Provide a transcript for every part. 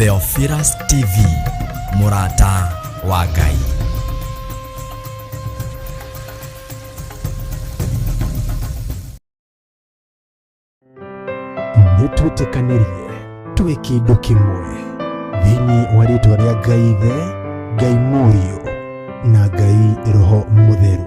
Theophilus TV, Murata wa Ngai. Nitwĩtĩkanĩrie twĩ kĩndũ kĩmwe thĩinĩ wa rĩĩtwa rĩa Ngai Ithe, Ngai Mũriũ na Ngai Roho Mũtheru.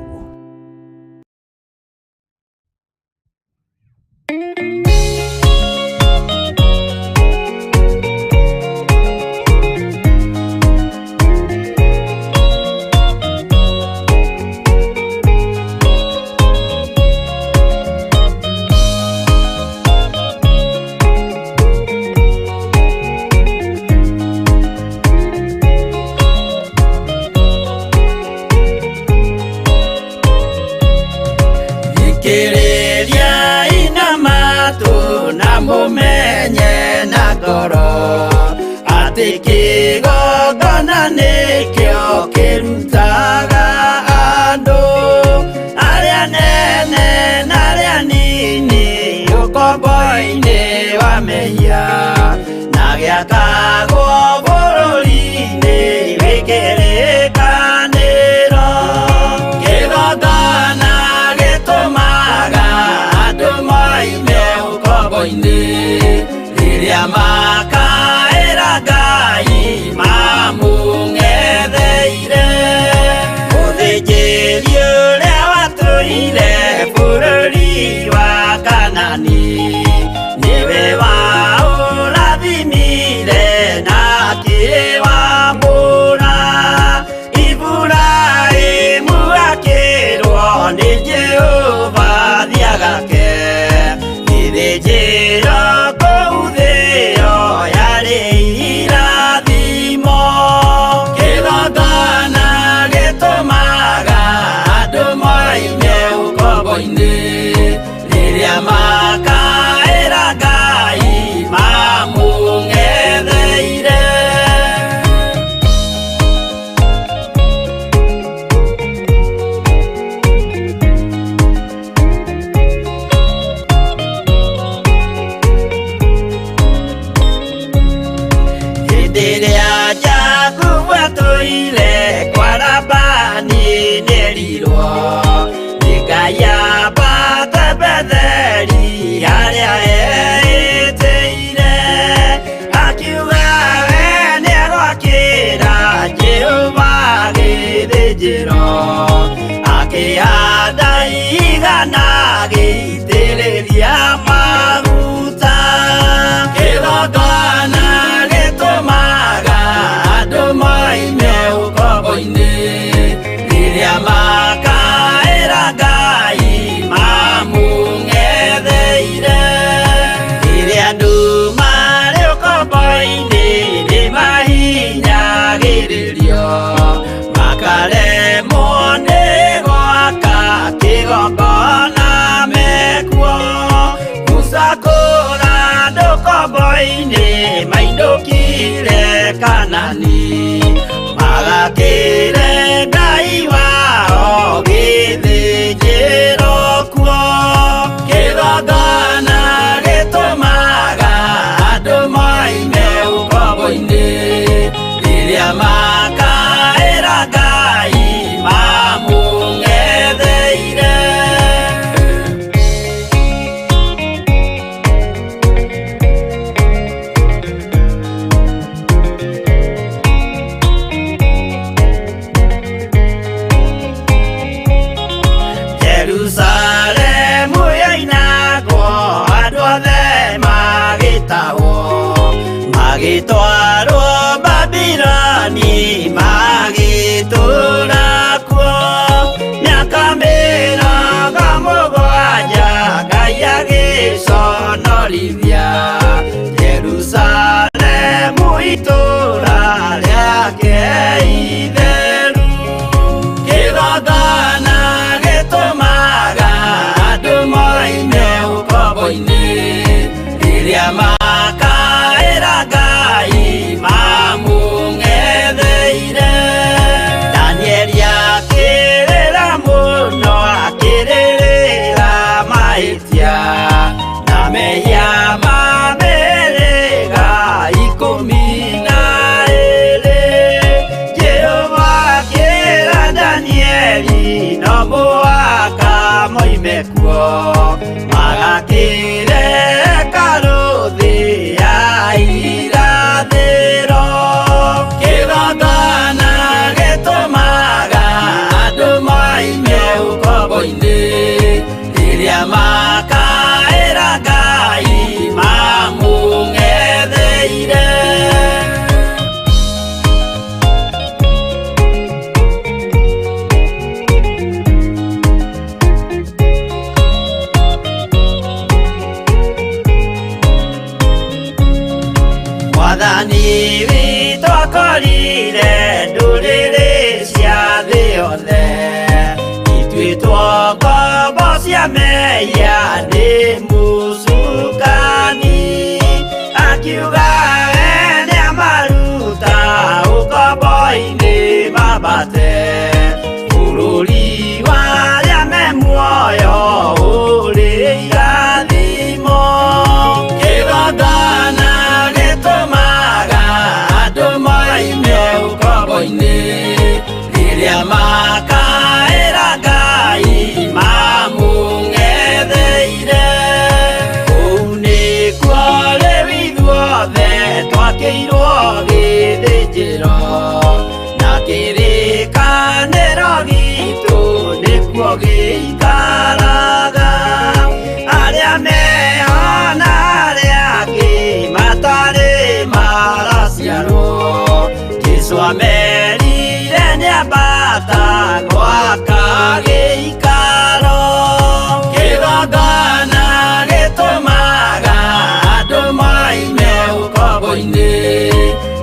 Kiriria ina matu na mumenye na ngoro ati kigongona nikio kirutaga andu aria nene na aria nini ukombo-ini wa mehia na giakagwo bururi-ini wikirikaniro kigongona riria makaĩra Ngai mamũng'etheire mũthĩnjĩri ũrĩa watũire bũrũri wa Kanani nĩwe waũrathimire na akĩwamũra Iburahĩmu akĩrwo nĩ Jehova thiagake njĩra kũu thĩ-ĩyo yarĩ irathimo kĩgongona gĩtũmaga andũ moime ũkombo-inĩ rĩrĩa makaĩra Ngai mamũng'etheire. Rĩrĩa Jakubu atũire kwa Labani nĩerirwo nĩ Ngai ambate Betheli harĩa eĩtĩire akiuga we nĩegwakĩra Jehova gĩthĩnjĩro akĩhanda igana gĩitĩrĩria maguta kĩgongona gĩtũmaga andũ moime ũkombo-inĩ rĩrĩa makaĩra Ngai mamũng'etheire rĩrĩa andũ marĩ ũkombo-inĩ nĩmahinyagĩrĩrio makaremwo nĩ gwaka kĩgongona mekuo gũcakũra andũ ũkombo-inĩ mainũkire Kanani magakĩre Ngai wao gĩthĩnjĩro kuo kĩgongona gĩtũmaga andũ moime ũkombo-inĩ rĩrĩa makaĩra Ngai mamũng'etheire. Jerusalemu yainagwo andũ othe magĩtahwo magĩtwarwo Babuloni magĩtũũra kuo mĩaka mĩrongo mũgwanja Ngai agĩconorithia Jerusalemu itũũra rĩake itheru kĩgongona gĩtũmaga andũ moime ũkombo-inĩ rĩrĩa makaĩra Ngai mamũng'etheire. Danieli akĩrĩra mũno akĩrĩrĩra mahĩtia na mehia ya ni musukani akiuga ene amaruta ukombo-ini mabate bururi waria me muoyo uri irathimo kigongona gitumaga andu moime ukombo-ini riria makaira Ngai mamung'etheire kũu nĩkuo rĩu ithuothe twakĩirwo gĩthĩnjĩro na kĩrĩkanĩro gitũ nĩkuo gĩikaraga arĩa meho na arĩa angĩ matarĩ maraciarwo Jesũ amerire nĩambata gwaka gĩikaro kĩgongona gĩtũmaga andũ moime ũkombo-inĩ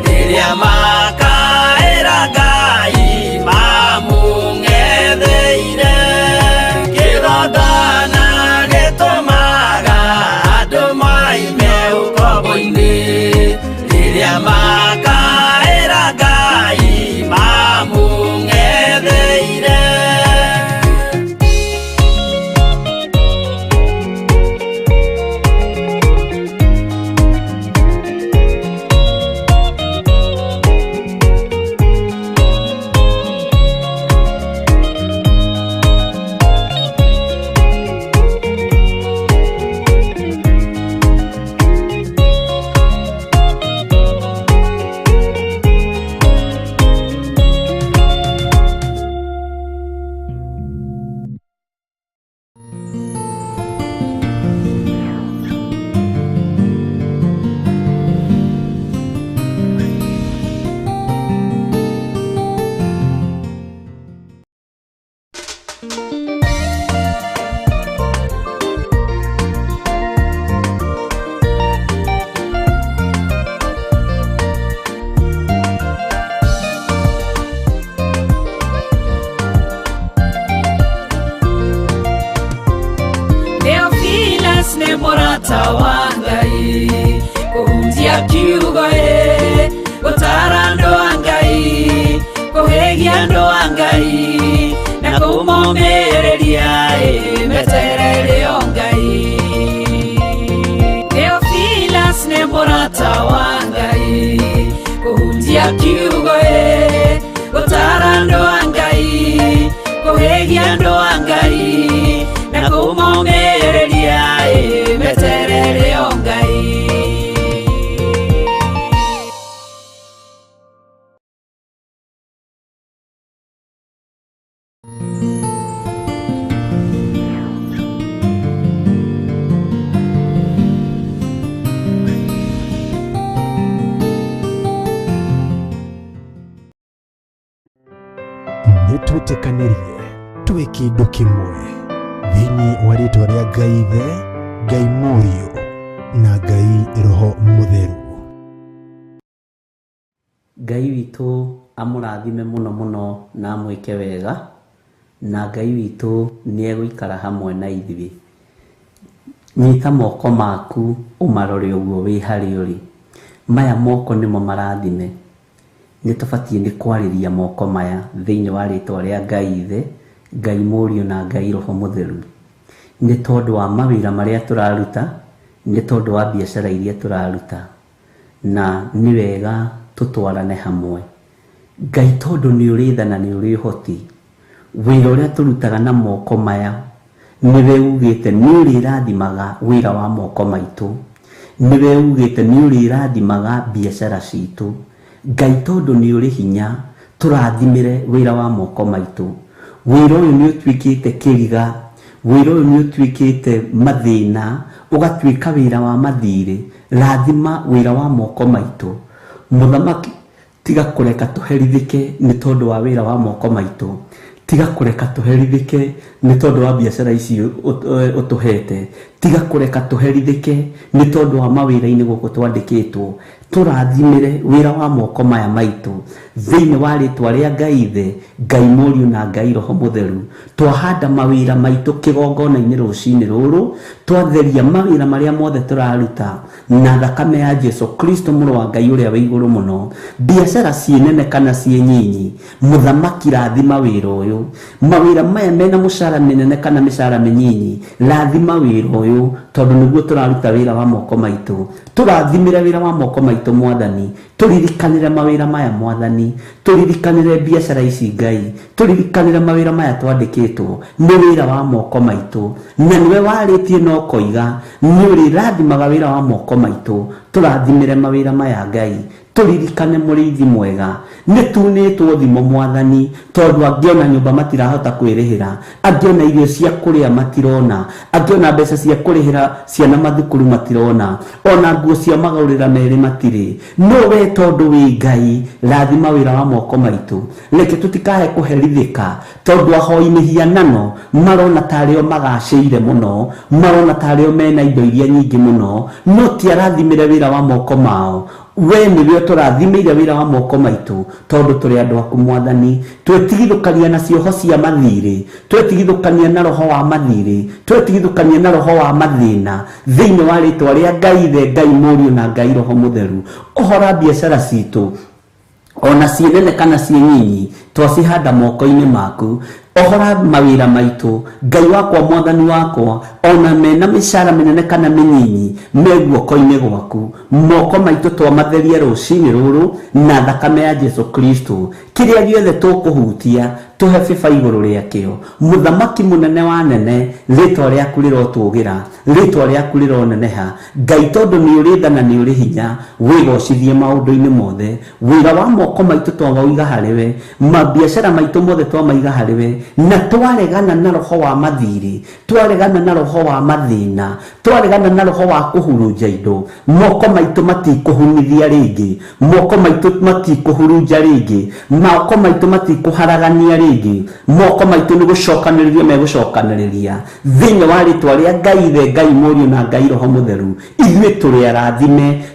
rĩrĩa makaĩra Ngai mamũng'etheire kĩgongona gĩtũmaga andũ moime ũkombo-inĩ rĩrĩa makaĩra Ngai mamũng'etheire. Mũrata wa Ngai kũhunjia kiugo gũtara andũ a Ngai kũhĩgia andũ a Ngai na kũmomĩrĩria meterere o Ngai Theophilus nĩ mũrata wa Ngai kũhunjia kiugo gũtara andũ a Ngai kũhĩgia andũ a Ngai na kũmomĩrĩria meterere o Ngai nĩtwĩtĩkanĩrie twĩ kĩndũ kĩmwe thĩinĩ wa rĩĩtwa rĩa Ngai Ithe, Ngai Mũriũ na Ngai Roho Mũtheru. Ngai witũ amũrathime mũno mũno na amwĩke wega na Ngai witũ nĩegũikara hamwe na ithuĩ. Nyita moko maku ũmarore ũguo wĩ harĩa ũrĩ. Maya moko nĩmo marathime. Nĩtũbatiĩ nĩ kwarĩria moko maya thĩinĩ wa rĩĩtwa rĩa Ngai Ithe, Ngai Mũriũ na Ngai Roho Mũtheru. Nĩ tondũ wa mawĩra marĩa tũraruta, nĩ tondũ wa biacara iria tũraruta, na nĩ wega tũtwarane hamwe. Ngai tondũ nĩ ũrĩ tha na nĩ ũrĩ ũhoti, wĩra ũrĩa tũrutaga na moko maya nĩwe ugĩte nĩ ũrĩrathimaga wĩra wa moko maitũ, nĩwe ugĩte nĩ ũrĩrathimaga biacara citũ. Ngai tondũ nĩ ũrĩ hinya tũrathimĩre wĩra wa moko maitũ. Wĩra ũyũ nĩ ũtuĩkĩte kĩriga, wĩra ũyũ nĩ ũtuĩkĩte mathĩna, ũgatuĩka wĩra wa mathirĩ. Rathima wĩra wa moko maitũ. Mũthamaki, tiga kũreka tũherithĩke nĩ tondũ wa wĩra wa moko maitũ. Tiga kũreka tũherithĩke nĩ tondũ wa biacara ici ũtũhete. Tiga kũreka tũherithĩke nĩ tondũ wa mawĩra-inĩ gũkũ twandĩkĩtwo. turathimire wira wa moko maya maitu thiini wa ritwa ria Ngai Ithe, Ngai Mũriũ na Ngai Roho Mũtheru. Twahanda mawira maitu kigongona-ini rucini ruru, twatheria mawira maria mothe turaruta na thakame ya Jesu Kristo Mũrũ wa Ngai uria wĩ igũrũ mũno. Biacara cienene kana cinyinyi, muthamaki rathima wira uyu. Mawira maya mena mucara minene kana micara minyinyi, rathima wira uyu, tondu niguo turaruta wira wa moko maitu. Turathimire wira wa moko maitu Mwathani, turirikanire mawira maya Mwathani, turirikanire biacara ici Ngai, turirikanire mawira maya twandikitwo ni wira wa moko maitu, na niwe waritie no koiga ni urithathimaga wira wa moko maitu. Turathimire mawira maya Ngai, turirikane Mũrĩithi mwega, nitunitwo thimo Mwathani, tondu angiona nyumba matirahota kwirihira, angiona irio cia kuria matirona, angiona mbeca cia kurihira ciana mathukuru matirona, ona nguo cia magaurira meri matiri. No we tondu wi Ngai, rathima wira wa moko maitu. Reke tutikahe kuherithika tondu ahoi mihianano marona tario magaciire muno, marona tario mena indo iria nyingi muno, no ti arathimire wira wa moko mao. We niwe turathimeire wira wa moko maitu, tondu turi andu aku Mwathani. Twetigithukania na cioho cia mathiri, twetigithukania na roho wa mathiri, twetigithukania na roho wa mathina thiini wa ritwa ria Ngai Ithe, Ngai Mũriũ na Ngai Roho Mũtheru. Ohora biacara citu ona cienene kana cinyinyi, twacihanda moko-ini maku. Ohora mawira maitu Ngai wakwa, Mwathani wakwa, ona mena micara minene kana minyinyi me guoko-ini gwaku. Moko maitu twamatherie rucini ruru na thakame ya Jesu Kristo. Kiria giothe tukuhutia tuhe biba iguru riakio. Muthamaki munene wa nene, ritwa riaku rirotugira, ritwa riaku rironeneha Ngai, tondu ni uri tha na ni uri hinya, wigocithie maundu-ini mothe. Wira wa moko maitu twawaiga hariwe, mabiacara maitu mothe twamaiga hariwe, na twaregana na roho wa mathiri, twaregana na roho wa mathina, twaregana na roho wa kuhurunja indo. Moko maitu matikuhunithia ringi, moko maitu matikuhurunja ringi, moko maitu matikuharagania ringi. Moko maitu ni gucokaniriria megucokaniriria thiini wa ritwa ria Ngai Ithe, Ngai Mũriũ na Ngai Roho Mũtheru. Ithuĩ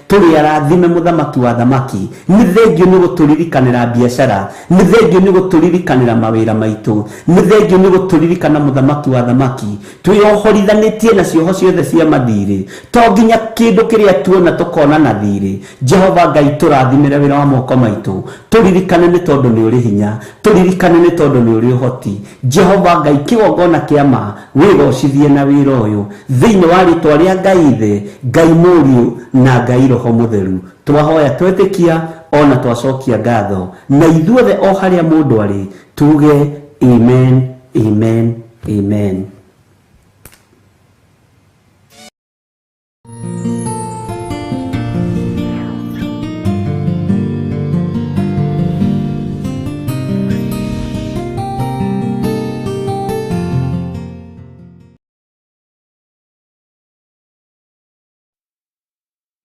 turi arathime muthamaki wa thamaki. Ni thengio ni guturirikanira biacara, ni thengio ni guturirikanira mawira maitu, ni thengio ni guturirikana muthamaki wa thamaki. Twiohorithanitie na cioho ciothe cia mathiri, to nginya kindu kiria tuona tukona na thiri. Jehova Ngai, turathimire wira wa moko maitu, turirikane ni tondu ni uri hinya, turirikane ni tondu ni uri uhoti. Jehova Ngai, kigongona kia ma wigocithie na wira uyu thiini wa ritwa ria Ngai Ithe, Ngai Mũriũ na Ngai Roho Mũtheru. Twahoya twetikia ona twacokia ngatho, na ithuothe o haria mundu ari tuge amen, amen, amen.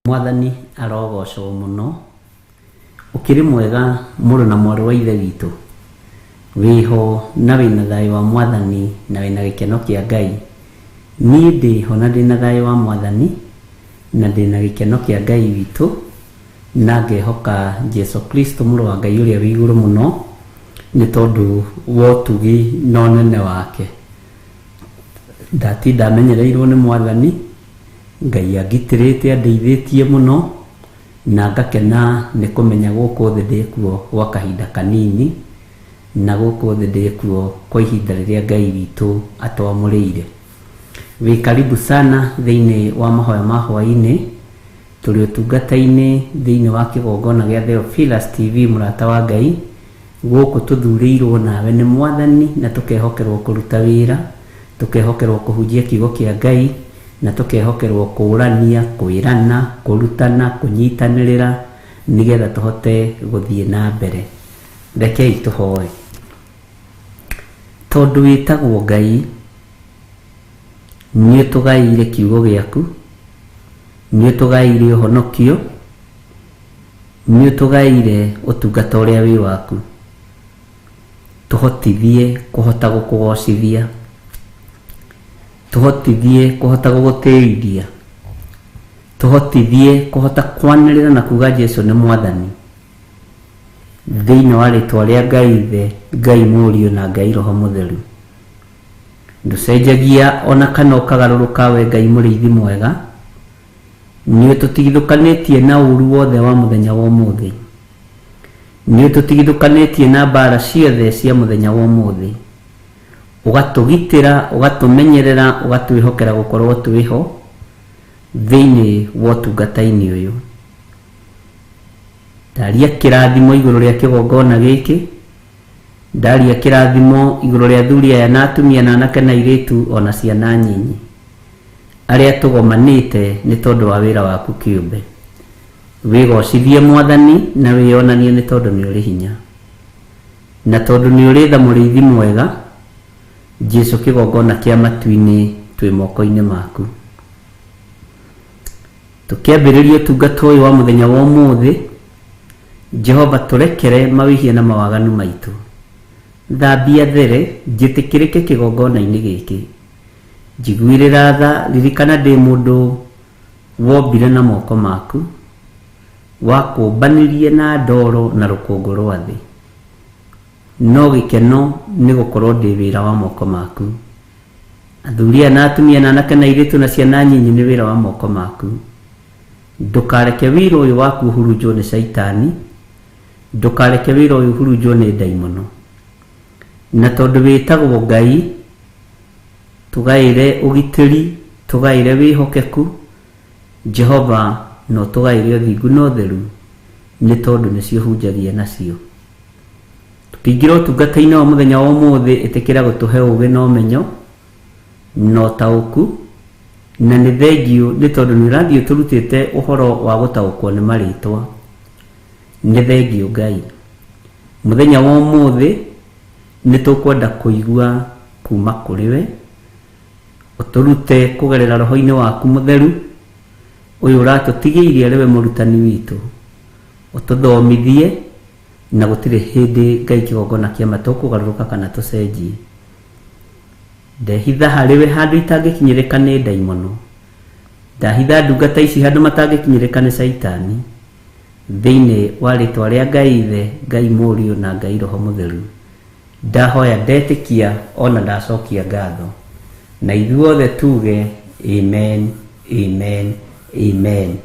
Mwathani arogocwo muno, ukiri mwega mũrũ na mwarĩ wa Ithe witũ, wiho na wina thayo wa Mwathani na wina gikeno kia Ngai. Niĩ ndiho na ndina thayo wa Mwathani na ndina gikeno kia Ngai witũ, na ngehoka Jesu Kristo Mũrũ wa Ngai ũrĩa wĩ igũrũ mũno, nĩ tondu wa ũtugi na ũnene wake. Ndatinda menyereirwo nĩ Mwathani, Ngai agitirite andeithĩtie muno, na ngakena nĩ kũmenya gũkũ thĩ ndĩkuo gwa kahinda kanini, na gũkũ thĩ ndĩkuo kwa ihinda rĩrĩa Ngai witũ atwamũrĩire. Wĩ karibu sana thĩinĩ wa mahoya ma hwaĩ-inĩ, tũrĩ ũtungata-inĩ thĩinĩ wa kĩgongona gĩa Theophilus TV mũrata wa Ngai. Gũkũ tũthurĩirwo nawe nĩ Mwathani na tũkehokerwo kũruta wĩra, tũkehokerwo kũhunjia kiugo kĩa Ngai, na tukehokerwo kũrania, kwĩrana, kũrutana, kũnyitanĩrĩra nigetha tũhote gũthiĩ na mbere. Rekei tũhoe. Tondu wĩtagwo Ngai, nĩ ũtũgaĩire kiugo gĩaku, nĩ ũtũgaĩire ũhonokio, nĩ ũtũgaĩire ũtungata ũrĩa wĩ waku. Tũhotithie kũhota gũkũgocithia, tũhotithie kũhota gũgũtĩithia, tuhotithie kuhota kwanĩrĩra na kuga Jesu nĩ mwathani thĩinĩ wa rĩtwa rĩa Ngai Ithe, Ngai Mũriũ na Ngai Roho Mũtheru. Ndũcenjagia ona kana ũkagarũrũka we Ngai mũrĩithi mwega, nĩ ũtũtigithũkanĩtie na ũru wothe wa mũthenya wa ũmũthĩ, nĩ ũtũtigithũkanĩtie na mbara ciothe cia mũthenya wa ũmũthĩ, ũgatũgitĩra, ũgatũmenyerera, ũgatwĩhokera gũkorwo twĩho thĩinĩ wa ũtungata-inĩ ũyũ. Ndaria kĩrathimo igũrũ rĩa kĩgongona gĩkĩ, ndaria kĩrathimo igũrũ rĩa athuri aya na atumia na anake na airĩtu ona ciana nyinyi arĩa tũgomanĩte nĩ tondũ wa wĩra waku kĩũmbe. Wĩgocithie Mwathani na wĩonanie nĩ tondũ nĩ ũrĩ hinya, na tondũ nĩ ũrĩ tha mũrĩithi mwega. Jesu kĩgongona kĩa matu-inĩ twĩ moko-inĩ maku. Tũkĩambĩrĩria ũtungata ũyũ wa mũthenya wa ũmũthĩ, Jehova tũrekere mawĩhia na mawaganu maitũ. Thambia there, njĩtĩkĩrĩke kĩgongona-inĩ gĩkĩ. Njiguĩrĩra tha, ririkana ndĩ mũndũ wombire na moko maku, wakũmbanĩrie na ndoro na rũkũngũ rwa thĩ. No gĩkeno nĩ gũkorwo ndĩ wĩra wa moko maku. Athuri aya na atumia na anake na airĩtu na ciana nyinyi nĩ wĩra wa moko maku. Ndũkareke wĩra ũyũ waku ũhurunjwo nĩ Saitani, ndũkareke wĩra ũyũ ũhurunjwo nĩ ndaimono. Na tondũ wĩtagwo Ngai, tũgaĩre ũgitĩri, tũgaĩre wĩhokeku. Jehova no tũgaĩre ũthingu na ũtheru, nĩ tondũ nĩcio hunjagia nacio. Tũkĩingĩra ũtungata-inĩ wa mũthenya wa ũmũthĩ, ĩtĩkĩra gũtũhe ũũgĩ na ũmenyo na ũtaũku, na nĩ thengiũ nĩ tondũ nĩ ũrathiĩ ũtũrutĩte ũhoro wa gũtaũkwo nĩ marĩtwa. Nĩ thengiũ Ngai. Mũthenya wa ũmũthĩ nĩ tũkwenda kũigua kuma kũrĩ we, ũtũrute kũgerera roho-inĩ waku mũtheru ũyũ ũratũtigĩirie arĩ we mũrutani witũ. Ũtũthomithie, na gũtirĩ hĩndĩ Ngai kĩgongona kĩama tũkũgarũrũka kana tũcenjie. Ndehitha harĩ we handũ itangĩkinyĩrĩka nĩ ndaimono. Ndahitha ndungata ici handũ matangĩkinyĩrĩka nĩ Saitani, thĩinĩ wa rĩtwa rĩa Ngai Ithe, Ngai Mũriũ na Ngai Roho Mũtheru. Ndahoya, ndetĩkia, ona ndacokia ngatho, na ithuothe tuge amen, amen, amen.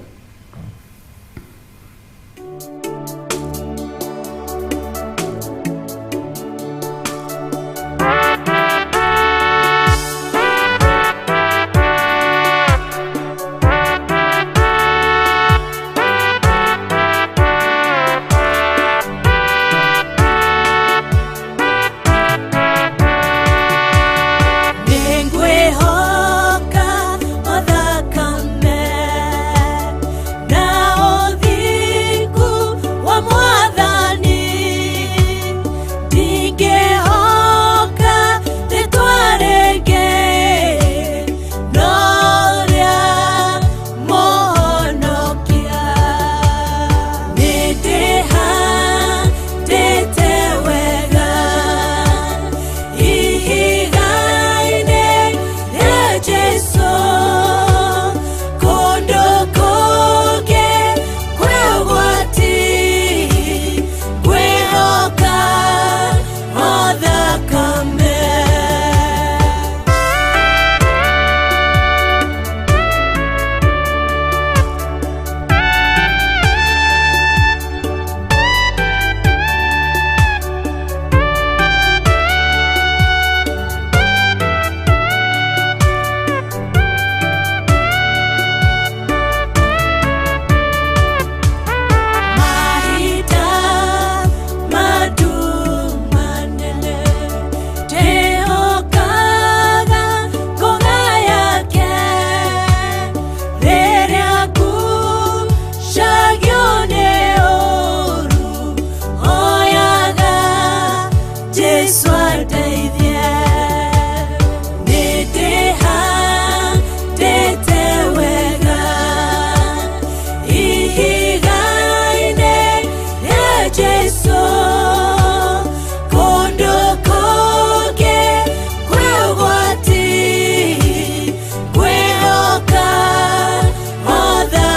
Other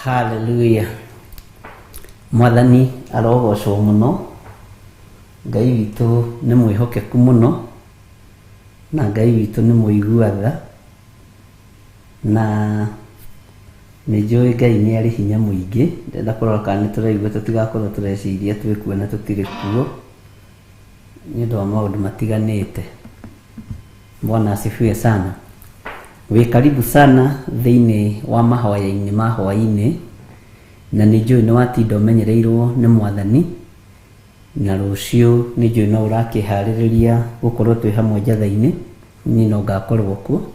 Hallelujah. Mwathani arogocwo muno. Ngai witũ nĩ mwĩhokeku mũno, na Ngai witũ nĩ mũigua tha, na nĩ njũĩ Ngai nĩ arĩ hinya mũingĩ. Ndenda kũrora kana nĩ tũraigua tũtigakorwo tũreciria twĩkuona tũtirĩ kuo nĩ ũndũ wa maũndũ matiganĩte. Bwana asifiwe sana. Wĩ karibu sana thĩinĩ wa mahoya-inĩ ma hwaĩ-inĩ, na nĩ njũĩ nĩ watinda ũmenyereirwo nĩ Mwathani, na rũciũ nĩ njũĩ no ũrakĩharĩrĩria gũkorwo twĩ hamwe njatha-inĩ, niĩ no ngakorwo kuo,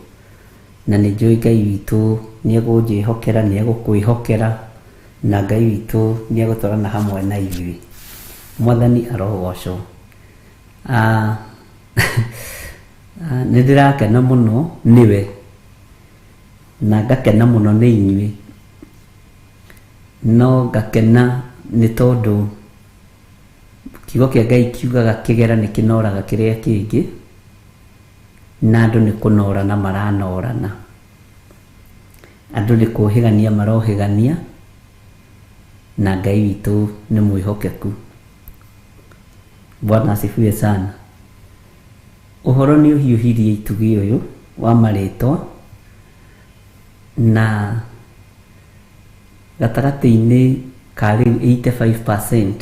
na nĩ njũĩ Ngai witũ nĩ egũnjĩhokera, nĩ egũkwĩhokera, na Ngai witũ nĩ egũtwarana hamwe na ithuĩ. Mwathani arogocwo. Nĩ ndĩrakena mũno nĩwe, na ngakena mũno nĩ inyuĩ, no ngakena nĩ tondũ kiugo kĩa Ngai kiugaga kĩgera nĩ kĩnoraga kĩrĩa kĩngĩ, na andũ nĩ kũnorana maranorana, andũ nĩ kũhĩgania marohĩgania, na Ngai witũ nĩ mwĩhokeku. Bwana asifiwe sana. Ũhoro nĩ ũhiũhirie itugĩ ũyũ wa marĩtwa, na gatagatĩ-inĩ ka rĩu 85%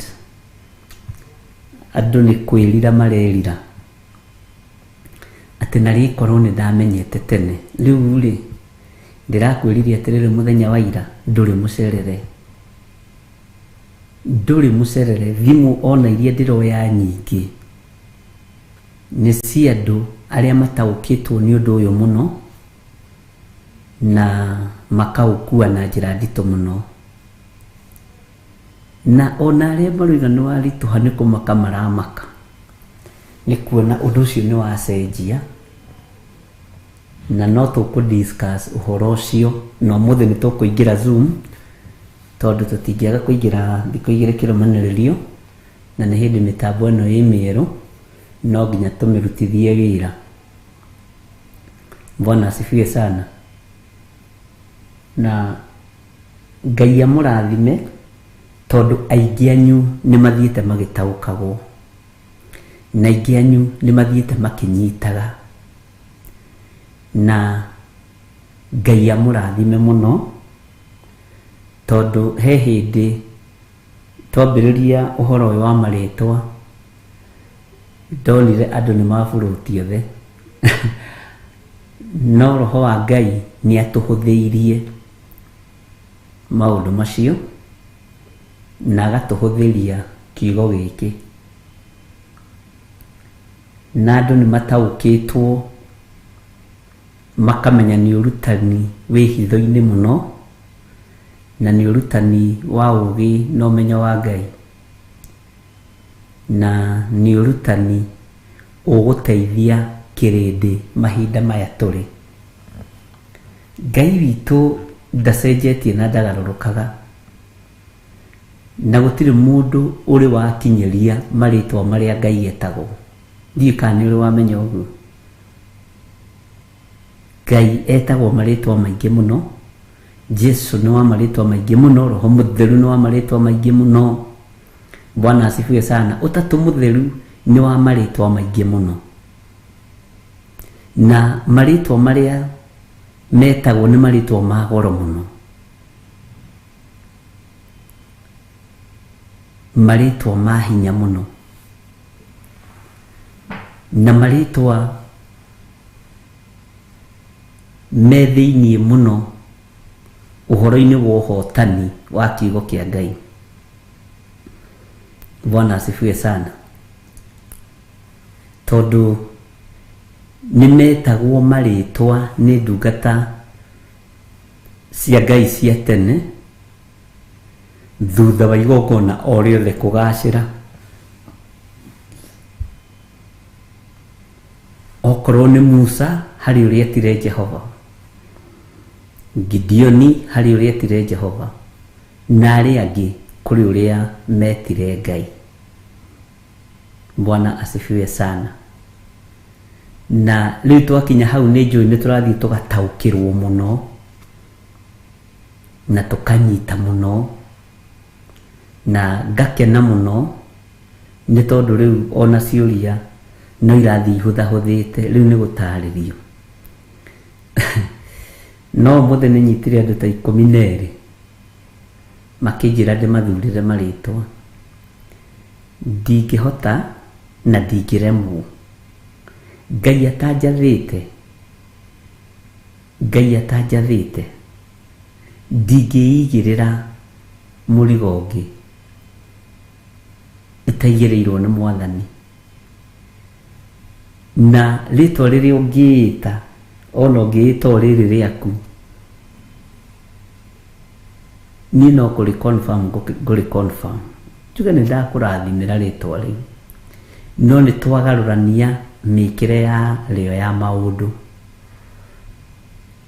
andũ nĩ kwĩrira marerira atĩ narĩ korwo nĩ ndamenyete tene. Rĩu rĩ, ndĩrakwĩririe atĩrĩrĩ mũthenya wa ira, ndũrĩ mũcerere, ndũrĩ mũcerere. Thimũ ona iria ndĩroya nyingĩ nĩ cia andũ arĩa mataũkĩtwo nĩ ũndũ ũyũ mũno, na makaũkua na njĩra nditũ mũno, na ona arĩa maroiga nĩ waritũha nĩ kũmaka maramaka, nĩ kuona ũndũ ũcio nĩ wacenjia, na no tũkũ-discuss ũhoro ũcio, na ũmũthĩ nĩ tũkũingĩra Zoom, tondũ tũtingĩaga kũingĩra thikũ igĩrĩ kĩrũmanĩrĩrio, na nĩ hĩndĩ mĩtambo ĩno ĩ mĩerũ, no nginya tũmĩrutithie wĩra. Bwana asifiwe sana. Na Ngai amũrathime, tondũ aingĩ anyu nĩ mathiĩte magĩtaũkagwo, na aingĩ anyu nĩ mathiĩte makĩnyitaga, na Ngai amũrathime mũno, tondũ he hĩndĩ twambĩrĩria ũhoro ũyũ wa marĩtwa, ndonire andũ nĩ maburũti othe no Roho wa Ngai nĩ atũhũthĩirie maũndũ macio, na agatũhũthĩria kiugo gĩkĩ, na andũ nĩ mataũkĩtwo makamenya nĩ ũrutani wĩ hitho-inĩ mũno, na nĩ ũrutani wa ũũgĩ na ũmenyo wa Ngai, na nĩ ũrutani ũgũteithia kĩrĩndĩ mahinda maya tũrĩ. Ngai witũ ndacenjetie na ndagarũrũkaga, na gũtirĩ mũndũ ũrĩ wakinyĩria marĩtwa marĩa Ngai etagwo. Ndiũĩ kana nĩ ũrĩ wamenya ũguo. Ngai etagwo marĩtwa maingĩ mũno, Jesu nĩ wa marĩtwa maingĩ mũno, Roho Mũtheru nĩ wa marĩtwa maingĩ mũno. Bwana asifiwe sana. Ũtatũ Mũtheru nĩ wa marĩtwa maingĩ mũno, na marĩtwa marĩa metagwo nĩ marĩtwa ma goro mũno, marĩtwa ma hinya mũno, na marĩtwa me thĩiniĩ mũno ũhoro-inĩ wa ũhotani wa kiugo kĩa Ngai. Bwana asifiwe sana. Tondũ nĩ metagwo marĩtwa nĩ ndungata cia Ngai cia tene, thutha wa igongona o rĩothe kũgacĩra. Okorwo nĩ Musa, harĩ ũrĩa etire Jehova; Gideoni, harĩ ũrĩa etire Jehova; na arĩa angĩ kũrĩ ũrĩa metire Ngai. Bwana asifiwe sana. Na rĩu twakinya hau nĩ njũĩ nĩ tũrathiĩ tũgataũkĩrwo mũno na tukanyita muno na ngakena muno nĩ tondũ rĩu ona ciũria no irathi hũthahũthĩte rĩu nĩ gũtarĩrio no mũthĩ nĩ nyitire andũ ta 12 makĩnjĩra ndĩmathurĩre marĩtwa ndingĩhota na ndingĩremwo. Ngai atanjathĩte ndingĩigĩrĩra mũrigo ũngĩ itaigĩrĩirwo nĩ Mwathani, na rĩtwa rĩrĩa ũngĩĩta ona ũngĩĩta o rĩrĩ rĩaku niĩ no kũrĩ confirm njuge nĩ ndakũrathimĩra rĩtwa rĩu, no nĩ twagarũrania mĩkĩre ya rĩo ya maũndũ.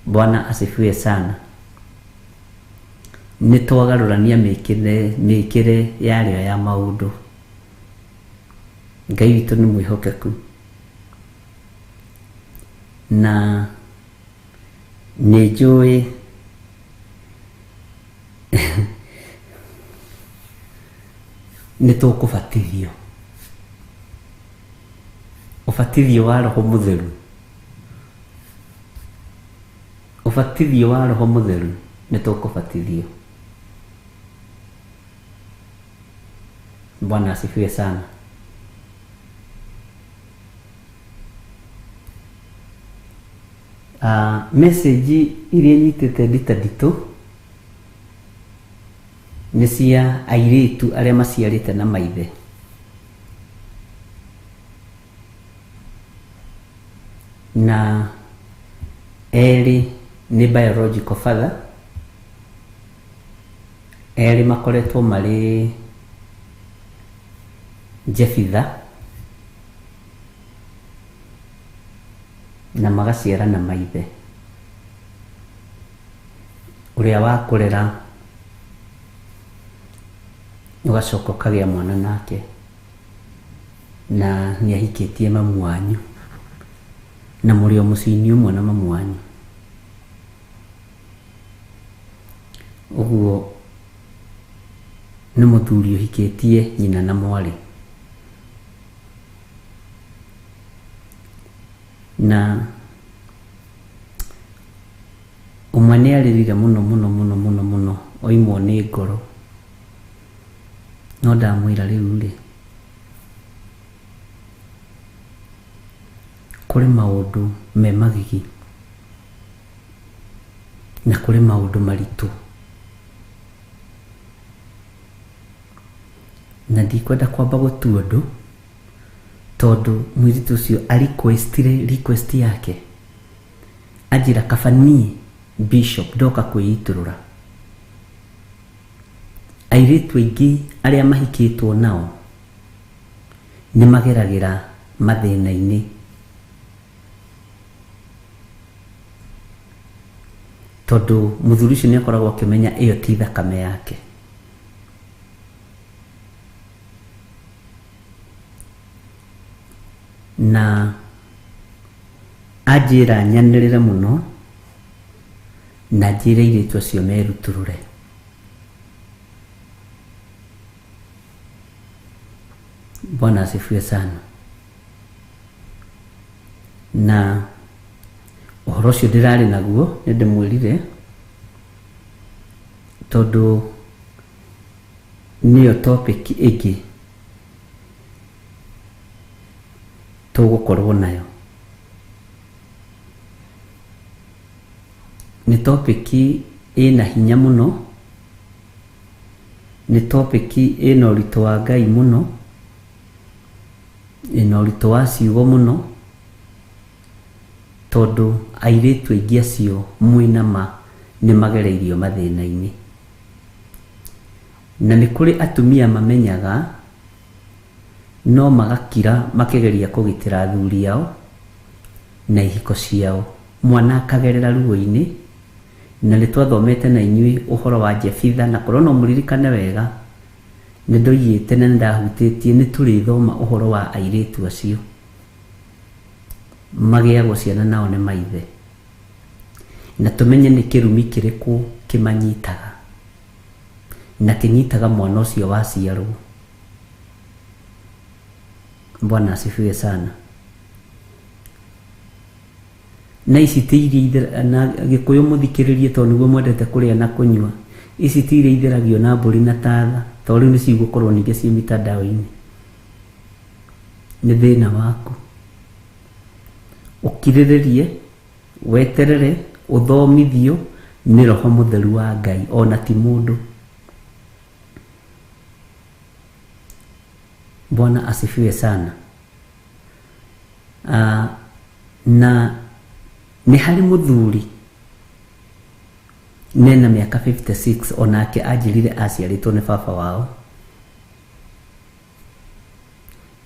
Bwana asifiwe sana. Nĩ twagarũrania mĩkĩre ya rĩo ya maũndũ. Ngai witũ nĩ mwĩhokeku na nĩ njũĩ nĩ tũkũbatithio ũbatithio wa Roho Mũtheru, ũbatithio wa Roho Mũtheru nĩ tũkũbatithio. Bwana asifiwe sana. Message iria nyitĩte nditũ nĩ cia airĩtu arĩa maciarĩte na maithe. Na erĩ nĩ biological father, erĩ makoretwo marĩ Jefitha na magaciara na maithe. Ũrĩa wa kũrera ũgacoka ũkagĩa mwana nake na nĩ ahikĩtie mamu wanyu na mũrĩ o mũciĩ-inĩ ũmwe na mamu wanyu. Ũguo nĩ mũthuri ũhikĩtie nyina na mwarĩ, na ũmwe nĩ arĩrire mũno oimwo nĩ ngoro, no ndamwĩra rĩu rĩ kũrĩ maũndũ me magigi na kũrĩ maũndũ maritũ, na ndikwenda kwamba gũtua ũndũ tondũ mũirĩtu ũcio request yake anjĩra kaba niĩ Bishop ndoka kwĩitũrũra. Airĩtu aingĩ arĩa mahikĩtwo nao nĩ mageragĩra mathĩna-inĩ, tondũ mũthuri ũcio nĩ akoragwo akĩmenya ĩyo ti thakame yake. Na anjĩra nyanĩrĩre mũno na njĩre airĩtu acio merutũrũre. Bwana asifiwe sana. Na ũhoro ũcio ndĩrarĩ naguo nĩ ndĩmwĩrire tondũ nĩyo topic ĩngĩ tũgũkorwo nayo. Nĩ topic ĩna hinya mũno, nĩ topic ĩna ũritũ wa Ngai mũno, ĩna ũritũ wa ciugo mũno, tondũ airĩtu aingĩ acio mwĩnama nĩ magereirio mathĩna-inĩ. Na nĩ kũrĩ atumia mamenyaga no magakira makĩgeria kũgitĩra athuri ao na ihiko ciao, mwana akagerera ruo-inĩ. Na nĩ twathomete na inyuĩ ũhoro wa Jefitha, na korwo no mũririkane wega nĩ ndoigĩte na ndahutĩtie nĩ tũrĩthoma ũhoro wa airĩtu acio magĩagwo ciana nao nĩ maithe, na tũmenye nĩ kĩrumi kĩrĩkũ kĩmanyitaga. na kĩnyitaga mwana ũcio waciarwo. Bwana asifiwe sana. Na ici ti iria na Gĩkũyũ mũthikĩrĩrie tondũ nĩguo mwendete kũrĩa na kũnyua. Ici ti iria itheragio na mbũri na tatha tondũ rĩu nĩcigũkorwo ningĩ ciĩ mitandao-inĩ. Nĩ thĩna waku. Ũkirĩrĩrie, weterere, ũthomithio nĩ Roho Mũtheru wa Ngai, ona ti mũndũ. Bwana asifiwe sana. Na nĩ harĩ mũthuri nena mĩaka 56 onake anjĩrire aciarĩtwo nĩ baba wao,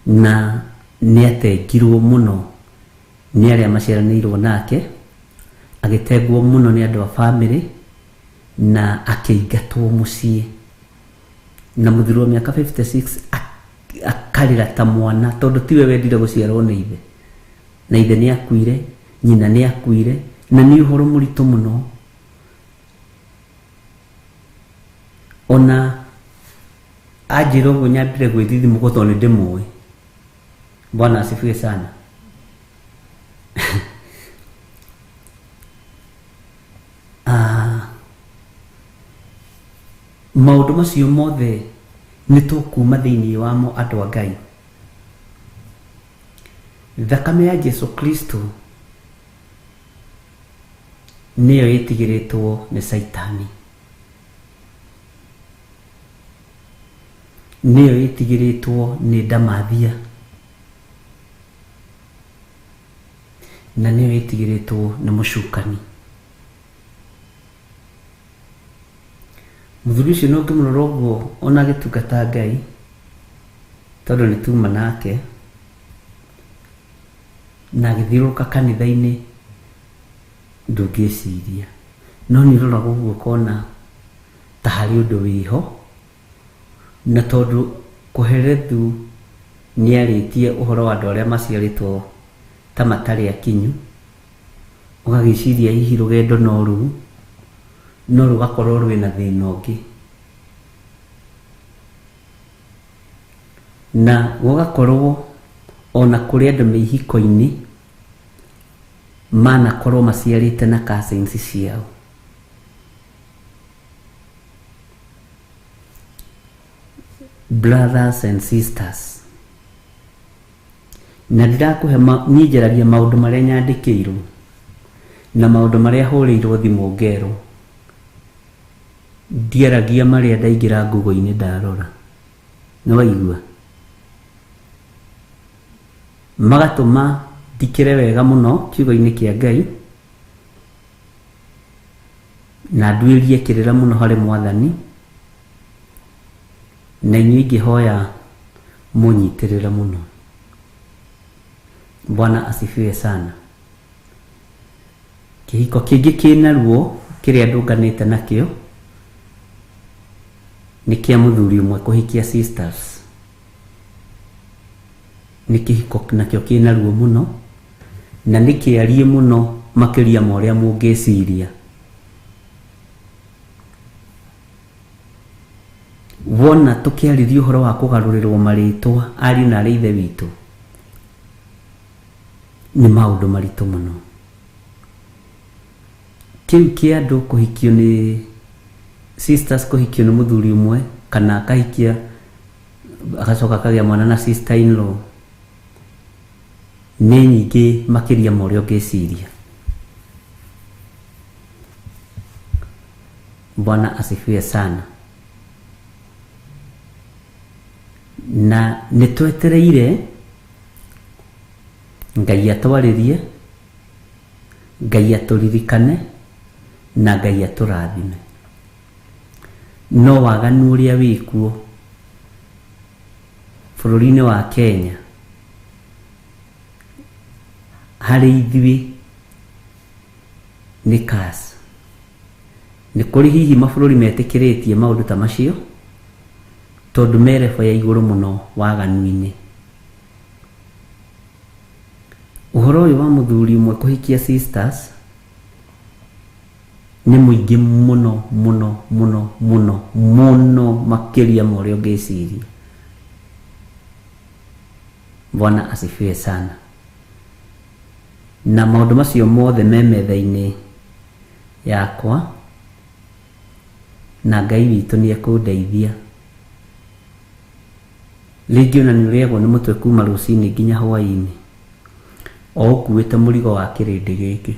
na nĩatengirwo mũno nĩ arĩa maciaranĩirwo nake, agĩtengwo mũno nĩ andũ a bamĩrĩ na akĩingatwo mũciĩ, na mũthuri wa mĩaka 56 akarĩra ta mwana tondũ tiwe wendire gũciarwo nĩ ithe, na ithe nĩ akuire, nyina nĩ akuire, na nĩ ũhoro mũritũ mũno. Ona anjĩra ũguo nyambire gwĩthithimũka tondũ nĩ ndĩmũĩ. Bwana asifiwe sana. Maũndũ macio mothe nĩ tũkuma thĩinĩ wamo andũ a Ngai. Thakame ya Jesu Kristo nĩyo ĩtigĩrĩtwo nĩ Saitani, nĩyo ĩtigĩrĩtwo nĩ ndamathia, na nĩyo ĩtigĩrĩtwo nĩ mũcukani. Mũthuri ũcio no ngĩmũrora ũguo ona agĩtungata Ngai tondũ nĩ tuma nake, na agĩthiũrũrũka kanitha-inĩ ndũngĩciria, no nĩ ũroraga ũguo ũkona ta harĩ ũndũ wĩho, na tondũ Koherethu nĩarĩtie ũhoro wa andũ arĩa maciarĩtwo ta matarĩ akinyu, ũgagĩciria hihi rũgendo no rũu, no rũgakorwo rwĩna thĩna ũngĩ, na gũgakorwo ona kũrĩ andũ mĩihiko-inĩ manakorwo maciarĩte na cousins ciao. Brothers and sisters, na ndirakũhe niĩ njaragia maũndũ marĩa nyandĩkĩirwo na maũndũ marĩa hũrĩirwo thimũ ngerwo, ndiaragia marĩa ndaingĩra Google-inĩ ndarora. Nĩ waigua? Magatũma ndikĩre wega mũno kiugo-inĩ kĩa Ngai na nduĩrie kĩrĩra mũno harĩ Mwathani, na inyuĩ ingĩhoya mũnyitĩrĩre mũno. Bwana asifiwe sana. Kĩhiko kĩngĩ kĩna ruo kĩrĩa ndũnganĩte nakĩo nĩ kĩa mũthuri ũmwe kũhikia sisters. Nĩ kĩhiko nakĩo kĩna ruo mũno na nĩ kĩarie mũno makĩria ma ũrĩa mũngĩciria. Wona tũkĩarĩria ũhoro wa kũgarũrĩrwo marĩtwa ariũ na arĩ ithe witũ, nĩ maũndũ maritũ mũno. Kĩu kĩa andũ kũhikio nĩ sisters, kũhikio nĩ mũthuri ũmwe kana akahikia agacoka akagĩa mwana na sister in law, nĩ nyingĩ makĩria ma ũrĩa ũngĩciria. Bwana asifiwe sana. Na nĩtwetereire Ngai atwarĩrie, Ngai atũririkane na Ngai atũrathime. No waganu ũrĩa wĩkuo bũrũri-inĩ wa Kenya harĩ ithuĩ nĩ kasi. Nĩ kũrĩ hihi mabũrũri metĩkĩrĩtie maũndũ ta macio tondũ merebo ya igũrũ mũno waganu-inĩ. Ũhoro ũyũ wa mũthuri ũmwe kũhikia sisters nĩ mũingĩ mũno mũno mũno mũno mũno makĩria ma ũrĩa ũngĩciria. Bwana asifiwe sana. Na maũndũ macio mothe me metha-inĩ yakwa, na Ngai witũ nĩ ekũndeithia. Rĩngĩ ona nĩ ũrĩagwo nĩ mũtwe kuma rũcinĩ nginya hwaĩ-inĩ, o ũkuĩte mũrigo wa kĩrĩndĩ gĩkĩ.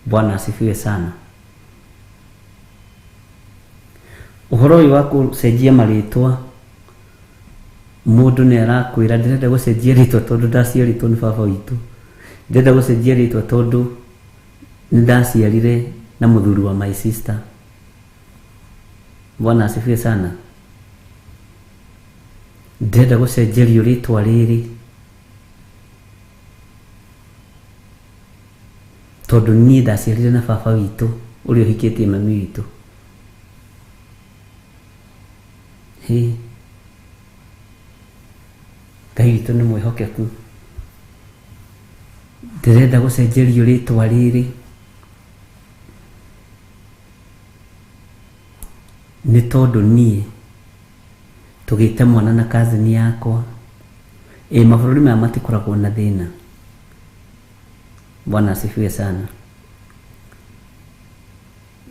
Bwana asifiwe sana. Ũhoro ũyũ wa gũcenjia marĩtwa, mũndũ nĩ arakwĩra ndĩrenda gũcenjia rĩtwa tondũ ndaciarĩtwo nĩ baba witũ, ndĩrenda gũcenjia rĩtwa tondũ nĩ ndaciarire na mũthuri wa my sister. Bwana asifiwe sana. Ndĩrenda gũcenjerio rĩtwa rĩrĩ tondũ niĩ ndaciarire na baba witũ ũrĩa ũhikĩtie mami witũ. Ngai witũ nĩ mwĩhokeku. Ndĩrenda gũcenjerio rĩtwa rĩrĩ nĩ tondũ niĩ tũgĩte mwana na cousin yakwa, mabũrũri maya matikoragwo na thĩna. Bwana asifiwe sana.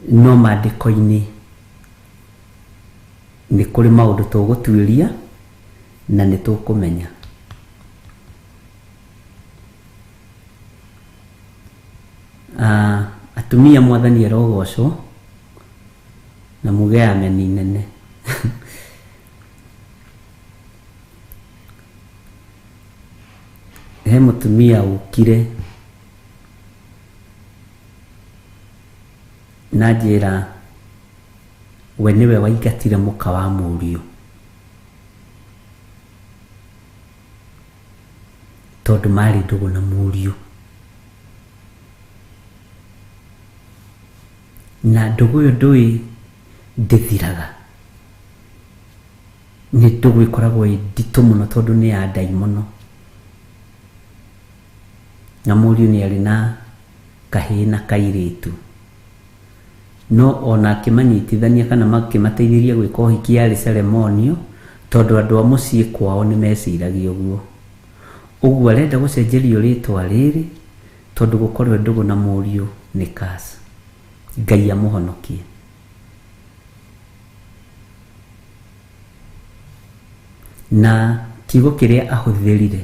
No maandĩko-inĩ nĩ kũrĩ maũndũ tũgũtuĩria na nĩ tũkũmenya. Atumia Mwathani arogocwo na muge ameni nene. He mũtumia ũkire na njĩra we nĩwe waingatire mũka wa mũriũ, tondũ marĩ ndũgũ na mũriũ, na ndũgũ ĩyo ndũĩ ndĩthiraga. Nĩ ndũgũ ĩkoragwo ĩ nditũ mũno tondũ nĩ ya ndaimono, na mũriũ nĩ arĩ na kahĩĩ na kairĩtu. No ona akĩmanyitithania kana makĩmateithĩria gwĩka ũhiki yarĩ ceremonial, tondũ andũ a mũciĩ kwao nĩ meciragia ũguo. Ũguo arenda gũcenjerio rĩtwa rĩrĩ tondũ gũkorwo ndũgũ na mũriũ nĩ curse. Ngai amũhonokie. Na kiugo kĩrĩa ahũthĩrire,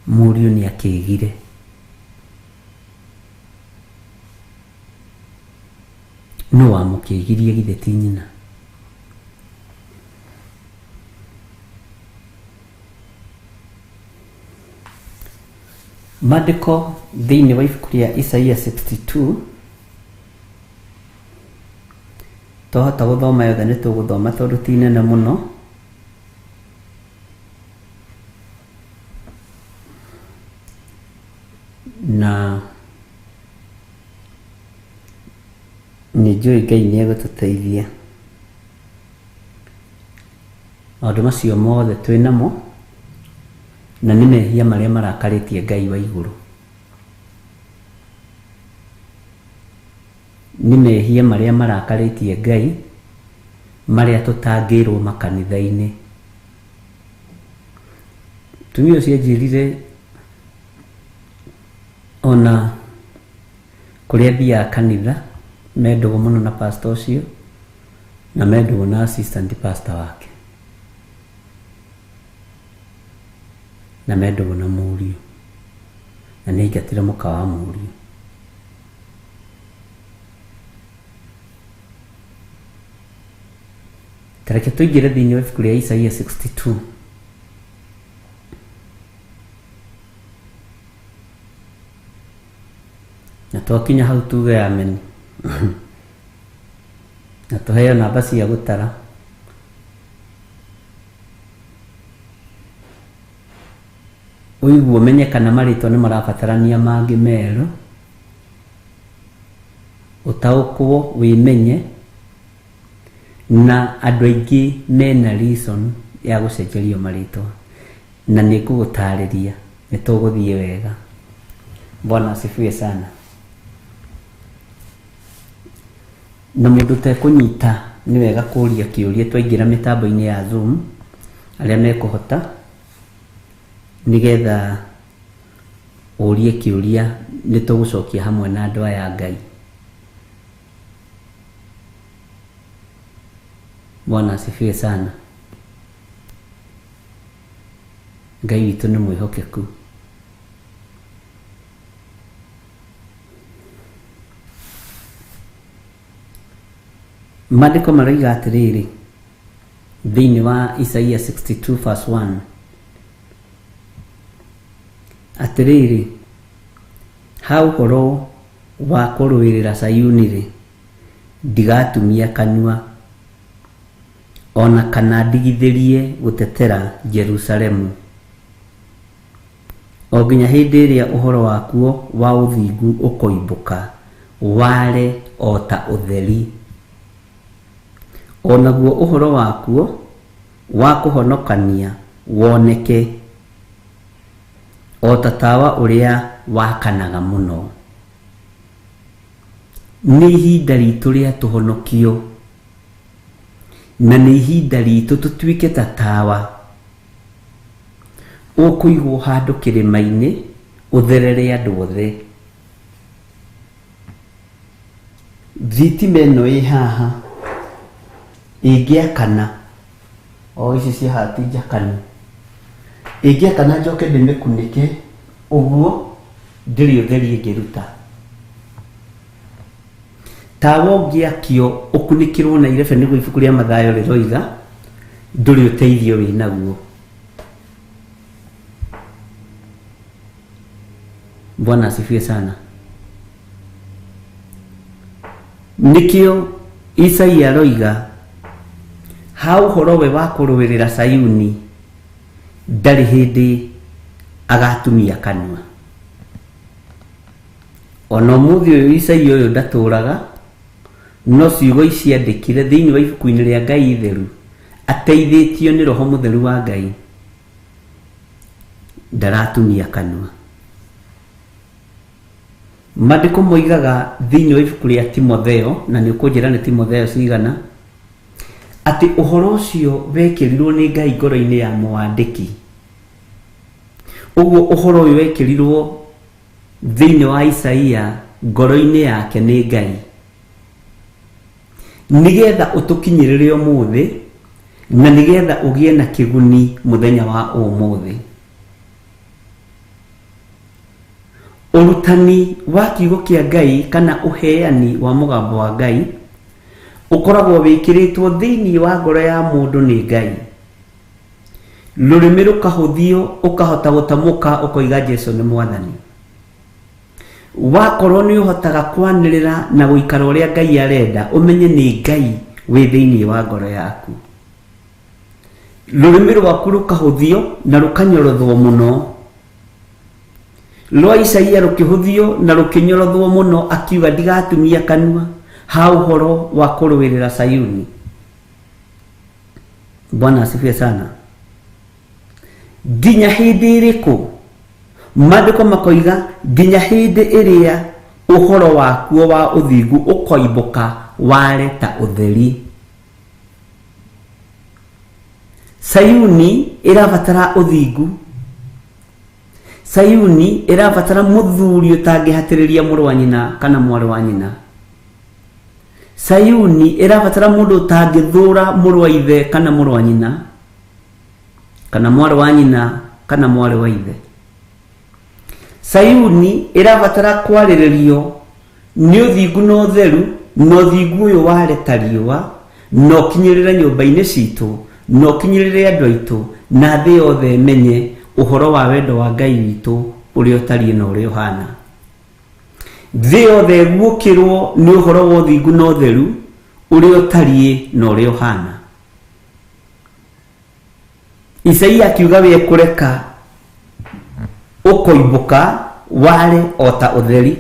mũriũ nĩ akĩgire. No wamũkĩgirie githĩ ti nyina? Maandĩko thĩinĩ wa ibuku rĩa Isaia 62 tohota gũthoma yothe nĩ tũgũthoma tondũ ti nene mũno. Na nĩnjũĩ Ngai nĩ egũtũteithia. Maũndũ macio mothe twĩ namo, na nĩ mehia marĩa marakarĩtie Ngai wa igũrũ. Nĩ mehia marĩa marakarĩtie Ngai marĩa tũtangĩrwo makanitha-inĩ. Tumia ũcio anjĩrire ona kũrĩa athiaga kanitha mendũgũ mũno na pastor ũcio, na mendũgũ na assistant pastor wake, na mendũgũ na mũriũ, na nĩ aingatire mũka wa mũriũ. Tareke tũingĩre thĩinĩ wa ibuku rĩa Isaia 62. Na twakinya hau tuge amen. Na tũheo namba cia gũtara. Ũiguo menye kana marĩtwa nĩ marabatarania mangĩ merũ. Ũtaũkwo wĩmenye, na andũ aingĩ mena reason ya gũcenjerio marĩtwa, na nĩ ngũgũtarĩria, nĩ tũgũthiĩ wega. Bwana asifiwe sana. Na mundu tekunyita ni wega kuria kiuria twaingira mitambo-ini ya Zoom aria mekuhota nigetha urie kiuria ni tugucokia hamwe na andu aya Ngai. Bwana asifiwe sana. Ngai witu ni mwihokeku. Maandiko maraiga atiriri thiini wa Isaia 62 verse 1 atiriri ha uhoro wa kuruirira Sayuni ri ndigatumia kanua ona kana ndigithirie gutetera Jerusalemu o nginya hindi iria uhoro wakuo wa uthingu ukoimbuka ware o ta utheri onaguo uhoro wakuo wa kuhonokania woneke o ta tawa uria wakanaga muno. Ni ihinda ritu ria tuhonokio na ni ihinda ritu tutuike ta tawa ukuigwo handu kirima-ini utherere andu othe. Thitima ino i haha ingiakana o ici cia hati njakanu ingiakana njoke ndimikunike uguo ndiri utheri ingiruta. Tawa ungiakio ukunikirwo na irebe niguo ibuku ria Mathayo riroiga nduri uteithio winaguo. Bwana asifiwe sana. Nikio Isaia roiga ha uhoro we wa kuruirira Sayuni ndari hindi agatumia kanua. Ona muthi uyu Isaia uyu ndaturaga no ciugo iciandikire thiini wa ibuku-ini ria Ngai itheru ateithitio ni Roho Mutheru wa Ngai ndaratumia kanua. Maandiko moigaga thiini wa ibuku ria Timotheo na ni ukunjira ni Timotheo cigana ati uhoro ucio wekirirwo ni Ngai ngoro-ini ya muandiki. Uguo uhoro uyu wekirirwo thiini wa Isaia ngoro-ini yake ni Ngai nigetha utukinyirire umuthi na nigetha ugie na kiguni muthenya wa umuthi. Urutani wa kiugo kia Ngai kana uheani wa mugambo wa Ngai ukoragwo wikiritwo thiini wa ngoro ya mundu ni Ngai. Rurimi rukahuthio ukahota gutamuka ukoiga Jesu ni mwathani. Wakorwo ni uhotaga kwanirira na guikara uria Ngai arenda umenye ni Ngai wi thiini wa ngoro yaku. Rurimi rwaku rukahuthio na rukanyorothwo muno. Rwa Isaia rukihuthio na rukinyorothwo muno akiuga ndigatumia kanua ha uhoro wa kuruirira Sayuni. Bwana asifiwe sana. Nginya hindi iriku maandiko makoiga nginya hindi iria uhoro wakuo wa uthingu ukoimbuka ware ta utheri. Sayuni irabatara uthingu. Sayuni irabatara muthuri utangihatiria muru wa nyina kana mwari wa nyina. Sayuni irabatara mundu utangithura muru wa ithe kana muru wa nyina kana mwari wa nyina kana mwari wa ithe. Sayuni irabatara kwariririo ni uthingu no theru no uthingu uyu ware ta riua no kinyirire nyumba-ini citu no kinyirire andu aitu na thi yothe menye uhoro wa wendo wa Ngai witu uria utari na uria uhana. Thi yothe guokirwo ni uhoro wa uthingu no theru uria utari na uria uhana. Isaia akiuga we kureka ukoimbuka ware o ta utheri.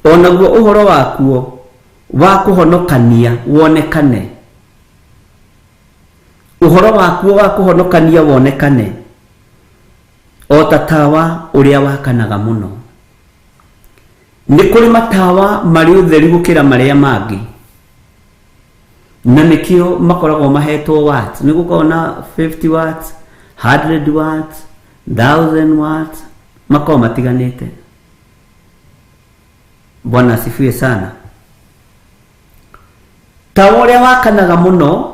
Onaguo uhoro wakuo wa kuhonokania wonekane. Uhoro wakuo wa kuhonokania wonekane o ta tawa uria wakanaga muno. nĩ kũrĩ matawa marĩ ũtheri gũkĩra marĩa mangĩ, na nĩkĩo makoragwo mahetwo watts. Nĩ gũkorwo na 50 watts, 100 watts, 1000 watts, makorwo matiganĩte. Bwana asifiwe sana. Tawa ũrĩa wakanaga mũno,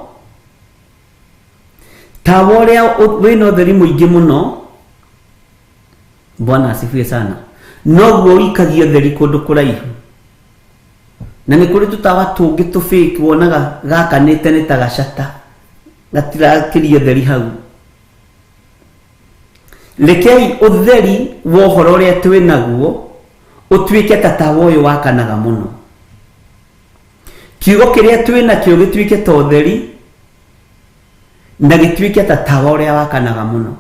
tawa ũrĩa wĩna ũtheri mũingĩ mũno, Bwana asifiwe sana, noguo wikagia ũtheri kũndũ kũraihu. Na nĩ kũrĩ tũtawa tũngĩ tũfake wonaga gakanĩte nĩ ta gacata, gatirakĩria ũtheri hau. Rekei ũtheri wa ũhoro ũrĩa twĩ naguo ũtuĩke ta tawa ũyũ wakanaga mũno. Kiugo kĩrĩa twĩ nakĩo gĩtuĩke ta ũtheri na gĩtuĩke ta tawa ũrĩa wakanaga mũno.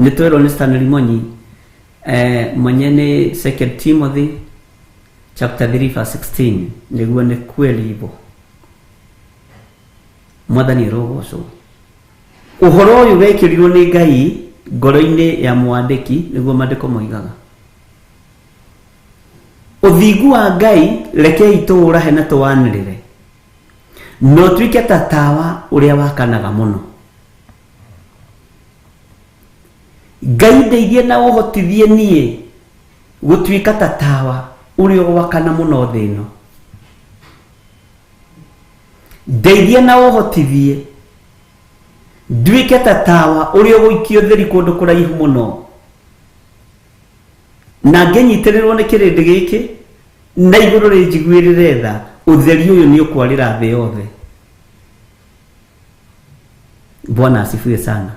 Nĩ twĩrwo nĩ Stanley Monyi mwenye nĩ 2 Timothy chapter 3 verse 16, nĩguo nĩ kweli hivyo. Mwathani arogocwo. Ũhoro ũyũ wekĩrirwo nĩ Ngai ngoro-inĩ ya mwandĩki, nĩguo maandĩko moigaga. Ũthingu wa Ngai rekei tũũrahe na tũwanĩrĩre, no tuĩke ta tawa ũrĩa wakanaga mũno. Ngai ndeithie na ũhotithie niĩ gũtuĩka ta tawa ũrĩa wakana mũno thĩ ĩno. Ndeithie na ũhotithie nduĩke ta tawa ũrĩa ũgũikio ũtheri kũndũ kũraihu mũno, na ngĩnyitĩrĩrwo nĩ kĩrĩndĩ gĩkĩ na igũrũ rĩnjiguĩrĩre tha, ũtheri ũyũ nĩ ũkwarĩra thĩ yothe. Bwana asifiwe sana.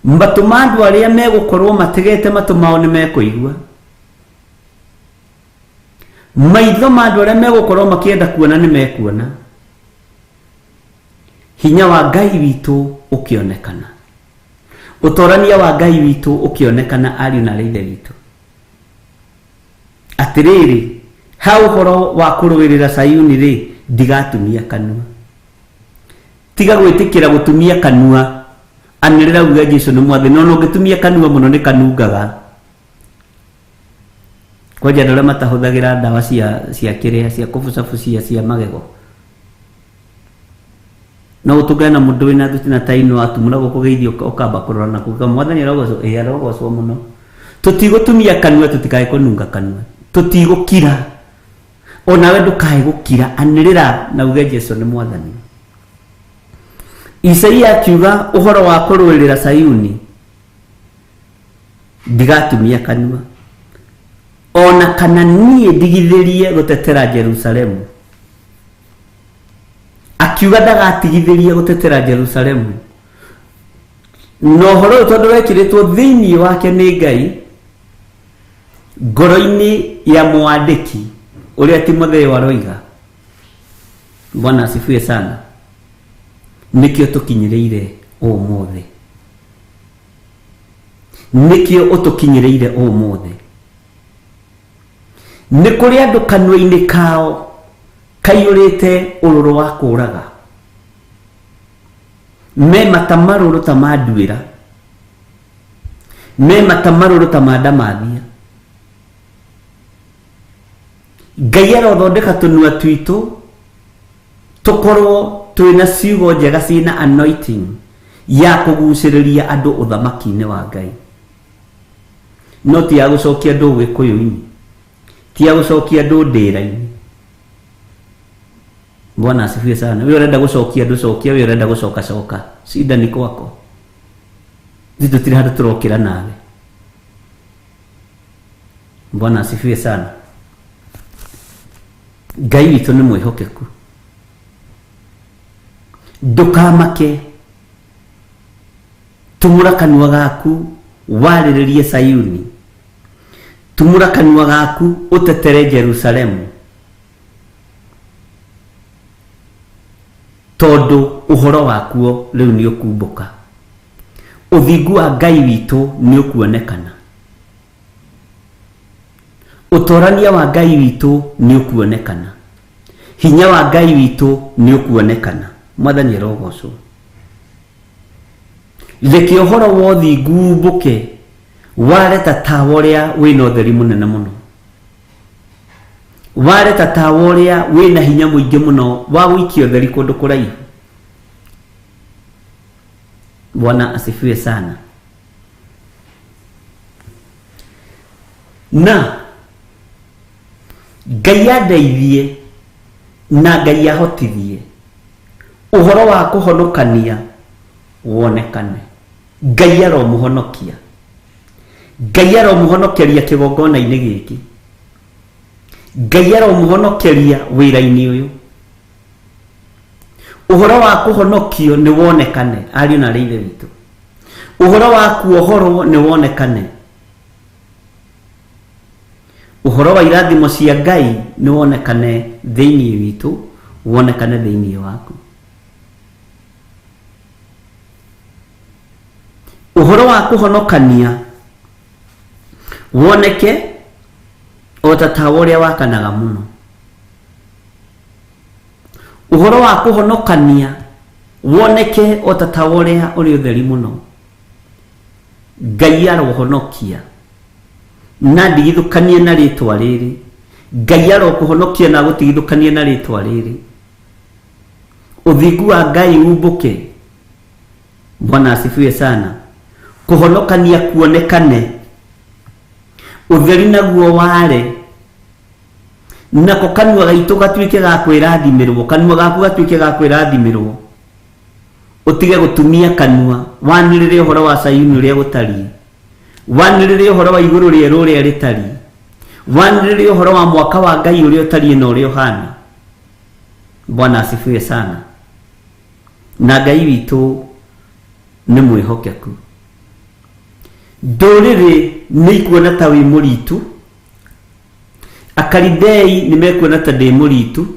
Matũ ma andũ arĩa megũkorwo mategete matũ mao nĩ mekũigua. Maitho ma andũ arĩa megũkorwo makĩenda kuona nĩ mekuona. Hinya wa Ngai witũ ũkĩonekana, ũtorania wa Ngai witũ ũkĩonekana ariũ na aithe witũ. Atĩrĩrĩ, ha ũhoro wa kũrũĩrĩra Sayuni rĩ, ndigatumia kanua. Tiga gwĩtĩkĩra gũtumia kanua, anĩrĩra uga Jesũ nĩ Mwathani, no ũngĩtumia kanua mũno nĩ kanungaga. Kwanja andũ arĩa matahũthagĩra ndawa cia kĩrĩa, cia kũbucabucia cia magego, no ũtũngana na mũndũ wĩna thuti ta ino atumũra gũkũgeithio ũkamba kũrora na kuga Mwathani arogocwo, arogocwo mũno. Tũtigũtumia kanua, tũtikae kũnunga kanua, tũtigũkira, onawe ndũkae gũkira, anĩrĩra na uge Jesũ nĩ Mwathani. Isaia akiuga ũhoro wa kũrũĩrĩra Sayuni, ndigatumia kanua, ona kana niĩ ndigithĩrie gũtetera Jerusalemu. Akiuga ndagatigithĩrie gũtetera Jerusalemu. No ũhoro ũyũ tondũ wekĩrĩtwo thĩinĩ wake nĩ Ngai ngoro-inĩ ya mwandĩki ũrĩa Timotheo aroiga. Bwana asifiwe sana. Nĩkĩo tũkinyĩrĩire ũmũthĩ, nĩkĩo ũtũkinyĩrĩire ũmũthĩ. Nĩ kũrĩ andũ kanua-inĩ kao kaiyũrĩte ũrũrũ wa kũũraga, me mata marũrũ ta ma nduĩra, me mata marũrũ ta ma ndamathia. Ngai arothondeka tũnua twitũ tũkorwo twĩna ciugo njega ciĩna anointing ya kũgucĩrĩria andũ ũthamaki-inĩ wa Ngai. No ti ya gũcokia andũ Gĩkũyũ-inĩ, ti ya gũcokia andũ ndĩra-inĩ. Bwana asifiwe sana. Wewe urenda gũcokia andũ cokia, wewe urenda gũcoka coka, shida ni kwako. Tũtirĩ handũ tũrokĩra nawe. Bwana asifiwe sana. Ngai witũ nĩ mwĩhokeku. Ndũkamake, tumũra kanua gaku warĩrĩrie Sayuni, tumũra kanua gaku ũtetere Jerusalemu, tondũ ũhoro wakuo rĩu nĩ ũkumbũka. Ũthingu wa Ngai witũ nĩ ũkuonekana, ũtorania wa Ngai witũ nĩ ũkuonekana, hinya wa Ngai witũ nĩ ũkuonekana. Mwathani arogocwo. Reke ũhoro wa ũthingu mbũke wareta tawa uria wina utheri munene muno, wareta tawa uria wina hinya muingi muno wa guikia utheri kundu kuraihu. Bwana asifiwe sana. Na Ngai andeithie na Ngai ahotithie uhoro wa kuhonokania wonekane. Ngai aromuhonokia, Ngai aromuhonokeria kigongona-ini giki, Ngai aromuhonokeria wira-ini uyu. Uhoro wa kuhonokio ni wonekane ariu na aithe witu, uhoro wa kuohorwo ni wonekane, uhoro wa irathimo cia Ngai ni wonekane thiini witu, wonekane thiini waku. Uhoro wa kuhonokania woneke o ta tawa uria wakanaga muno. Uhoro wa kuhonokania woneke o ta tawa uria uri utheri muno. Ngai arohonokia na ndigithukanie na ritwa riri, Ngai arokuhonokia na gutigithukanie na ritwa riri. Uthingu wa Ngai umbuke. Bwana asifiwe sana. Kuhonokania kuonekane, utheri naguo ware, nako kanua gaitu gatuike ga kwirathimirwo, kanua gaku gatuike ga kwirathimirwo. Utige gutumia kanua, wanirire uhoro wa Sayuni uria gutari, wanirire uhoro wa iguru rieru uria ritari, wanirire uhoro wa mwaka wa Ngai uria utari na uria uhana. Bwana asifiwe sana. Na Ngai witu ni mwihokeku. Nduriri ni ikuona ta wi muritu, Akalidei ni mekuona ta ndi muritu,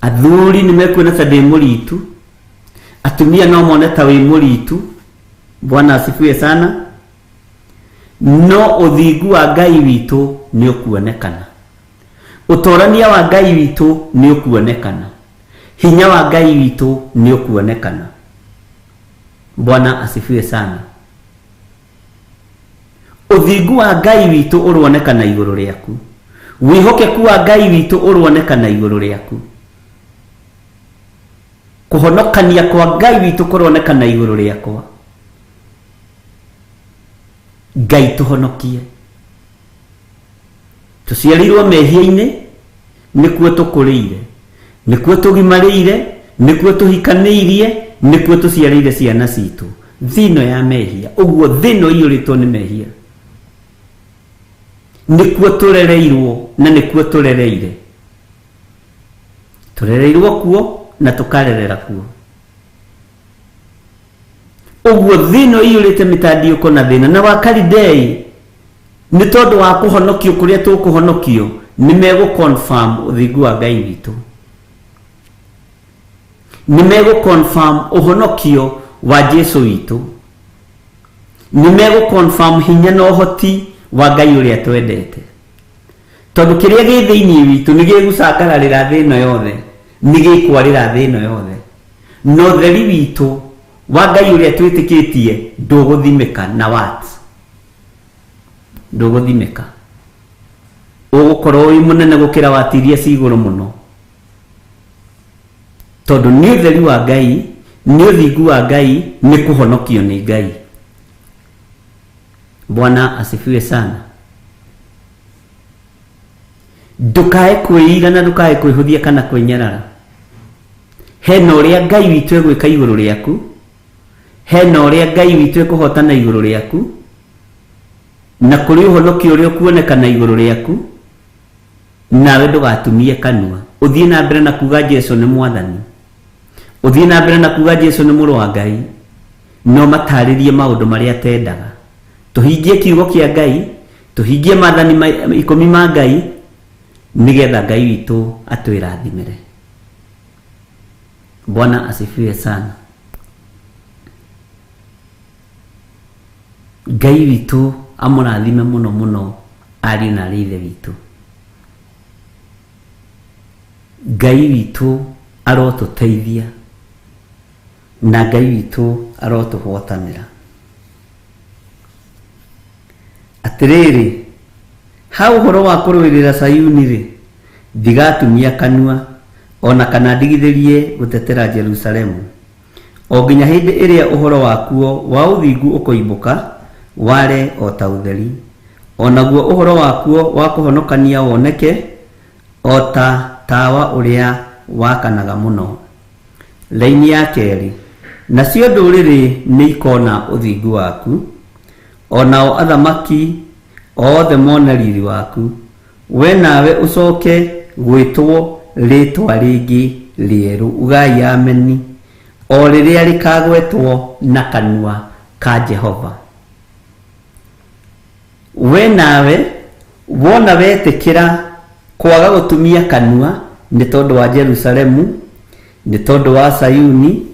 athuri ni mekuona ta ndi muritu, atumia no mone ta wi muritu. Bwana asifiwe sana. No uthingu wa Ngai witu ni ukuonekana, utorania wa Ngai witu ni ukuonekana, hinya wa Ngai witu ni ukuonekana. Bwana asifiwe sana. Uthingu wa Ngai witu uronekana iguru riaku, wihokeku wa Ngai witu uronekana iguru riaku, kuhonokania kwa Ngai witu kuronekana iguru riakwa. Ngai tuhonokie. Tuciarirwo mehia-ini, nikuo tukurire, nikuo tugimarire, nikuo tuhikaniirie, nikuo tuciarire ciana citu thino ya mehia. Uguo thino iyuritwo ni mehia, nikuo turereirwo na nikuo turereire, turereirwo kuo na tukarerera kuo. Uguo thino iyurite mitandiuko na thina. Na Wakalidei ni tondu wa kuhonokio kuria tukuhonokio ni mego confirm uthingu wa Ngai witu, ni mego confirm uhonokio wa Jesu witu, ni mego confirm hinya na uhoti wa Ngai uria twendete. Tondu kiria gi thiini witu ni gigucangararira thina yothe, ni gikwarira thina yothe. No theri witu wa Ngai uria twitikitie nduguthimika na words, nduguthimika. Ugukorwo wi munene gukira watiria ciguru muno, tondu ni utheri wa Ngai, ni uthingu wa Ngai, ni kuhonokio ni Ngai. Bwana asifiwe sana. Ndukae kwirira na ndukae kwihuthia kana kwinyarara. Hena uria Ngai witu egwika iguru riaku, hena uria Ngai witu ekuhotana iguru riaku, na kuri uhonokio uria kuonekana iguru riaku. Nawe ndugatumie kanua, uthie na mbere na kuga Jesu ni mwathani, uthie na mbere na kuga Jesu ni muru wa Ngai, no mataririe maundu maria tendaga. Tuhingie kiugo kia Ngai, tuhingie maathani 10 ma Ngai, nigetha Ngai witu atwirathimire. Bwana asifiwe sana. Ngai witu amurathime muno muno ari na rithe witu. Ngai witu arotuteithia na Ngai witu arotuhotanira. atiriri hau horo wa kurwirira Sayuni ri ndigatumia kanua ona kana ndigithirie gutetera Jerusalemu o nginya hindi iria uhoro wakuo wa uthingu ukoimbuka ware o ta utheri onaguo uhoro wakuo wa kuhonokania woneke o ta tawa uria wakanaga muno. Laini ya keri nacio nduriri ni ikona uthingu waku onao athamaki othe mona riri waku we nawe ucoke gwitwo ritwa ringi rieru ugai ameni o riria rikagwetwo na kanua ka Jehova. We nawe wona wetikira kwaga gutumia kanua ni tondu wa Jerusalemu ni tondu wa Sayuni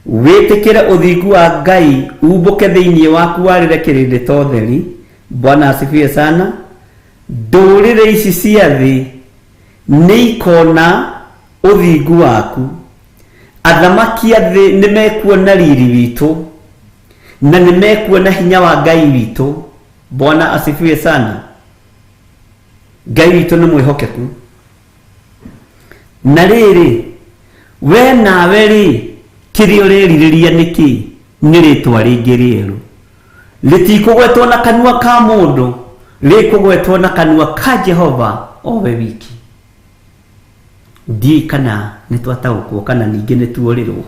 witikire uthingu wa Ngai umbuke thiini waku warirekerere totheri. Bwana asifiwe sana. Ndurire ici cia thi ni ikona uthingu waku athamaki a thi ni mekuona riri witu na ni mekuona hinya wa Ngai witu. Bwana asifiwe sana. Ngai witu ni mwihokeku. Na riri we nawe ri kirio ririria niki ni ritwa ringi rieru ritikugwetwo na kanua ka mundu rikugwetwo na kanua ka Jehova o we wiki. Ndi kana nitwataukwo kana ningi nituorirwo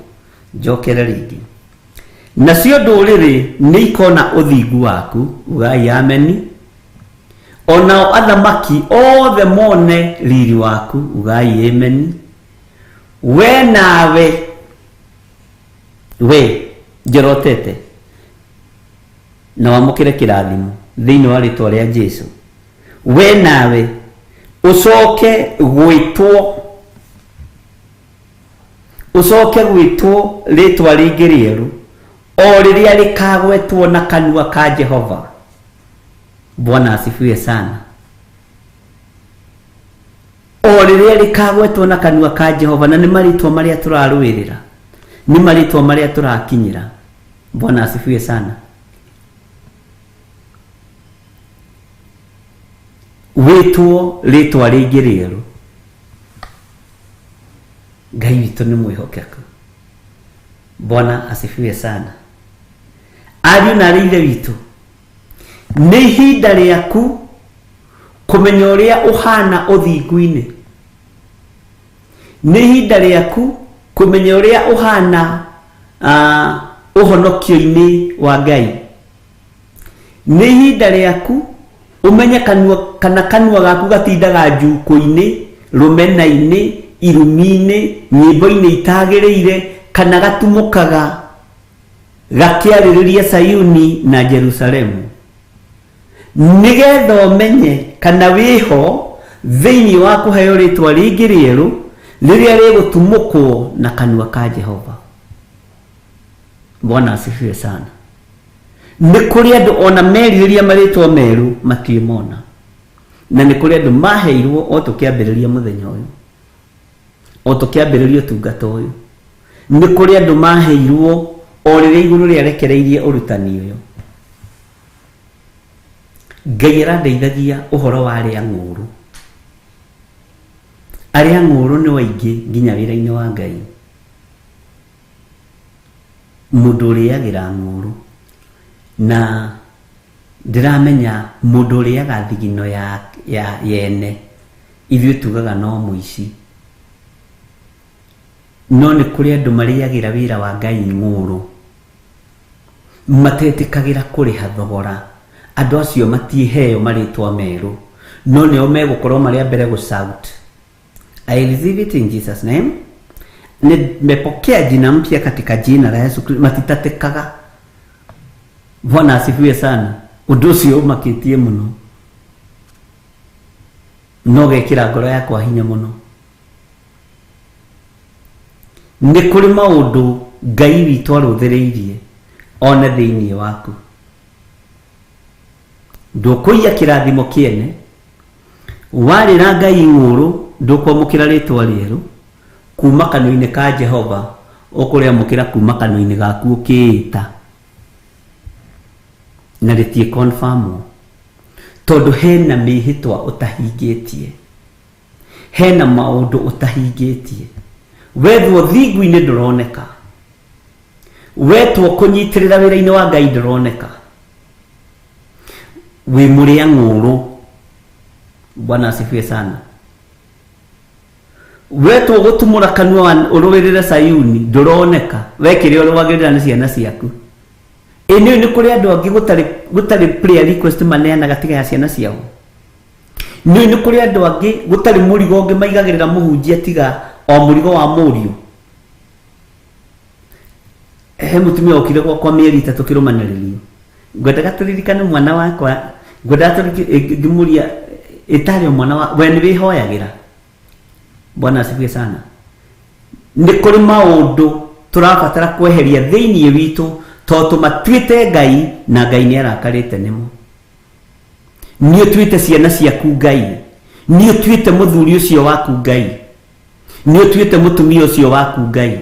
njokere ringi. Nacio nduriri ni ikona uthingu waku ugai ameni onao athamaki othe mone riri waku ugai ameni. We nawe we njorotete na wamukire kirathimo thiini wa ritwa ria Jesu. We nawe ucoke gwitwo ritwa ringi rieru o riria rikagwetwo na kanua ka Jehova. Bwana asifiwe sana. O riria rikagwetwo na kanua ka Jehova na ni maritwa maria turarwirira ni maritwa maria turakinyira. Bwana asifiwe sana. Witwo ritwa ringi rieru. Ngai witu ni mwihokeku. Bwana asifiwe sana. Ariu na rithe witu ni hinda riaku kumenya uria uhana uthingu-ini. Ni hinda riaku kumenya uria uhana uhonokio-ini wa Ngai. Ni hinda riaku umenye kanua gaku gatindaga njuku-ini rumena-ini irumi-ini nyimbo-ini itagiriire kana gatumukaga gakiaririria Sayuni na Jerusalemu. Nigetha umenye kana wiho thiini wa kuheo ritwa ringi rieru riria rigutumukwo na kanua ka Jehova. Bwana asifiwe sana. Ni kuri andu ona meririria maritwa meru matiimona na ni kuri andu maheirwo o tukiambiriria muthenya uyu o tukiambiriria tungata uyu. Ni kuri andu maheirwo o riria iguru riarekereirie urutani uyu. Ngai arandeithagia uhoro wa aria ng'uru. Aria ng'uru ni waingi nginya wira-ini wa Ngai. Mundu uriagira ng'uru na ndiramenya mundu uriaga thigino ya yene ithuĩ tugaga no muici. No ni kuri andu mariagira wira wa Ngai ng'uru mateetĩkagĩra kuriha thogora. Andu acio matiheo maritwa meru no nio megukorwo maria mbere gu shout I receive it in Jesus name. Nimepokea jina mpya katika jina la Yesu Kristo. Matitatekaga. Bwana asifiwe sana. Undu ucio umakitie muno no gekira ngoro yakwa hinya muno. Ni kuri maundu Ngai witu aruthiriirie ona thiini waku. Ndukuiya kirathimo kiene warira Ngai ng'uru ndukwamukira ritwa rieru kuma kanua-ini ka Jehova ukuriamukira kuma kanua-ini gaku ukiita na ritie confirm. tondu hena mihitwa utahingitie, hena maundu utahingitie, wethwo thingu-ini nduroneka, wetwo kunyitirira wira-ini wa Ngai nduroneka, wi muria ng'uru. Bwana asifiwe sana. Wetwo gutumura kanua urwirire Sayuni nduroneka, wekire urwagirira ni ciana ciaku. Eni ni kuri andu angi gutari prayer request maneana gatiga ya ciana ciao. Ni kuri andu angi gutari murigo ungi maigagirira muhunjia tiga o murigo wa muriu. Mutumia okire kwa mieri 3 kirumaniririo. Ngwendaga turirikane mwana wakwa, ngwendaga ngimuria itari mwana wa we ni wihoyagira. Bwana asifiwe sana. Ni kuri maundu turabatara kweheria thiini witu tondu matuite Ngai na Ngai ni arakarite nimo. Ni tuite ciana ciaku Ngai, ni tuite muthuri ucio waku Ngai, ni tuite mutumia ucio waku Ngai.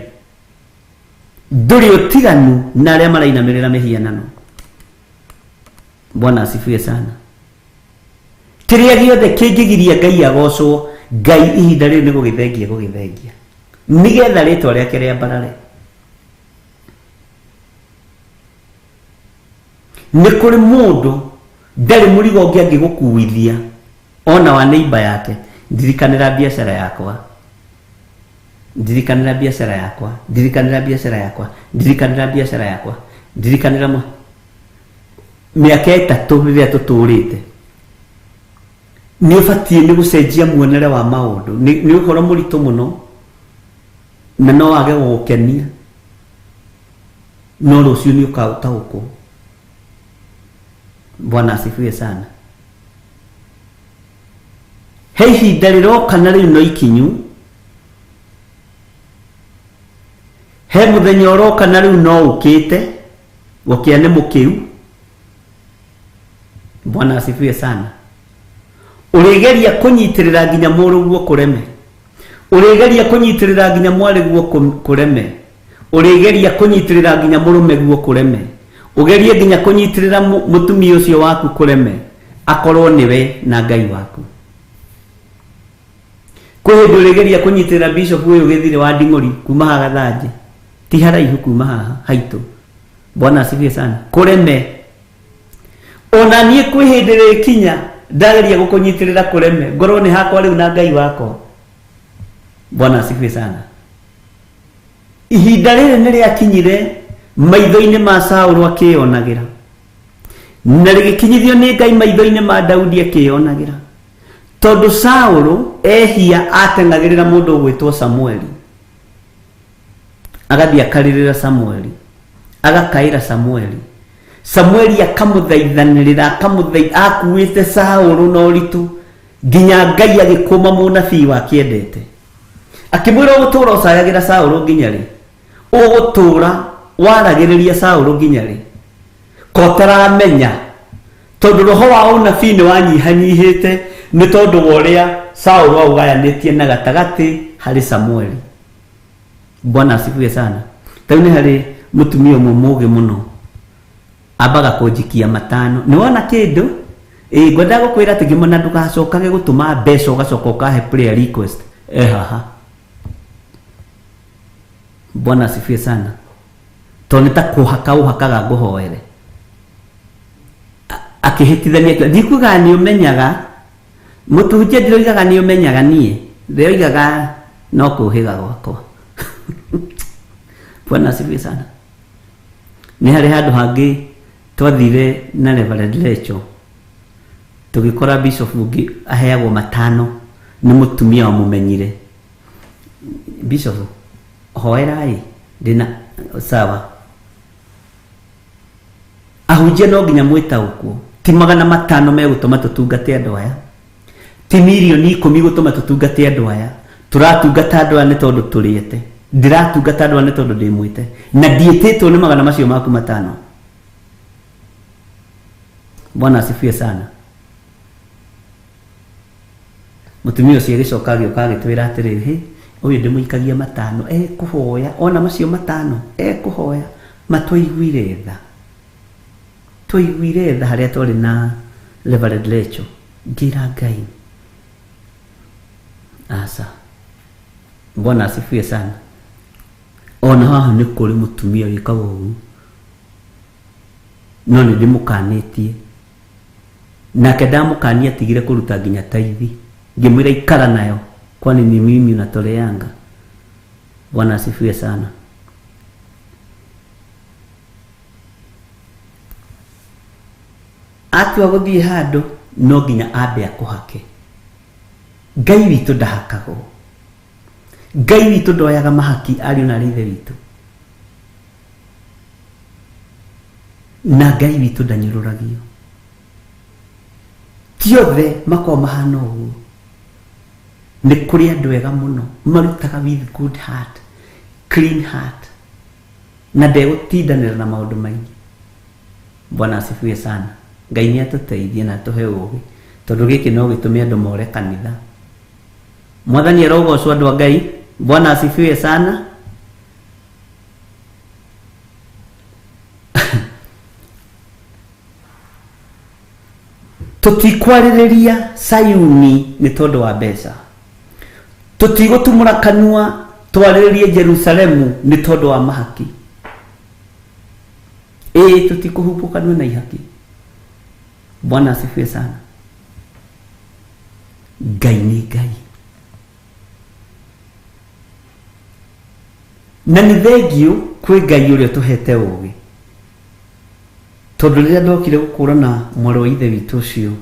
Nduri utiganu na aria marainamirira mihianano. Bwana asifiwe sana. Kiria giothe kingigiria Ngai agocwo, Ngai ihinda riu ni gugithengia nigetha ritwa riake ria mbarare. Ni kuri mundu ndari murigo ungi angigukuithia ona wa neighbor yake. Ndirikanira biashara yakwa, ndirikanira biashara yakwa, ndirikanira biashara yakwa, ndirikanira biashara yakwa, ndirikanira miaka 3 riria tuturite. Ni ubatie ni gucenjia muonere wa maundu, ni uhoro muritu muno na no wage gukenia, no rucio ni ukautahuko. Bwana asifiwe sana. He ihinda riroka na riu no ikinyu, he muthenya uroka na riu no ukite gukia ni mukiu. Bwana asifiwe sana. Urigeria kunyitirira nginya muruguo kureme, urigeria kunyitirira nginya mwariguo kureme, urigeria kunyitirira nginya murume guo kureme, ugerie nginya kunyitirira mutumia ucio waku kureme, akorwo niwe na Ngai waku. Kwe ndurigeria kunyitirira bishop uyu githire wa Nding'ori kuma hagathaje, ti haraihu kuma haha haitu. Bwana asifiwe sana. Kureme ona nie kwihindire kinya ndageria gukunyitirira kureme, ngoro ni hakwa riu na Ngai wako. Bwana asifiwe sana. Ihinda riri ni riakinyire maitho-ini ma Saũlũ akionagira, na rigikinyithio ni Ngai maitho-ini ma Daudi akionagira, tondu Saũlũ ehia ateng'agirira mundu ugwitwo Samueli, agathia akaririra Samueli, agakaira Samueli akamuthaithanirira, akuite Saũlũ no ritu nginya Ngai agikuma munabii wakiendete, akimwira gutura ucayagira Saũlũ nginya ri, ugutura waragiriria Saũlũ nginya ri, kotaramenya tondu roho wa unabii ni wanyihanyihite ni tondu woria Saũlũ augayanĩtie na gatagati hari Samueli. Bwana asifiwe sana. Tau ni hari mutumia umwe mugi muno abaga kunjikia matano. Ni wona kindu ngwenda gukwira ati ngimona ndugacokage gutuma mbeca ugacoka ukahe prayer request haha. Bwana asifiwe sana. Tondu ta kuhaka uhakaga nguhoere akihitithania ndikuga ni umenyaga mutuhunjia ndiroigaga ni umenyaga nie ndirioigaga no kuhiga gwakwa. Bwana asifiwe sana. Ni hari handu hangi twathire na Reverend Lecho tugikora bishop ungi aheagwo matano ni mutumia wa mumenyire. Bishop hoerai ndina sawa ahunjia no nginya mwita ukwo ti 500 megutuma tutungate andu aya, ti 10,000 gutuma tutungate andu aya. Turatungata andu aya ni tondu turiete, ndiratungata andu aya ni tondu ndimwite na ndietitwo ni 500 macio maku 5. Bwana asifiwe sana. Mutumia ucio gicoka gioka gitwira atiriri uyu ndimuikagia 5 kuhoya ona macio 5 kuhoya matwaiguire tha haria turi na Reverend Lecho ngira Ngai asa Bwana asifiwe sana. Ona haha nĩ kũrĩ mũtumia wĩkaga ũguo no nĩ ndĩmũkanĩtie nake ndamũkania atigire kũruta nginya taithi ngĩmwĩra ikara nayo kwani ni mimi unatoleanga. Bwana asifiwe sana. Atua gũthiĩ handũ no nginya ambe akũhake. Ngai witũ ndahakagwo. Ngai witũ ndoyaga mahaki ariũ na ithe witũ. Na Ngai witũ ndanyũrũragio. Ti othe makoo mahana ũguo. Nĩ kũrĩ andũ ega mũno marutaga with good heart, clean heart, na ndegũtindanĩra na maũndũ maingĩ. Bwana asifiwe sana. Ngai nĩ atũteithie na atũhe ũũgĩ tondũ gĩkĩ no gĩtũme andũ more kanitha. Mwathani arogocwo andũ a Ngai. Bwana asifiwe sana. Tutikwarĩrĩria Sayuni nĩ tondũ wa mbeca. Tutigũtumũra kanua twarĩrĩrie Jerusalemu nĩ tondũ wa mahaki. Tutikũhumbwo kanua na ihaki. Bwana asifiwe sana. Ngai nĩ Ngai. Na nĩ thengio kwĩ Ngai ũrĩa tũhete ũũgĩ. Tondũ rĩrĩa ndokire gũkũrana mwarĩ wa ithe witũ ũcio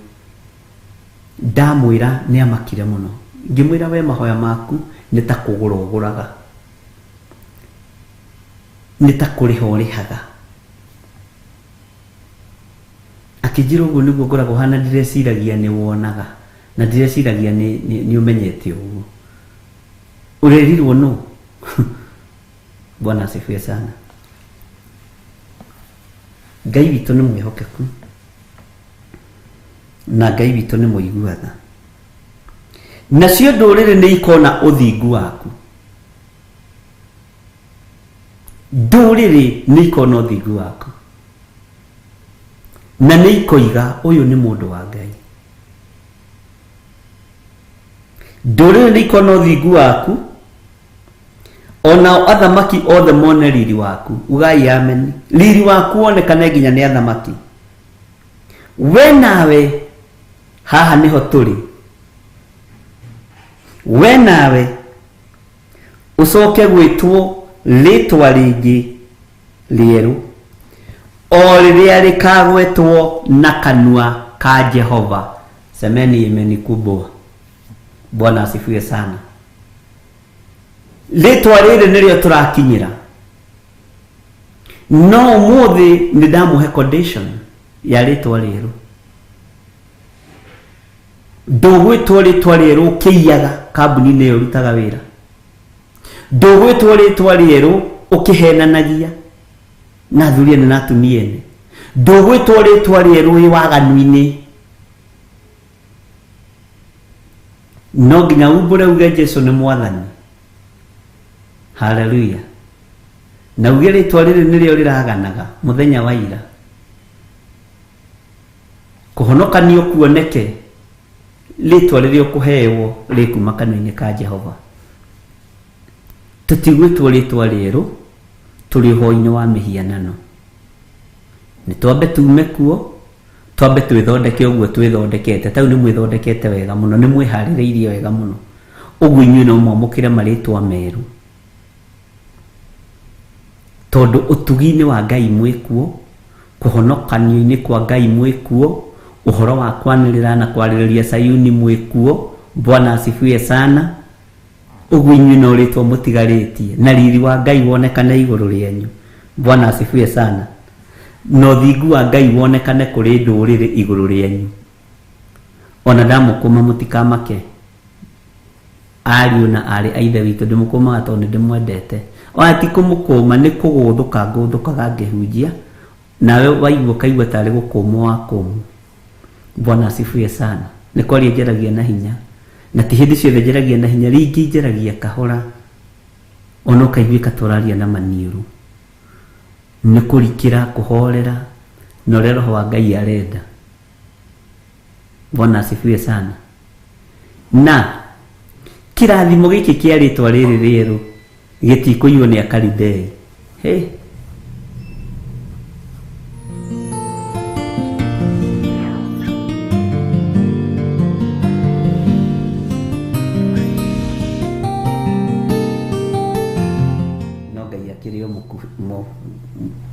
ndamwĩra nĩ amakire mũno. Ngĩmwĩra we mahoya maku nĩ ta kũgũra ũgũraga, nĩ ta kũrĩha ũrĩhaga. Akĩnjĩra ũguo nĩguo ngoragwo hana ndireciiragia nĩ wonaga na ndireciiragia nĩ ũmenyete ũguo. Ũrerirwo nũ? Bwana asifiwe sana. Ngai witũ nĩ mwĩhokeku na Ngai witũ nĩ mũiguatha. Nacio ndũrĩrĩ nĩ ikona ũthingu waku. Ndũrĩrĩ nĩ ikona ũthingu waku na nĩ ikoiga ũyũ nĩ mũndũ wa Ngai. Ndũrĩrĩ nĩ ikona ũthingu waku onao athamaki othe mone riri waku. Ugai amen. Riri waku wonekane nginya nĩ athamaki. We nawe haha niho tũrĩ. We nawe ucoke gwĩtwo rĩtwa rĩngĩ rĩerũ o rĩrĩa rĩkagwetwo na kanua ka Jehova. Semeni amen kubwa. Bwana asifiwe sana. Rĩtwa rĩrĩ nĩrĩo tũrakinyĩra. No ũmũthĩ nĩ ndamũhe condition ya rĩtwa rĩerũ. Ndũgwĩtwo rĩtwa rĩerũ ũkĩiyaga kambuni-inĩ ĩyo ũrutaga wĩra. Ndũgwĩtwo rĩtwa rĩerũ ũkĩhenanagia na athuri ene na atumia ene. Ndũgwĩtwo rĩtwa rĩerũ wĩ waganu-inĩ. No nginya umbũre uge Jesũ nĩ mwathani. Hallelujah. Na uge rĩtwa rĩrĩ nĩrĩo rĩraganaga mũthenya wa ira. Kũhonokanio kuoneke rĩtwa rĩrĩa ũkũheyo rĩkuma kanua-inĩ ka Jehova. Tũtigwĩtwo rĩtwa rĩerũ tũrĩ ũhoro-inĩ wa mĩhianano. Nĩ twambe tume kuo, twambe twĩthondeke ũguo twĩthondekete. Tau nĩ mwĩthondekete wega mũno, nĩ mwĩharĩrĩirie wega mũno. Ũguo inyuĩ no mwamũkĩre marĩtwa merũ. Tondũ ũtugi-inĩ wa Ngai mwĩkuo, kũhonokanio-inĩ kwa Ngai mwĩkuo, ũhoro wa kwanĩrĩra na kwarĩrĩria Sayuni mwĩkuo. Bwana asifiwe sana. Ũguo inyuĩ no rĩtwa mũtigarĩtie na riri wa Ngai wonekane igũrũ rĩanyu. Bwana asifiwe sana. No thingu wa Ngai wonekane kũrĩ ndũrĩrĩ igũrũ rĩanyu. Ona ndamũkũma mũtikamake. Ariũ na arĩ a ithe witũ ndĩmũkũmaga tondũ nĩ ndĩmwendete. Ona ti kũmũkũma nĩ kũgũthũka ngũthũkaga ngĩhunjia nawe waigua kaigua tarĩ gũkũmwo wa kũmũ. Bwana asifiwe sana. Nĩ kwaria njaragia na hinya na ti hĩndĩ ciothe njaragia na hinya, rĩngĩ njaragia kahora ona ũkaiguĩka tũraria na maniũrũ. Nĩ kũrikĩra, kũhorera na ũrĩa Roho wa Ngai arenda. Bwana asifiwe sana. Na kirathimo giki kia ritwa riri rieru gitikuiywo ni Akalidei. Hey.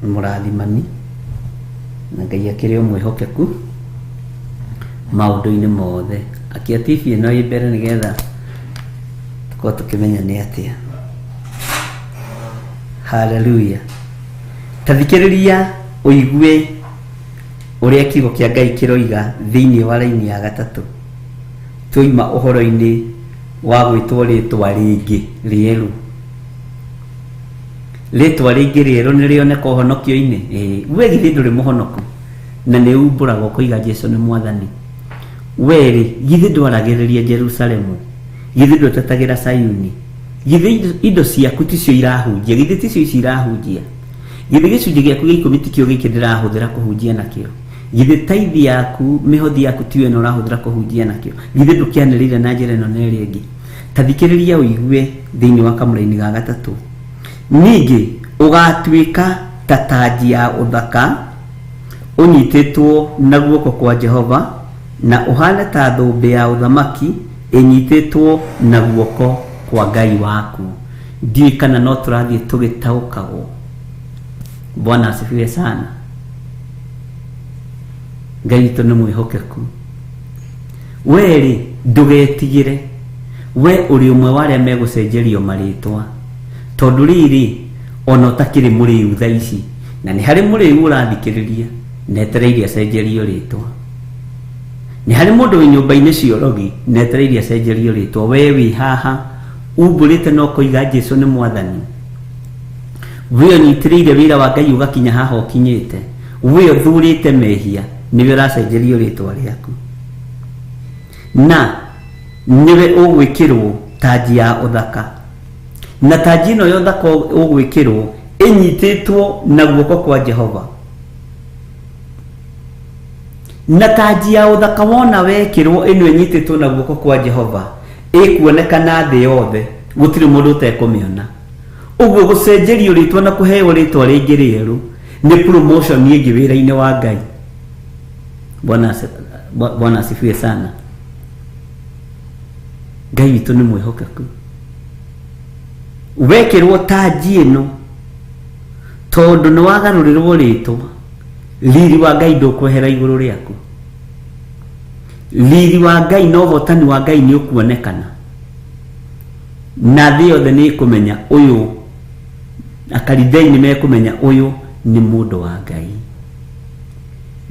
Murathimani na Ngai akĩrĩ o mwĩhokeku maũndũ-inĩ mothe. Akia TV ĩno ĩ mbere nĩgetha tũkorwo tũkĩmenya nĩ atĩa. Haleluya. Ta thikĩrĩria ũigue ũrĩa kiugo kĩa Ngai kĩroiga thĩinĩ wa raini ya gatatũ. Tuoima ũhoro-inĩ wa gwĩtwo rĩtwa rĩngĩ rĩerũ. Rĩtwa rĩngĩ rĩerũ nĩ rĩoneka ũhonokio-inĩ. We githĩ ndũrĩ mũhonoku na nĩ umbũragwo kũiga Jesũ nĩ Mwathani? We githĩ ndwaragĩrĩria Jerusalemu? Githĩ ndwetetagĩra Sayuni? Githĩ indo ciaku ticio irahunjia? Githĩ ticio ici irahunjia? Githĩ gĩcunjĩ gĩaku gĩa ikũmi tikĩo gĩkĩ ndĩrahũthĩra kũhunjia nakĩo? Githĩ taithi yaku mĩhothi yaku tiyo ĩno ũrahũthĩra kũhunjia nakĩo? Githĩ ndũkĩanĩrĩire na njĩra ĩno na ĩrĩa ĩngĩ? Ta thikĩrĩria ũigue thĩinĩ wa kamũra-inĩ ga gatatũ. Ningĩ ũgatuĩka ta taji ya ũthaka ũnyitĩtwo na guoko kwa Jehova, na ũhane ta thũmbĩ ya ũthamaki ĩnyitĩtwo na guoko kwa Ngai waku. Ndiũĩ kana no tũrathiĩ tũgĩtaũkagwo. Bwana asifiwe sana. Ngai witũ nĩ mwĩhokeku. We ndũgetigĩre. We ũrĩ ũmwe wa arĩa megũcenjerio marĩtwa. Tondũ rĩrĩ ona ũtakĩrĩ mũrĩu thaa ici, na nĩ harĩ mũrĩu ũrathikĩrĩria netereire acenjerio rĩtwa. Nĩ harĩ mũndũ wĩ nyũmba-inĩ ciorogi netereire acenjerio rĩtwa. We wĩ haha umbũrĩte no kũiga Jesũ nĩ Mwathani. We ũnyitĩrĩire wĩra wa Ngai ũgakinya haha ũkinyĩte. We ũthurĩte mehia, nĩwe ũracenjerio rĩtwa rĩaku. Na nĩwe ũgwĩkĩrwo taji ya ũthaka. Na taji ĩno ya ũthaka ũgwĩkĩrwo ĩnyitĩtwo na guoko kwa Jehova. Na taji ya ũthaka wona wekĩrwo ĩno ĩnyitĩtwo na guoko kwa Jehova ĩkuonekana thĩ yothe, gũtirĩ mũndũ ũtekũmĩona. Ũguo gũcenjerio rĩtwa na kũheo rĩtwa rĩngĩ rĩerũ nĩ promotion ĩngĩ wĩra-inĩ wa Ngai. Bwana asifiwe sana. Ngai witũ nĩ mwĩhokeku. Wekĩrwo taji ĩno tondũ nĩ wagarũrĩrwo rĩtwa, riri wa Ngai ndũkwehera igũrũ rĩaku. Riri wa Ngai na ũhotani wa Ngai nĩ ũkuonekana, na thĩ yothe nĩ ĩkũmenya ũyũ, Akalidei nĩ mekũmenya ũyũ nĩ mũndũ wa Ngai.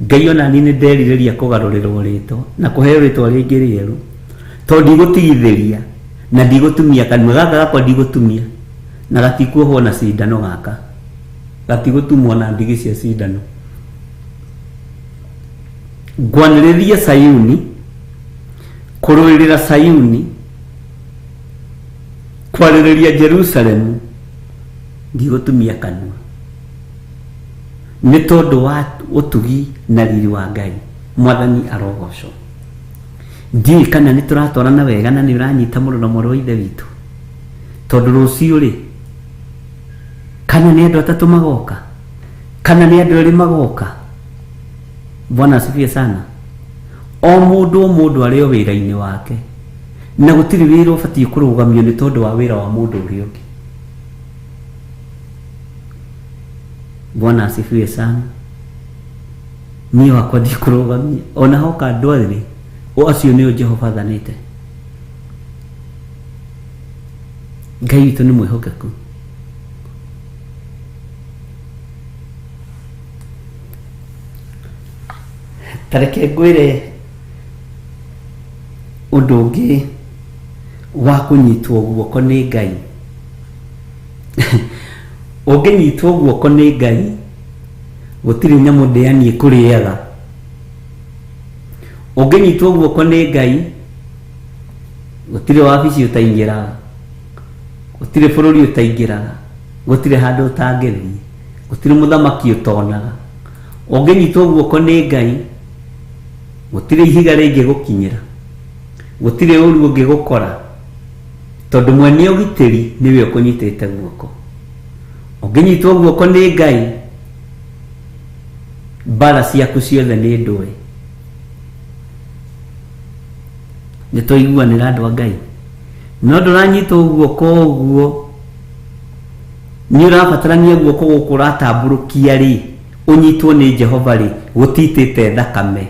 Ngai ona niĩ nĩ nderirĩria kũgarũrĩrwo rĩtwa na kũheo rĩtwa rĩngĩ rĩerũ, tondũ ndigũtigithĩria na ndigũtumia kanua gaka gakwa, ndigũtumia na gatikuohwo na cindano gaka, gatigũtumwo na ndigi cia cindano. Ngwanĩrĩria Sayuni, kũrũĩrĩra Sayuni, kwarĩrĩria Jerusalemu, ndigũtumia kanua, nĩ tondũ wa ũtugi na riri wa Ngai. Mwathani arogocwo. Ndiũĩ kana nĩ tũratwarana wega na nĩ ũranyita mũrũgamo wa ithe witũ, tondũ rũciũ rĩ, kana nĩ andũ atatũ magoka, kana nĩ andũ erĩ magoka. Bwana asifiwe sana. O mũndũ arĩ o wĩra-inĩ wake, na gũtirĩ wĩra ũbatiĩ kũrũgamio nĩ tondũ wa wĩra wa mũndũ ũrĩa ũngĩ. Bwana asifiwe sana. Niĩ wakwa ndikũrũgamia ona hoka andũ erĩ, o acio nĩo Jehova athanĩte. Ngai witũ nĩ mwĩhokeku. Tareke ngwĩre ũndũ ũngĩ wa kũnyitwo guoko nĩ Ngai. Ũngĩnyitwo guoko nĩ Ngai, gũtirĩ nyamũ ndĩanie kũrĩaga. Ũngĩnyitwo guoko nĩ Ngai, gũtirĩ wabici ũtaingĩraga, gũtirĩ bũrũri ũtaingĩraga, gũtirĩ handũ ũtangĩthiĩ, gũtirĩ mũthamaki ũtonaga. Ũngĩnyitwo guoko nĩ Ngai, gutire ihiga ringi gukinyira, gutire uru ungi gukora, tondu mwene ugitiri niwe ukunyitite guoko. Unginyitwo guoko ni Ngai, mbara ciaku ciothe ni ndũe. Nitũiguanĩra andũ a Ngai, no ndũranyitwo guoko ũguo, nĩ ũrabatarania guoko gũkũ ũratambũrũkia rĩ, ũnyitwo nĩ Jehova rĩ, gũtitĩte thakame,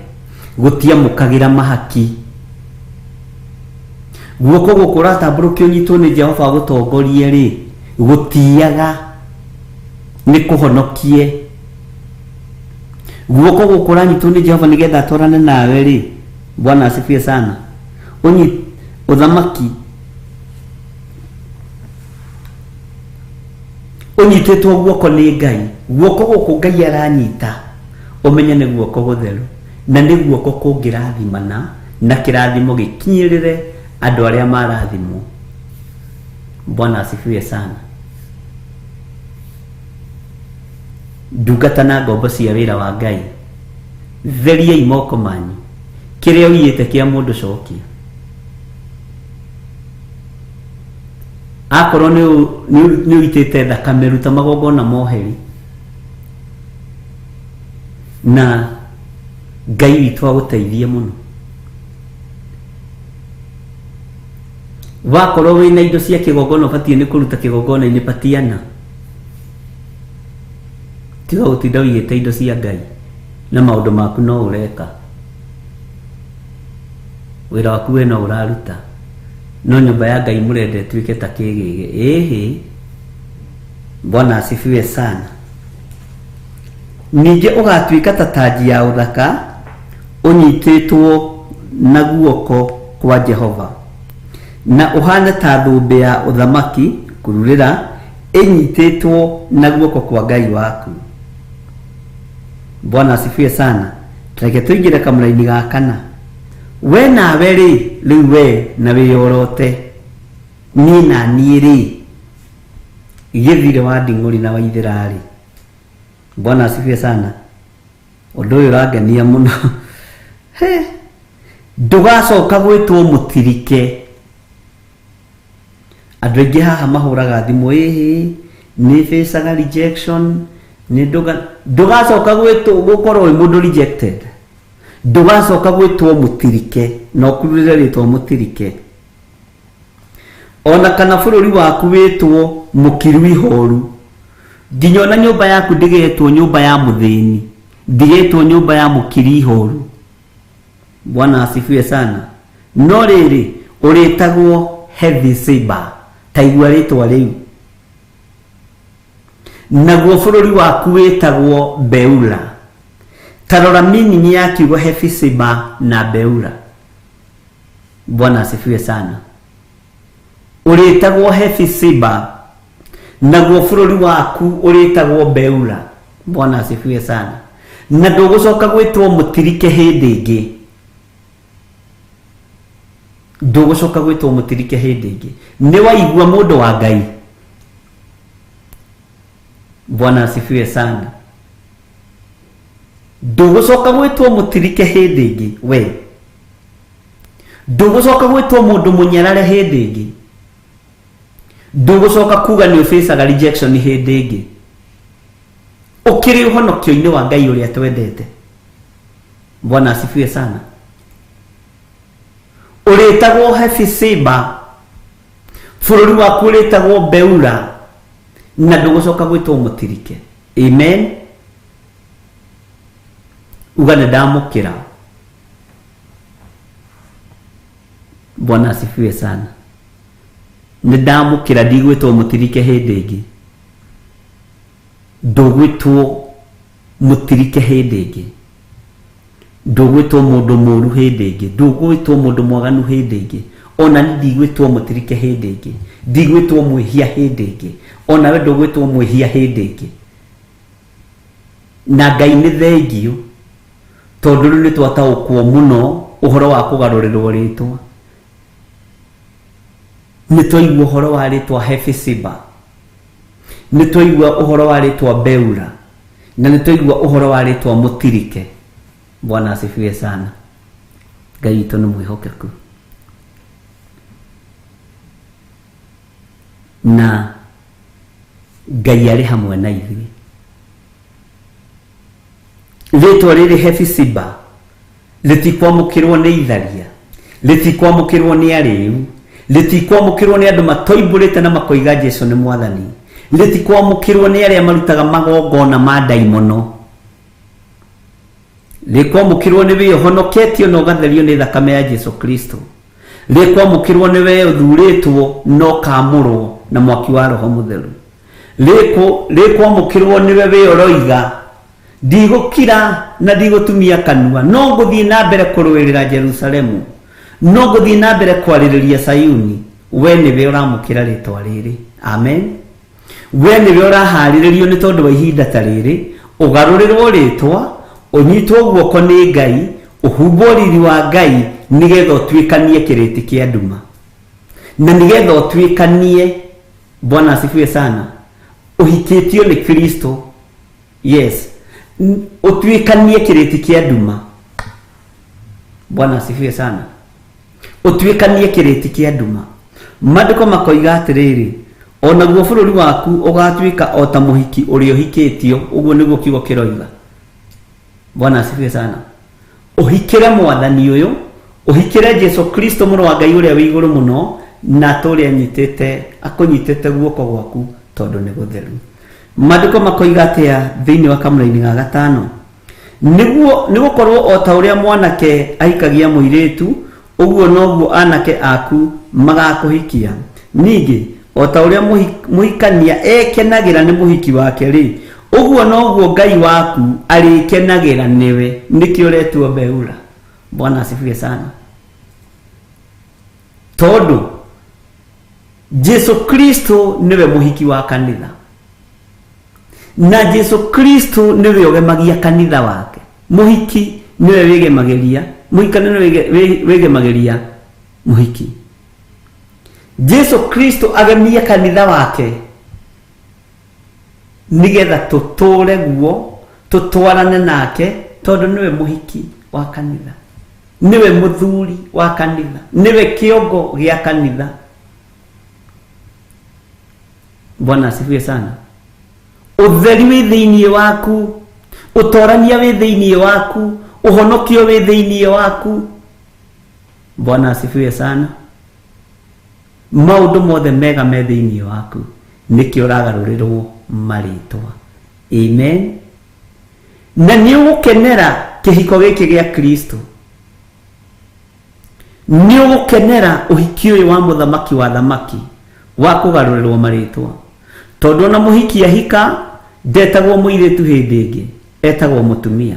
gũtiamũkagĩra mahaki. Guoko gũkũ ũratambũrũkia ũnyitwo nĩ Jehova gũtongorie rĩ, gũtiaga, nĩ kũhonokie. Guoko gũkũ ũranyitwo nĩ Jehova nĩgetha atwarane nawe rĩ, Bwana asifiwe sana. Uthamaki unyitĩtwo guoko nĩ Ngai. Guoko gũkũ Ngai aranyita ũmenye nĩ guoko gũtheru, na nĩ guoko kũngĩrathimana na kĩrathimo gĩkinyĩrĩre andũ arĩa marathimwo. Bwana asifiwe sana. Ndungata na ngombo cia wĩra wa Ngai, theriai moko manyu, kĩrĩa ũiyĩte kĩa mũndũ cokia. Akorwo nĩ ũitĩte thakame, ruta magongona moheri, na Ngai witũ agũteithie mũno. Wakorwo wĩna indo cia kĩgongona ũbatiĩ nĩ kũruta kĩgongona-inĩ, patiana. Tiga gũtinda ũigĩte indo cia Ngai na maũndũ maku no ũreka, wĩra waku we no ũraruta, no nyũmba ya Ngai mũrenda ĩtuĩke ta kĩgĩgĩ. Ĩhĩ, Bwana asifiwe sana. Ningĩ ũgatuĩka ta taji ya ũthaka ũnyitĩtwo na guoko kwa Jehova, na ũhane ta thũmbĩ ya ũthamaki kururĩra ĩnyitĩtwo na guoko kwa Ngai waku. Bwana asifiwe sana. Reke tũingĩre kamũra-inĩ ga kana. We nawe rĩ, rĩu we na wĩyorote, niĩ na niĩ rĩ, gĩthire wa Nding'ũri na Waithĩra rĩ. Bwana asifiwe sana. Ũndũ ũyũ ũrangenia mũno. Ndũgacoka gwĩtwo mũtirike. Andũ aingĩ haha mahũraga thimũ, nĩ facaga rejection, ndũgacoka gwĩtwo gũkorwo wĩ mũndũ rejected. Ndũgacoka gwĩtwo mũtirike, no kururĩre rĩtwa mũtirike. Ona kana bũrũri waku wĩtwo mũkiru ihoru, nginya ona nyũmba yaku ndĩgetwo nyũmba ya mũthĩni, ndĩgetwo nyũmba ya mũkiri ihoru. Bwana asifiwe sana. No rĩrĩ, ũrĩtagwo Hephzibah, ta igua rĩtwa rĩu. Naguo bũrũri waku wĩtagwo Beula. Tarora meaning ya kiugo Hephzibah na Beula. Bwana asifiwe sana. Ũrĩtagwo Hephzibah, naguo bũrũri waku ũrĩtagwo Beula. Bwana asifiwe sana. Na ndũgũcoka gwĩtwo mũtirike hĩndĩ ĩngĩ. Ndũgũcoka gwĩtwo mũtirike hĩndĩ ĩngĩ. Nĩ waigua mũndũ wa Ngai? Bwana asifiwe sana. Ndũgũcoka gwĩtwo mũtirike hĩndĩ ĩngĩ we. Ndũgũcoka gwĩtwo mũndũ mũnyarare hĩndĩ ĩngĩ. Ndũgũcoka kuga nĩ ũfacaga rejection hĩndĩ ĩngĩ. Ũkĩrĩ ũhonokio-inĩ wa Ngai ũrĩa twendete. Bwana asifiwe sana. Ũrĩtagwo Hephzibah, bũrũri waku ũrĩtagwo Beula, na ndũgũcoka gwĩtwo mũtirike. Amen. Uga nĩ ndamũkĩra. Bwana asifiwe sana. Nĩ ndamũkĩra, ndigwĩtwo mũtirike hĩndĩ ĩngĩ. Ndũgwĩtwo mũtirike hĩndĩ ĩngĩ. Ndũgwĩtwo mũndũ mũũru hĩndĩ ĩngĩ. Ndũgwĩtwo mũndũ mwaganu hĩndĩ ĩngĩ. Ona nĩ ndigwĩtwo mũtirike hĩndĩ ĩngĩ. Ndigwĩtwo mwĩhia hĩndĩ ĩngĩ. Ona we ndũgwĩtwo mwĩhia hĩndĩ ĩngĩ. Na Ngai nĩ thengio, tondũ rĩu nĩ twataũkwo mũno ũhoro wa kũgarũrĩrwo rĩtwa. Nĩ twaigua ũhoro wa rĩtwa Hephzibah, nĩ twaigua ũhoro wa rĩtwa Beula, na nĩ twaigua ũhoro wa rĩtwa mũtirike. Bwana asifiwe sana. Ngai witũ nĩ mwĩhokeku, na Ngai arĩ hamwe na ithuĩ. Rĩtwa rĩrĩ Hephzibah rĩtikwamũkĩrwo nĩ itharia, rĩtikwamũkĩrwo nĩ arĩu, rĩtikwamũkĩrwo nĩ andũ matoimbũrĩte na makoiga Jesũ nĩ Mwathani, rĩtikwamũkĩrwo nĩ arĩa marutaga magongona ma ndaimono, rĩkwamũkĩrwo nĩ we ũhonoketio na ũgatherio nĩ thakame ya Jesũ Kristo, rĩkwamũkĩrwo nĩ we ũthurĩtwo na ũkamũrwo na mwaki wa Roho Mũtheru, rĩkwamũkĩrwo nĩ we ũroiga ndigũkira na ndigũtumia kanua, no ngũthiĩ na mbere kũrũĩrĩra Jerusalemu, no ngũthiĩ na mbere kwarĩrĩria Sayuni. We nĩwe ũramũkĩra rĩtwa rĩrĩ. Amen. We nĩwe ũraharĩrĩrio nĩ tondũ wa ihinda ta rĩrĩ, ũgarũrĩrwo rĩtwa, ũnyitwo guoko nĩ Ngai, ũhumbwo riri wa Ngai, nĩgetha ũtuĩkanie kĩrĩti kĩa nduma, na nĩgetha ũtuĩkanie, Bwana asifiwe sana, ũhikĩtio nĩ Kristo. Yes, ũtuĩkanie kĩrĩti kĩa nduma. Bwana asifiwe sana. Ũtuĩkanie kĩrĩti kĩa nduma. Maandĩko makoiga atĩrĩrĩ, onaguo bũrũri waku ũgatuĩka o ta mũhiki ũrĩa ũhikĩtio. Ũguo nĩguo kiugo kĩroiga. Bwana asifiwe sana. Ũhikĩre Mwathani ũyũ, ũhikĩre Jesũ Kristo mũrũ wa Ngai ũrĩa wĩ igũrũ mũno, na tũrĩa anyitĩte, akũnyitĩte guoko gwaku tondũ nĩ gũtheru. Maandĩko makoiga atĩa thĩinĩ wa kamũra-inĩ ga 5, nĩgũkorwo o ta ũrĩa mwanake ahikagia mũirĩtu, ũguo noguo anake aku magakũhikia. Ningĩ o ta ũrĩa mũhikania ekenagĩra nĩ mũhiki wake rĩ, ũguo noguo Ngai waku arĩkenagĩra nĩwe, nĩkĩo ũretwo mbeũra. Bwana asifiwe sana. Tondũ Jesũ Kristo nĩwe mũhiki wa kanitha, na Jesũ Kristo nĩwe ũgemagia kanitha wake. Mũhiki nĩwe wĩgemagĩria, mũhikani nĩwe wĩgemagĩria mũhiki. Jesũ Kristo agemia kanitha wake nĩgetha tũtũre guo, tũtwarane nake, tondũ nĩwe mũhiki wa kanitha, nĩwe mũthuri wa kanitha, nĩwe kĩongo gĩa kanitha. Bwana asifiwe sana. Ũtheri wĩ thĩinĩ waku, ũtorania wĩ thĩinĩ waku, ũhonokio wĩ thĩinĩ waku. Bwana asifiwe sana. Maũndũ mothe mega me thĩinĩ waku, nĩkĩo ũragarũrĩrwo marĩtwa. Amen. Na nĩ ũgũkenera kĩhiko gĩkĩ gĩa Kristo, nĩ ũgũkenera ũhiki ũyũ wa mũthamaki wa thamaki wa kũgarũrĩrwo marĩtwa, tondũ na mũhiki ahika ndetagwo mũirĩtu hĩndĩ ĩngĩ, etagwo mũtumia.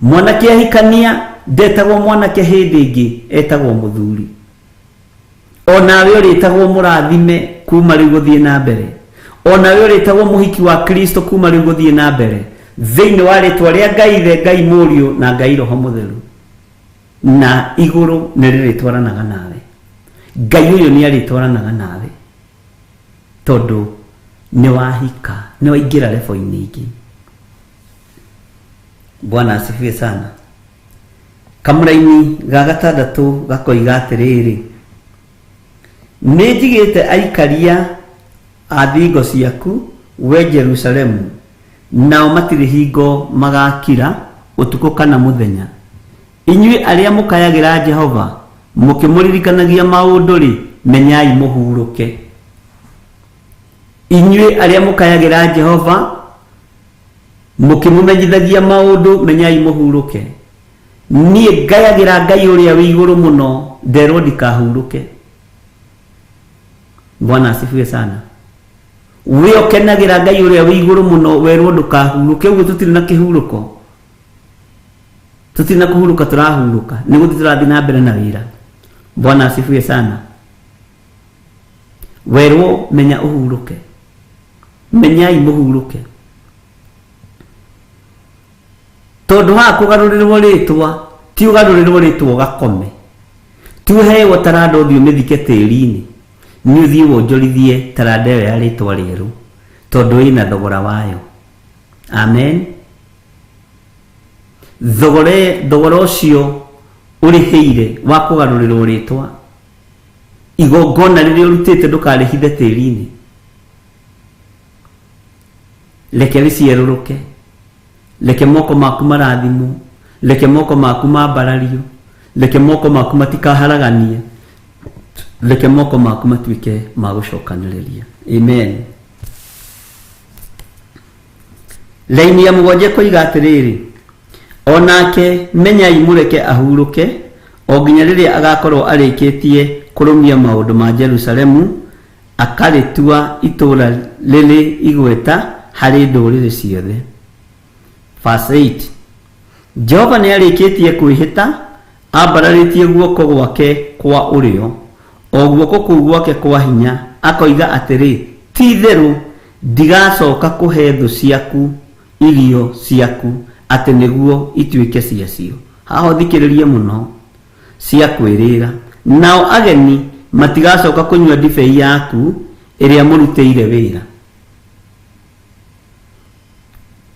Mwanake ahikania ndetagwo mwanake hĩndĩ ĩngĩ, etagwo mũthuri. Onawe ũrĩtagwo mũrathime kuma rĩu gũthiĩ na mbere, onawe ũrĩtagwo mũhiki wa Kristo kuma rĩu gũthiĩ na mbere, thĩinĩ wa rĩtwa rĩa Ngai Ithe, Ngai Mũriũ na Ngai Roho Mũtheru. Na igũrũ nĩ rĩrĩtwaranaga nawe, Ngai ũyũ nĩ arĩtwaranaga nawe, tondũ nĩ wahika, nĩ waingĩra level-inĩ ingĩ. Bwana asifiwe sana. Kamũra-inĩ ga 6 gakoiga atĩrĩrĩ, nĩ njigĩte aikaria a thingo ciaku, we Jerusalemu, nao matirĩ hingo magakira ũtukũ kana mũthenya. Inyuĩ arĩa mũkayagĩra Jehova, mũkĩmũririkanagia maũndũ rĩ, menyai mũhurũke. Inyuĩ arĩa mũkayagĩra Jehova, mũkĩmũmenyithagia maũndũ, menyai mũhurũke. Niĩ ngayagĩra Ngai ũrĩa wĩ igũrũ mũno, nderwo ndikahurũke. Bwana asifiwe sana. We ũkenagĩra Ngai ũrĩa wĩ igũrũ mũno, werwo ndũkahurũke. Ũguo tũtirĩ na kĩhurũko, tũtirĩ na kũhurũka, tũrahurũka, nĩ gũthiĩ tũrathiĩ na mbere na wĩra. Bwana asifiwe sana. Werwo menya ũhurũke, menyai mũhurũke. Tondũ haha kũgarũrĩrwo rĩtwa, ti ũgarũrĩrwo rĩtwa ũgakome, ti ũheo taranda ũthiĩ ũmĩthike tĩri-inĩ, nĩ ũthiĩ wonjorithie taranda ĩyo ya rĩtwa rĩerũ, tondũ ĩna thogora wayo. Amen. Thogora ũcio uriheire wa kugarurirwo ritwa igongona riri urutite ndukarihithe tiri-ini reke ricieruruke reke moko maku marathimu reke moko maku mambarario reke moko maku matikaharaganie reke moko maku matuike magucokaniriria. Amen. Laini ya mugwanja koiga atiriri, onake menyai mureke ahuruke o nginya riria agakorwo arikitie kurumia maundu ma Jerusalemu akaritua itura riri igweta hari nduriri ciothe. Verse 8, Jehova ni arikitie kwihita ambararitie guoko gwake kwa urio o guoko kuu gwake kwa hinya akoiga atiri, ti theru ndigacoka kuhe thu ciaku irio ciaku ati niguo ituike ciacio. Haho thikiririe muno cia kwirira, nao ageni matigacoka kunywa ndibei yaku iria murutĩire wĩra.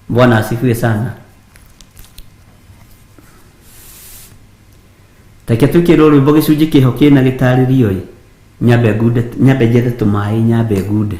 Bwana asifiwe sana. Take tukirwo rwimbo gicunji kiho kina gitaririo nyambe njethe tumai nyambe ngude.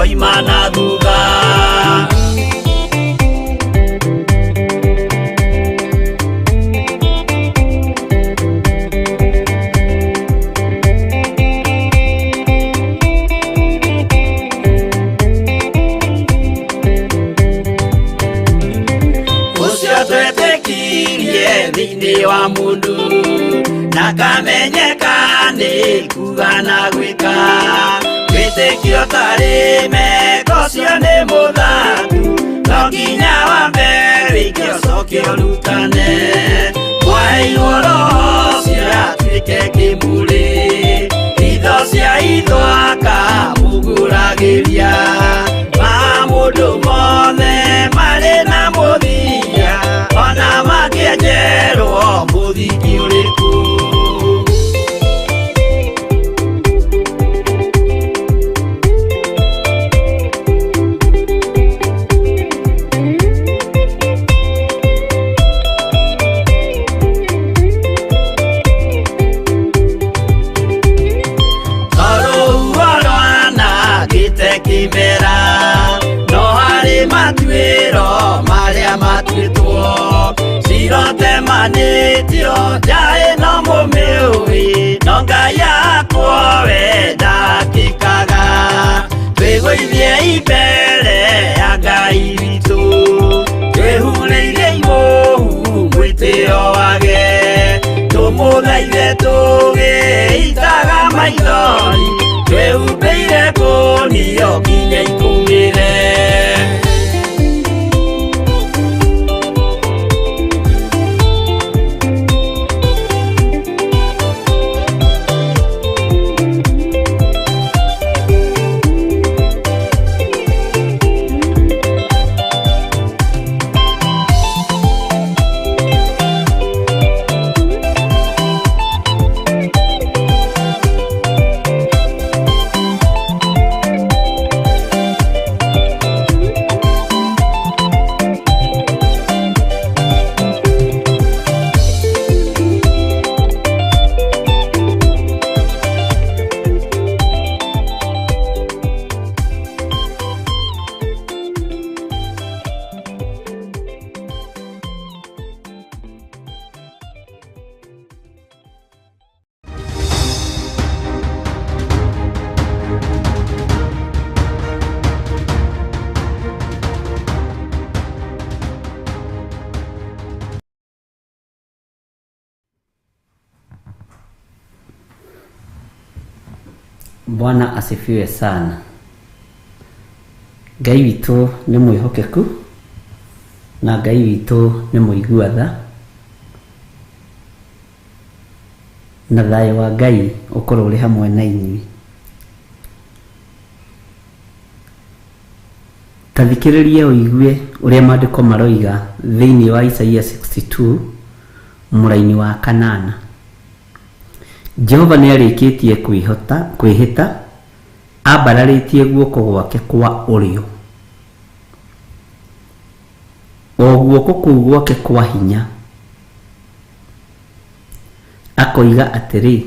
Imana duga usiotwetekirie thini wa mundu nakamenyeka ni kuga na gwika witikio tarime kocio ni muthaku no nginya wambe wikio cokio rutane kwa igoro cia tuike kimuri itho cia ithwaka muguragiria ma mundu mothe mari na muthia ona makienjerwo muthiki uriku. No hari matuiro maria matuitwo cirote manitio jae no mumiui no ngai yakwo we ndakikaga twigũithie imbere ya ngai witũ twĩhurĩirie imuhu mwĩtĩo wage tũmũthaithe tũgĩitaga maithori Bwana asifiwe sana. Ngai witũ nĩ mwĩhokeku na Ngai witũ nĩ mũigua tha, na thayũ wa Ngai ũkorwo ũrĩ hamwe na inyuĩ. Tathikĩrĩria ũigue ũrĩa maandĩko maroiga thĩinĩ wa Isaia 62 mũraini wa 8. Jehova nĩ arĩkĩtie kwĩhĩta, ambararĩtie guoko gwake kwa ũrĩo. O guoko kũu gwake kwa hinya akoiga atĩrĩ,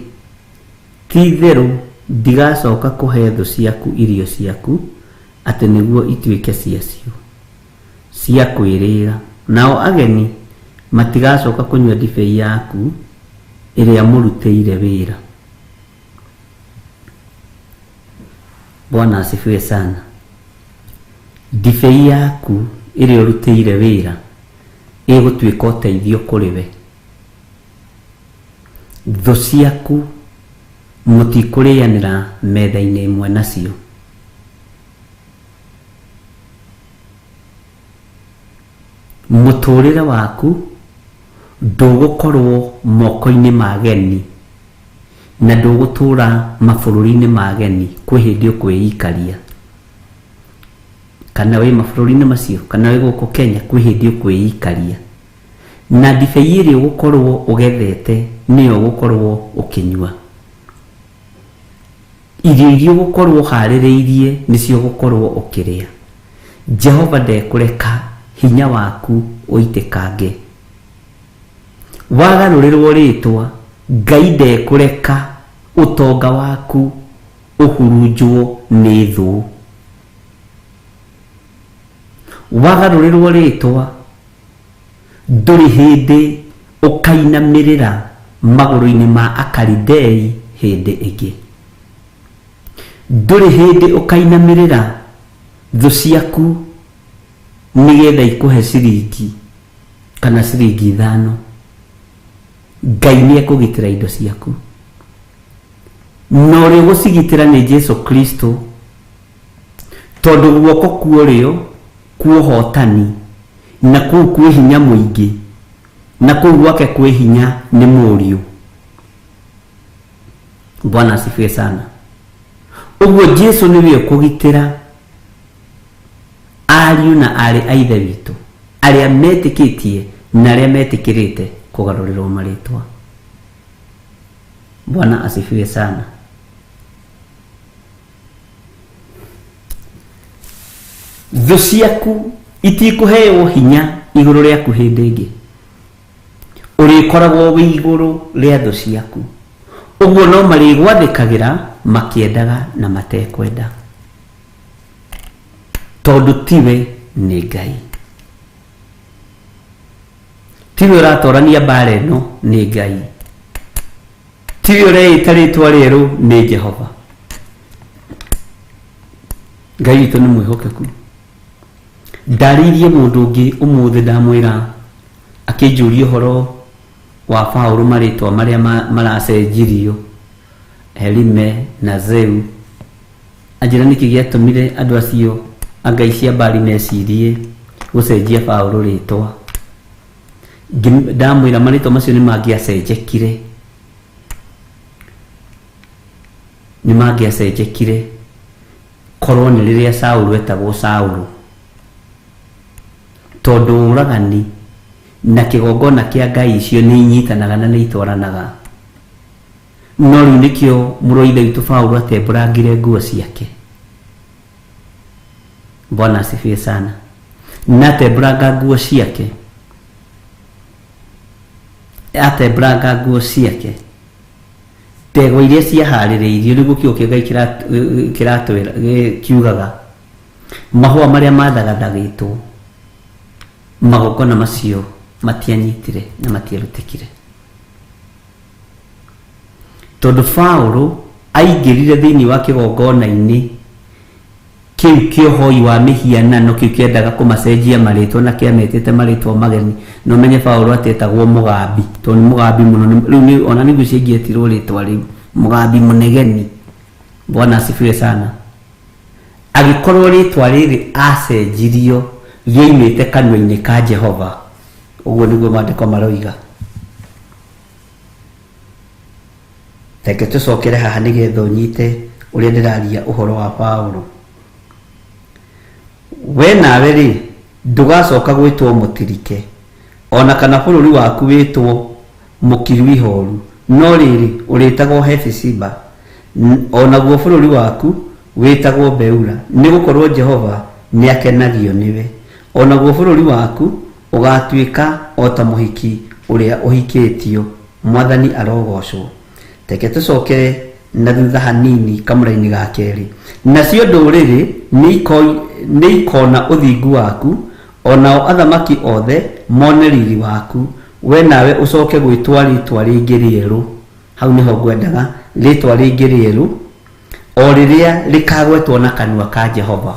ti-itherũ ndigacoka kũhe thũ ciaku irio ciaku, atĩ nĩguo ituĩke ciacio cia kwĩrĩra, nao ageni matigacoka kũnyua ndibei yaku ĩrĩa mũrutĩire wĩra. Bwana asifiwe sana. Ndibei yaku ĩrĩa ũrutĩire wĩra ĩgũtuĩka ũteithio kũrĩ we. Thũ ciaku mũtikũrĩanĩra metha-inĩ ĩmwe nacio. Mũtũrĩre waku ndũgũkorwo moko-inĩ ma ageni, na ndũgũtũra mabũrũri-inĩ ma ageni kwĩ hĩndĩ ũkwĩikaria, kana wĩ mabũrũri-inĩ macio kana wĩ gũkũ Kenya kwĩ hĩndĩ ũkwĩikaria, na ndibei ĩrĩa ũgũkorwo ũgethete nĩyo ũgũkorwo ũkĩnyua. Irio iria ũgũkorwo harĩrĩirie nĩcio ũgũkorwo ũkĩrĩa. Jehova ndekũreka hinya waku ũitĩkange. Wagarũrĩrwo rĩtwa, Ngai ndekũreka ũtonga waku ũhurunjwo nĩ thũ. Wagarũrĩrwo rĩtwa, ndũrĩ hĩndĩ ũkainamĩrĩra magũrũ-inĩ ma Akalidei hĩndĩ ĩngĩ. Ndũrĩ hĩndĩ ũkainamĩrĩra thũ ciaku nĩgetha ikũhe ciringi kana ciringi 5. Ngai nĩ ekũgitĩra indo ciaku, na ũrĩa ũgũcigitĩra nĩ Jesu Kristo, tondũ guoko kuorĩo kuohotani, na kũu kwĩ hinya mũingĩ, na kũu gwake kwĩ hinya nĩ mũriũ. Bwana asifiwe sana. Ũguo Jesu nĩwe ũkũgitĩra ariũ na arĩ a Ithe witũ, arĩa metĩkĩtie na arĩa metĩkĩrĩte kũgarũrĩrwo marĩtwa. Bwana asifiwe sana. Thũ ciaku itikũheo hinya igũrũ rĩaku hĩndĩ ĩngĩ. Ũrĩkoragwo wĩ igũrũ rĩa thũ ciaku. Ũguo no marĩgwathĩkagĩra makĩendaga na matekwenda, tondũ tiwe nĩ Ngai. Tiwe ũratorania mbara ĩno, nĩ Ngai. Tiwe ũreĩta rĩtwa rĩerũ, nĩ Jehova. Ngai witũ nĩ mwĩhokeku. Ndarĩirie mũndũ ũngĩ ũmũthĩ ndamwĩra akĩnjũria ũhoro wa Paulo marĩtwa marĩa maracenjirio, Helime na Zeu. Anjĩra nĩkĩ gĩatũmire andũ acio angai cia mbari mecirie gũcenjia Paulo rĩtwa. Ndamwĩra marĩtwa macio nĩ mangĩacenjekire, korwo nĩ rĩrĩa Saũlũ etagwo Saũlũ, tondũ ũragani na kĩgongona kĩa ngai icio nĩ inyitanaga na nĩ itwaranaga. No rĩu nĩkĩo mũrũ wa Ithe witũ Paulo atembũrangire nguo ciake. Bwana asifiwe sana. Na atembũranga nguo ciake, ndegwa iria ciaharĩrĩirio nĩguo kiugo kĩa Ngai kĩratwĩra kiugaga mahũa marĩa mathagathagĩtwo, magongona macio matianyitire na matiarutĩkire. Tondũ Paulo aingĩrire thĩinĩ wa kĩgongona-inĩ kĩu kĩohoi wa mĩhianano, kĩu kĩendaga kũmacenjia marĩtwa na kĩametĩte marĩtwa mageni. No menye Paulo atetagwo mũgambi, tondũ nĩ mũgambi mũno. Rĩu ona nĩguo cingĩetirwo rĩtwa rĩu, mũgambi mũnegeni. Bwana asifiwe sana. Agikorwo ritwa riri acenjirio rioimite kanua-ini ka Jehova, uguo niguo maandiko maroiga. Reke tucokere haha nigetha unyite uria ndiraria uhoro wa Paulo. We nawe ri ndugacoka gwitwo mutirike, ona kana bururi waku witwo mukiru ihoru, no riri uritagwo Hefisiba, ona guo bururi waku witagwo Beula, ni gukorwo Jehova ni akenagio niwe. Ona guo bururi waku ugatuika ota muhiki uria uhikitio. Mwathani arogocwo. Teke tucokere na thutha hanini kamũra-inĩ ga kerĩ. Nacio ndũrĩrĩ nĩ ikona ũthingu waku, onao athamaki othe mone riri waku, we nawe ucoke gwĩtwa rĩtwa rĩngĩ rĩerũ. Hau nĩho ngwendaga, rĩtwa rĩngĩ rĩerũ o rĩrĩa rĩkagwetwo na kanua ka Jehova.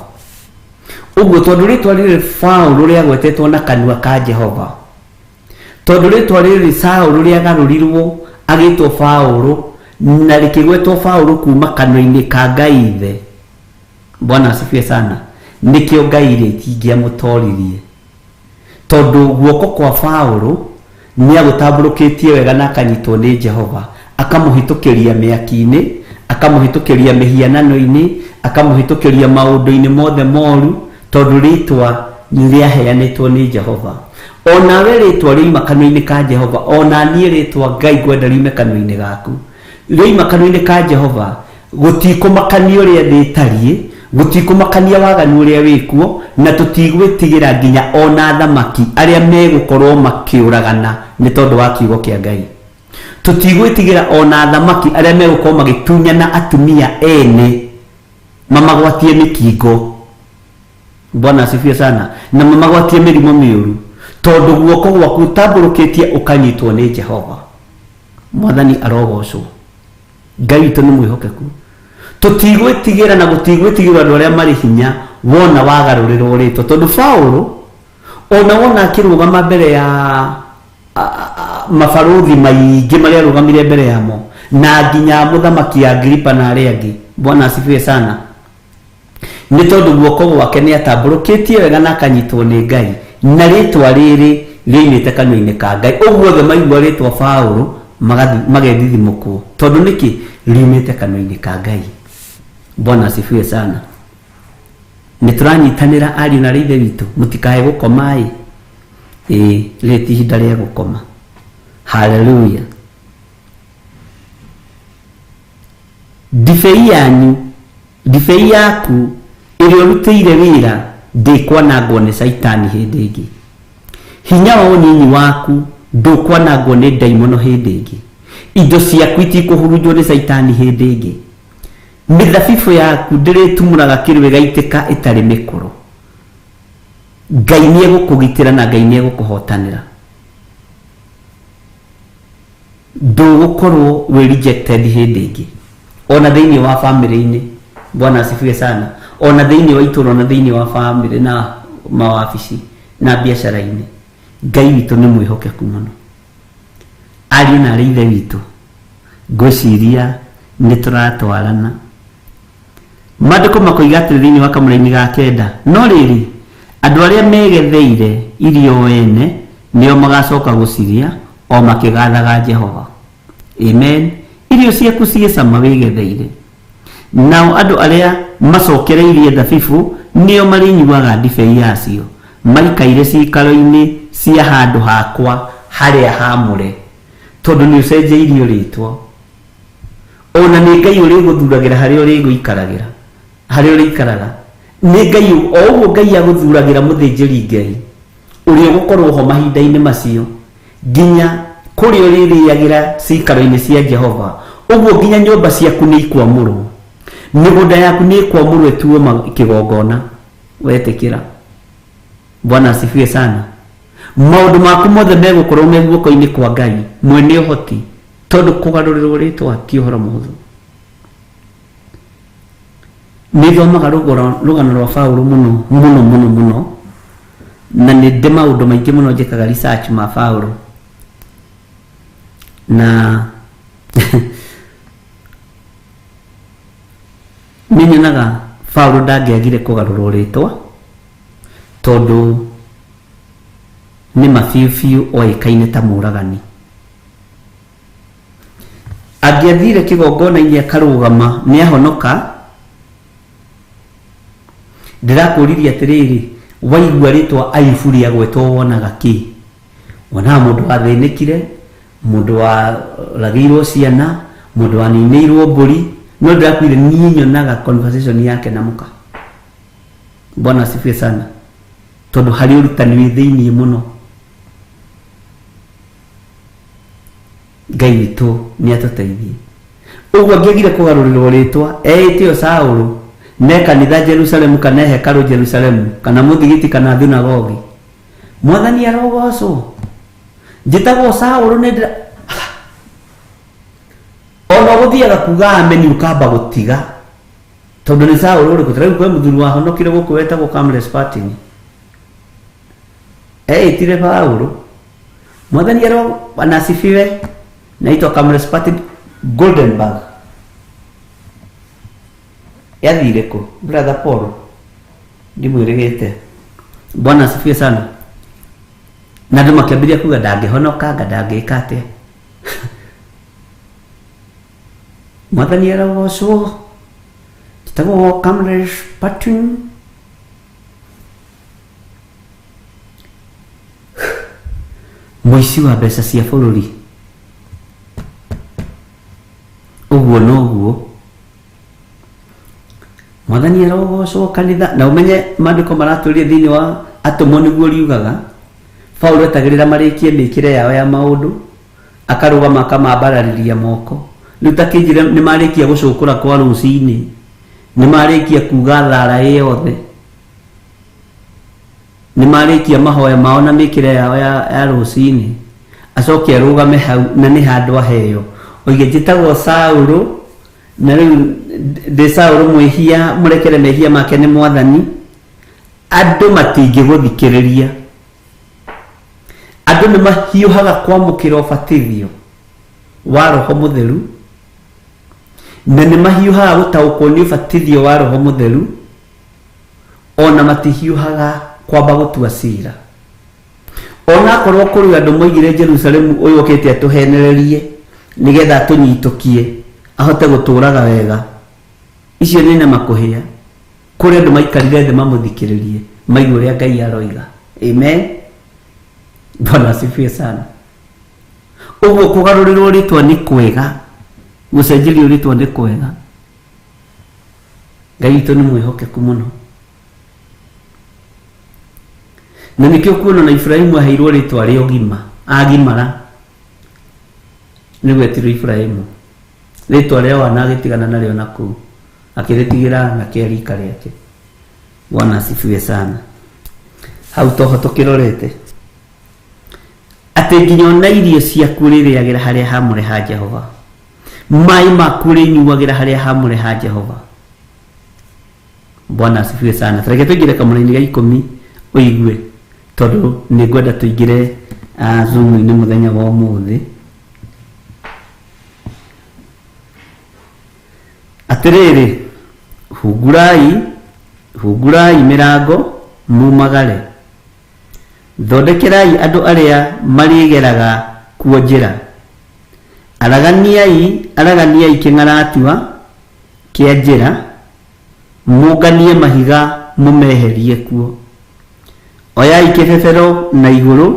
Ũguo tondũ rĩtwa rĩrĩ Paulo rĩagwetetwo na kanua ka Jehova, tondũ rĩtwa rĩrĩ Saũlũ rĩagarũrirwo agĩtwo Paulo, na rĩkĩgwetwo Paulo kuma kanua-inĩ ka Ngai Ithe. Bwana asifiwe sana. Nikĩo Ngai rĩtingĩamũtoririe, tondũ guoko kwa Paulo nĩ agũtambũrũkĩtie wega na akanyitwo nĩ Jehova, akamũhĩtũkĩria mĩaki-inĩ, akamũhĩtũkĩria mĩhianano-inĩ, akamũhĩtũkĩria maũndũ-inĩ mothe moru, tondũ rĩtwa nĩ rĩaheanĩtwo nĩ Jehova. Onawe rĩtwa rĩuma kanua-inĩ ka Jehova, ona niĩ rĩtwa Ngai ngwenda riume kanua-inĩ gaku, rĩuma kanua-inĩ ka Jehova. Gũtikũmakania ũrĩa thĩ ĩtariĩ, gũtikũmakania waganu ũrĩa wĩkuo, na tũtigwĩtigĩra nginya ona thamaki arĩa megũkorwo makĩũragana nĩ tondũ wa kiugo kĩa Ngai. Tũtigwĩtigĩra ona thamaki arĩa megũkorwo magĩtunyana atumia ene mamagwatie mĩkingo. Bwana asifiwe sana. Na mamagwatie mĩrimũ mĩũru, tondũ guoko gwaku ũtambũrũkĩtie ũkanyitwo nĩ Jehova. Mwathani arogocwo. Ngai witũ nĩ mwĩhokeku. Tũtigwĩtigĩra na gũtigwĩtigĩra andũ arĩa marĩ hinya wona wagarũrĩrwo rĩtwa, tondũ Paulo wona akĩrũgama mbere ya mabarothi maingĩ marĩa arũgamire mbere yamo, na nginya mũthamaki Agripa na arĩa angĩ. Bwana asifiwe sana. Nĩ tondũ guoko gwake nĩ atambũrũkĩtie wega na akanyitwo nĩ Ngai, na rĩtwa rĩrĩ rĩoimĩte kanua-inĩ ka Ngai. Ũguo othe maigua rĩtwa Paulo magethithimũkwo, tondũ nĩkĩ riumĩte kanua-inĩ ka Ngai. Bwana asifiwe sana. Nĩtũranyitanĩra ariũ na ithe witũ, mũtikae gũkoma rĩti ihinda rĩa gũkoma. Haleluya. Ndibei yaku ĩrĩa ũrutĩire wĩra ndĩkwanangwo nĩ Saitani hĩndĩ ĩngĩ. Hinya wa ũnini waku ndũkwanangwo nĩ ndaimono hĩndĩ ĩngĩ. Indo ciaku itikũhurunjwo nĩ Saitani hĩndĩ ĩngĩ. Mĩthabibũ yaku ndĩrĩtumũraga kĩrĩwe gaitĩka ĩtarĩ mĩkũro. Ngai nĩegũkũgitĩra na Ngai nĩegũkũhotanĩra. Ndũgũkorwo wĩ rejected hĩndĩ ĩngĩ, ona thĩinĩ wa family-inĩ. Bwana asifiwe sana. Ona thĩinĩ wa itũra, ona thĩinĩ wa family na mawabici na biacara-inĩ. Ngai witũ nĩ mwĩhokeku mũno. Ariũ na ithe witũ, ngwĩciria nĩtũratwarana. Maandĩko makoiga atĩrĩ thĩinĩ wa kamũra-inĩ ga kenda, no rĩrĩ andũ arĩa megetheire irio wene nĩo magacoka gũciria o makĩgathaga Jehova. Amen. Irio ciaku cigĩcama wĩgetheire. Nao andũ arĩa macokereirie thabibũ nĩo marĩnyuaga ndibei yacio, maikaire cikaro-inĩ cia handũ hakwa harĩa hamũre, tondũ nĩ ũcenjeirio rĩtwa. Ona nĩ Ngai ũrĩgũthuragĩra harĩa ũrĩgũikaragĩra, harĩa ũrĩikaraga. Nĩ Ngai o ũguo Ngai agũthuragĩra mũthĩnjĩri Ngai ũrĩa ũgũkorwo ho mahinda-inĩ macio, nginya kũrĩa ũrĩrĩagĩra cikaro-inĩ cia Jehova. Ũguo nginya nyũmba ciaku nĩ ikwamũrwo, mĩgũnda yaku nĩ ikwamũrwo ĩtuo kĩgongona wetĩkĩra. Bwana asifiwe sana. Maũndũ maku mothe megũkorwo me guoko-inĩ kwa Ngai mwene ũhoti, tondũ kũgarũrĩrwo rĩtwa ti ũhoro mũhũthũ. Nĩthomaga rũgano rwa Paulo mũno, na nĩ ndĩ maũndũ maingĩ mũno njĩkaga research ma Paulo, na Ninyonaga Paulo ndangĩagire kũgarũra rĩtwa tondũ nĩ mabiũ oĩkaine ta mũragani. Angĩathire kĩgongona-inĩ akarũgama nĩ ahonoka. Ndirakũririe atĩrĩrĩ, waigua rĩtwa Ayubu rĩagwetwo wonaga kĩ? Wonaga mũndũ wathĩnĩkire, mũndũ waragĩirwo ciana, mũndũ waninĩirwo mbũri. No ndirakwire niĩ nyonaga conversation yake na mũka. Bwana asifiwe sana. Tondũ harĩ ũrutani wĩ thĩiniĩ mũno. Ngai witũ nĩ atũteithie. Ũguo angĩagire kũgarũrĩrwo rĩtwa etĩo Saũlũ, ne kanitha Jerusalemu kana hekalu Jerusalemu kana mũthigiti kana thunagogi, Mwathani arogocwo. Njĩtagwo Saũlũ nĩ ndĩra ona gũthiaga kuga ameni ukamba gũtiga tondũ nĩ Saũlũ ũrĩkũ. Tũrauga kwĩ mũthuri wahonokire gũkũ wetagwo Camillus Partin, etire Paũlũ. Mwathani anasifiwe. Naitwa Camillus Partin Goldenberg. Yathire kũ brother Paul? Ndimwĩrĩgĩte. Bwana asifiwe sana. Na andũ makĩambĩrĩria kuga ndangĩhonoka, ndangĩka atĩa. Mwathani arogocwo. Njĩtagwo Camillus Partin. Mũici wa mbeca cia bũrũri. Ũguo noguo. Mwathani arogocwo kanitha. Na ũmenye maandĩko maratũria thĩinĩ wa Atũmwo nĩguo riugaga Paulo etagĩrĩra marĩkie mĩkĩre yao ya maũndũ, akarũgama akamambararĩria moko. Rĩu ta kĩnjĩre nĩ marĩkia gũcũkũra kwa rũcinĩ, nĩ marĩkia kuga thara yothe, nĩ marĩkia mahoya mao na mĩkĩre yao ya rũcinĩ, acoke arũgame hau na nĩ handũ aheo. Oige njĩtagwo Saũlũ, na rĩu ndĩ Saũlũ mwĩhia, mũrekere mehia make nĩ Mwathani. Andũ matingĩgũthikĩrĩria. Andũ nĩ mahiũhaga kwamũkĩra ũbatithio wa Roho Mũtheru, na nĩ mahiũhaga gũtaũkwo nĩ ũbatithio wa Roho Mũtheru, ona matihiũhaga kwamba gũtua cira. Ona akorwo kũrĩ andũ moigire Jerusalemu ũyũ okĩte atũhenererie nĩgetha atũnyitũkie ahote gũtũũraga wega. Icio nĩ na makũhĩa. Kũrĩ andũ maikarire thĩ mamũthikĩrĩrie, maigue ũrĩa Ngai aroiga. Amen. Bwana asifiwe sana. Ũguo kũgarũrĩrwo rĩtwa nĩ kwega, gũcenjerio rĩtwa nĩ kwega. Ngai witũ nĩ mwĩhokeku mũno. Na nĩkĩo kuona na Ibrahimu aheirwo rĩtwa rĩa ũgima, agimara. Nĩguo etirwo Ibrahimu. Rĩtwa rĩao anagĩtigana narĩo nakũu, akĩrĩtigĩra na kĩarika rĩake. Bwana asifiwe sana. Hau toho tũkĩrorete atĩ nginya ona irio ciaku rĩrĩagĩra harĩa hamũre ha Jehova, maĩ maku rĩnyuagĩra harĩa hamũre ha Jehova. Bwana asifiwe sana. Tareke tũingĩre kamũra-inĩ ga 10 ũigue, tondũ nĩ ngwenda tũingĩre Zoom-inĩ mũthenya wa ũmũthĩ. Atĩrĩrĩ, hungurai mĩrango mumagare, thondekerai andũ arĩa marĩgeraga kuo njĩra, araganiai kĩng'aratua kĩa njĩra, mũnganie mahiga mũmeherie kuo, oyai kĩbebero na igũrũ,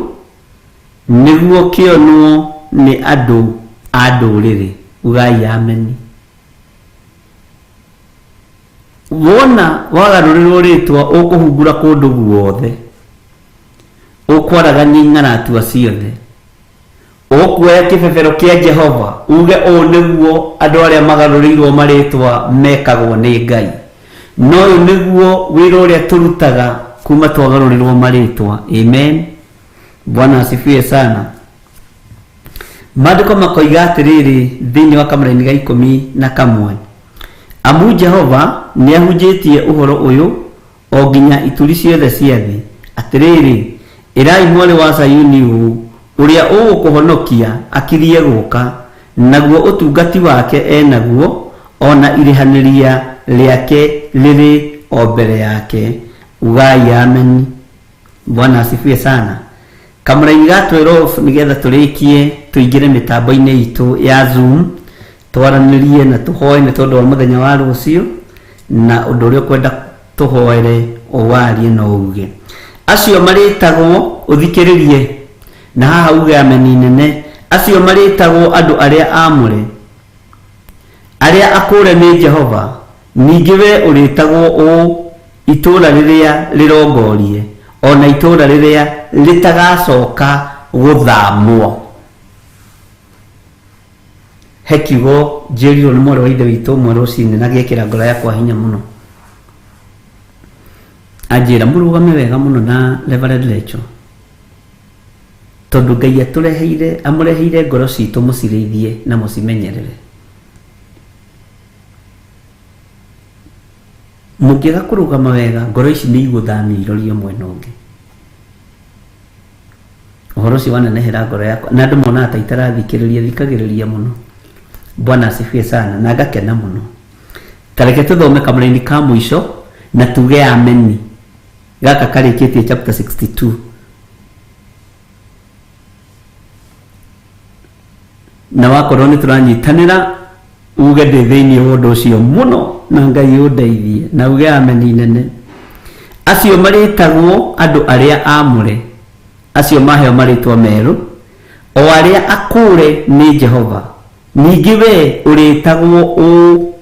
nĩguo kĩonwo nĩ andũ a ndũrĩrĩ. Ugai ameni. Wona wagarũrĩrwo rĩtwa ũkũhungura kũndũ guothe, ũkwaragania ng'aratua ciothe, ũkuoya kĩbebero kĩa Jehova, uge ũũ nĩguo andũ arĩa magarũrĩirwo marĩtwa mekagwo nĩ Ngai. No ũyũ nĩguo wĩra ũrĩa tũrutaga kuma twagarũrĩrwo marĩtwa. Amen. Bwana asifiwe sana. Maandĩko makoiga atĩrĩrĩ thĩinĩ wa kamũra-inĩ ga 11, amu Jehova nĩ ahunjĩtie ũhoro ũyũ o nginya ituri ciothe cia thĩ, atĩrĩrĩ, ĩrai mwarĩ wa Sayuni ũũ, ũrĩa ũgũkũhonokia akiriĩ gũka, naguo ũtungati wake enaguo, ona irĩhanĩria liake lili o mbere yake. Ugai amen. Bwana asifiwe sana. Kamuraini gatwero nigetha turikie tuingire mitambo-ini itu ya Zoom twaranirie na tuhoe ni tondu wa muthenya wa rucio na undu uria kwenda tuhoere owarie no uge. Acio maritagwo uthikiririe na haha uge ameni nene. Acio maritagwo andu aria amure aria akure ni Jehova. Ningi we uritagwo o itura riria rirongorie ona itura riria litagacoka guthamwo. Hekigo jerio ni mwero ide wito mwero cine na giekira ngoro yakwa hinya muno. Ajira murugame wega muno na Reverend Lecho. Tondu Ngai atureheire amureheire ngoro citu mucirithie na mucimenyerere. Mugiga kurugama wega ngoro ici ni iguthamia irorio mwena ungi. Uhoro ci wananehera ngoro yakwa na andu mona ata itarathikiriria thikagiriria muno. Bwana asifiwe sana na ngakena muno. Tareke tuthome kamuraini ka mwisho na tuge ameni. Gaka karikitie chapter 62. Na wakorwo ni turanyitanira uge ndi thiini wa undu ucio muno na Ngai undeithie na uge ameni nene. Acio maritagwo andu aria amure. Acio maheo maritwa meru o aria akure ni Jehova. Ningi we uritagwo o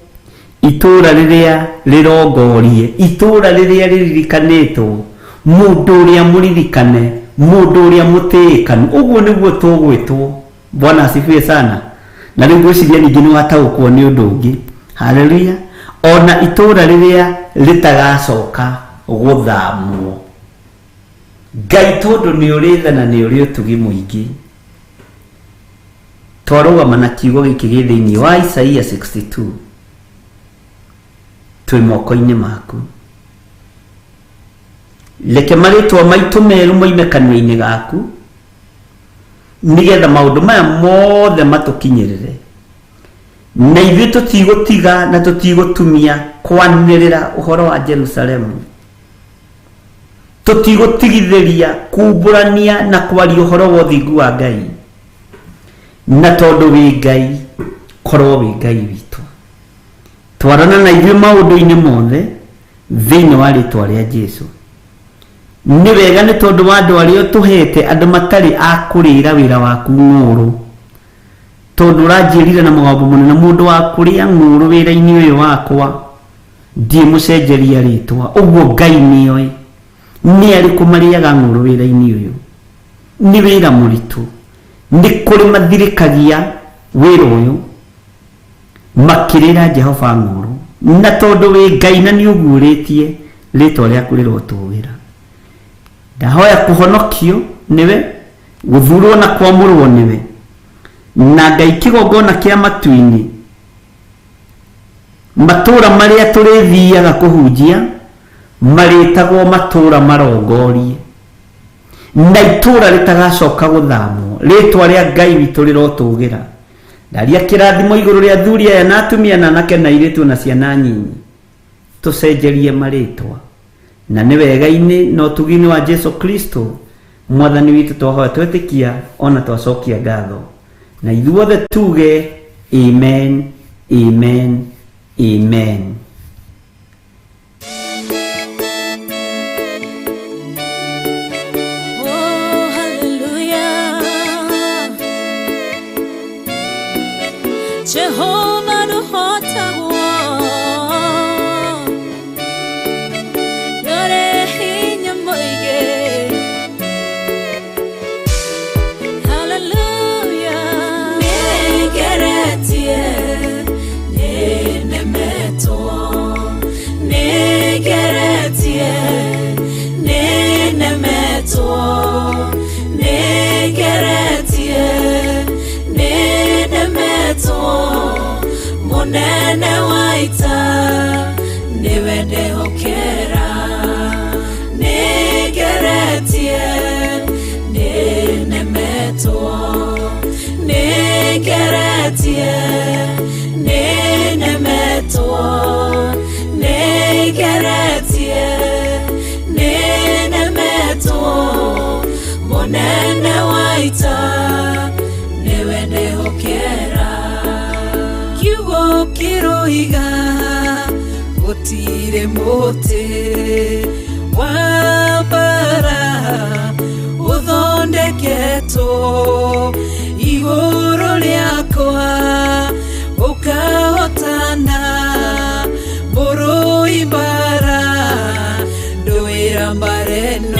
itura riria rirongorie, itura riria riririkanitwo, mundu uria muririkane, mundu uria mutikanu. Uguo niguo tugwitwo. Bwana asifiwe sana. Na riu gwiciria ningi ni wataukwo ni undu ungi. Haleluya. Ona itura riria litagacoka guthamwo. Ngai tondu ni urithana ni uri utugi muingi. Twarugama na kiugo giki gi thiini wa Isaia 62. Twi moko-ini maku. Leke maritwa maitu meru moime kanua-ini gaku nigetha maundu maya mothe matukinyirire. Na ithuĩ tutigutiga na tutigutumia kwanĩrĩra uhoro wa Jerusalemu. Tutigutigithĩria kumburania na kwaria uhoro wa uthingu wa Ngai. Na tondu wi Ngai korwo wi Ngai witu. Twarana na ithuĩ maundu-ini mothe thiini wa ritwa ria Jesu. Ni wega ni tondu wa andu aria tuhete andu matari akurira wira waku ng'uru. Tondu uranjirire na mugombo munene mundu wa kuria ng'uru wira-ini uyu wakwa ndie mucenjeria ritwa. Uguo Ngai nioi ni ari kumariaga ng'uru wira-ini uyu. Ni wira muritu. Ni kuri mathirikagia wira uyu makirira Jehova ng'uru. Na tondu wi Ngai na ni uguritie ritwa riaku rirotwira. Ndahoya kuhonokio niwe, guthurwo na kwamurwo niwe. Na Ngai kigongona kia matu-ini matura maria turithiaga kuhunjia maritagwo matura marongorie. Na itura ritagacoka guthamwo ritwa ria Ngai witu rirotugira. Ndaria kirathimo iguru ria athuri aya na atumia na anake na airitu na ciana nyinyi. Tucenjerie maritwa na ni wega-ini na utugi-ini wa Jesu Kristo mwathani witu twahoya twetikia ona twacokia ngatho. Na ithuothe tuge amen, amen, amen. Oh, hallelujah. Jehovah the hota yore hinya moige. Hallelujah. Negeretie nenemeto. Negeretie nenemeto. Negeretie nenemeto. Munene waita niwe ndehokera. Negeretie nenemeto. Negeretie nenemeto. gutire muti wa bara uthondeketwo iguru riakwa ukahotana murui bara nduira mbareno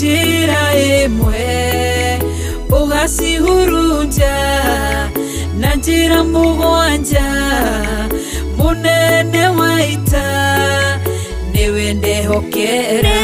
njira imwe ugasihurunja na njira mugwanja munene waita niwe ndehokera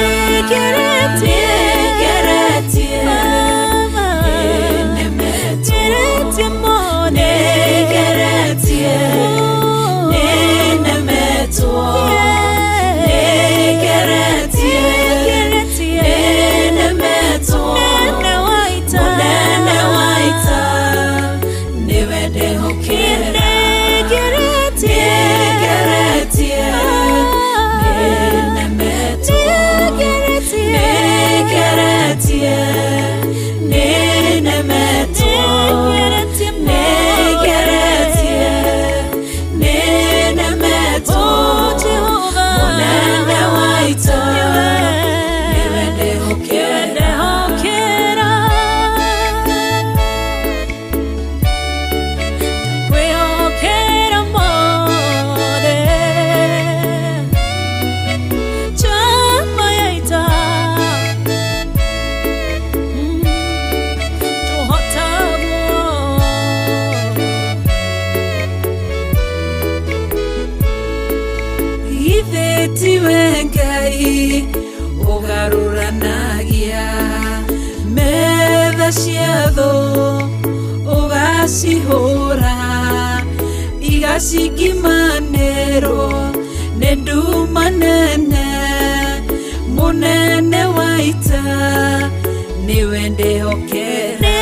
ugaruranagia metha ciatho ugacihura igacikimanĩrwo nĩ nduma nene munene waita niwe ndĩhokera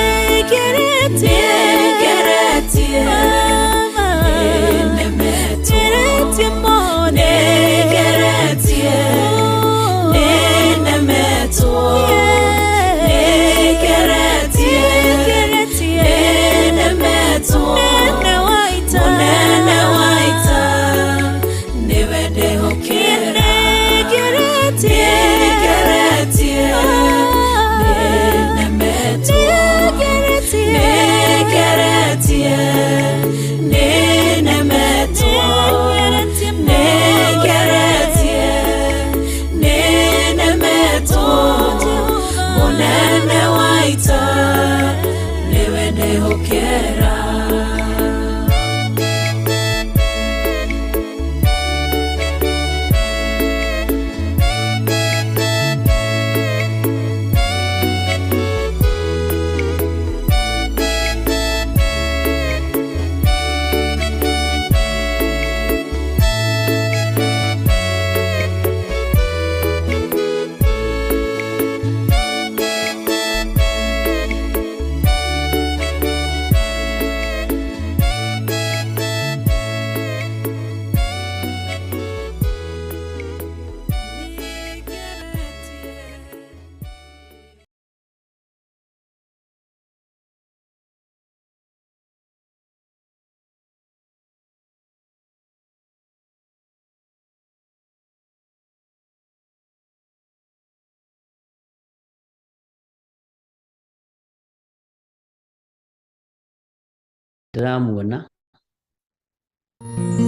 ndĩramuona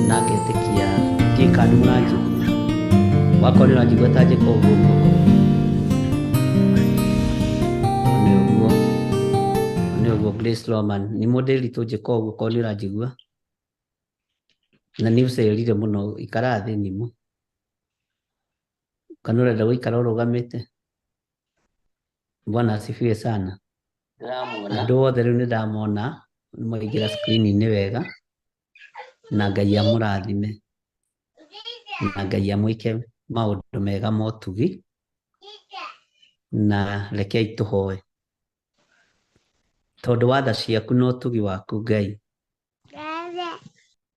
na ngetĩkia ngĩka nĩ mũranjigua wakorwo nĩ ũranjigua ta njĩka ũguo nĩ ũguo Grace Roman nĩ mũndĩritũ njĩka ũguo korwo nĩ ũranjigua na nĩ ũcerire mũno ikara thĩ nyimũ kana ũrenda gũikara ũrũgamĩte. Bwana asifiwe sana. Andũ othe rĩu nĩ ndamona nĩ maingĩra screen-inĩ wega na Ngai amũrathime na Ngai amwĩke maũndũ mega ma ũtugi na rekei tũhoe tondũ wa tha ciaku na ũtugi waku Ngai,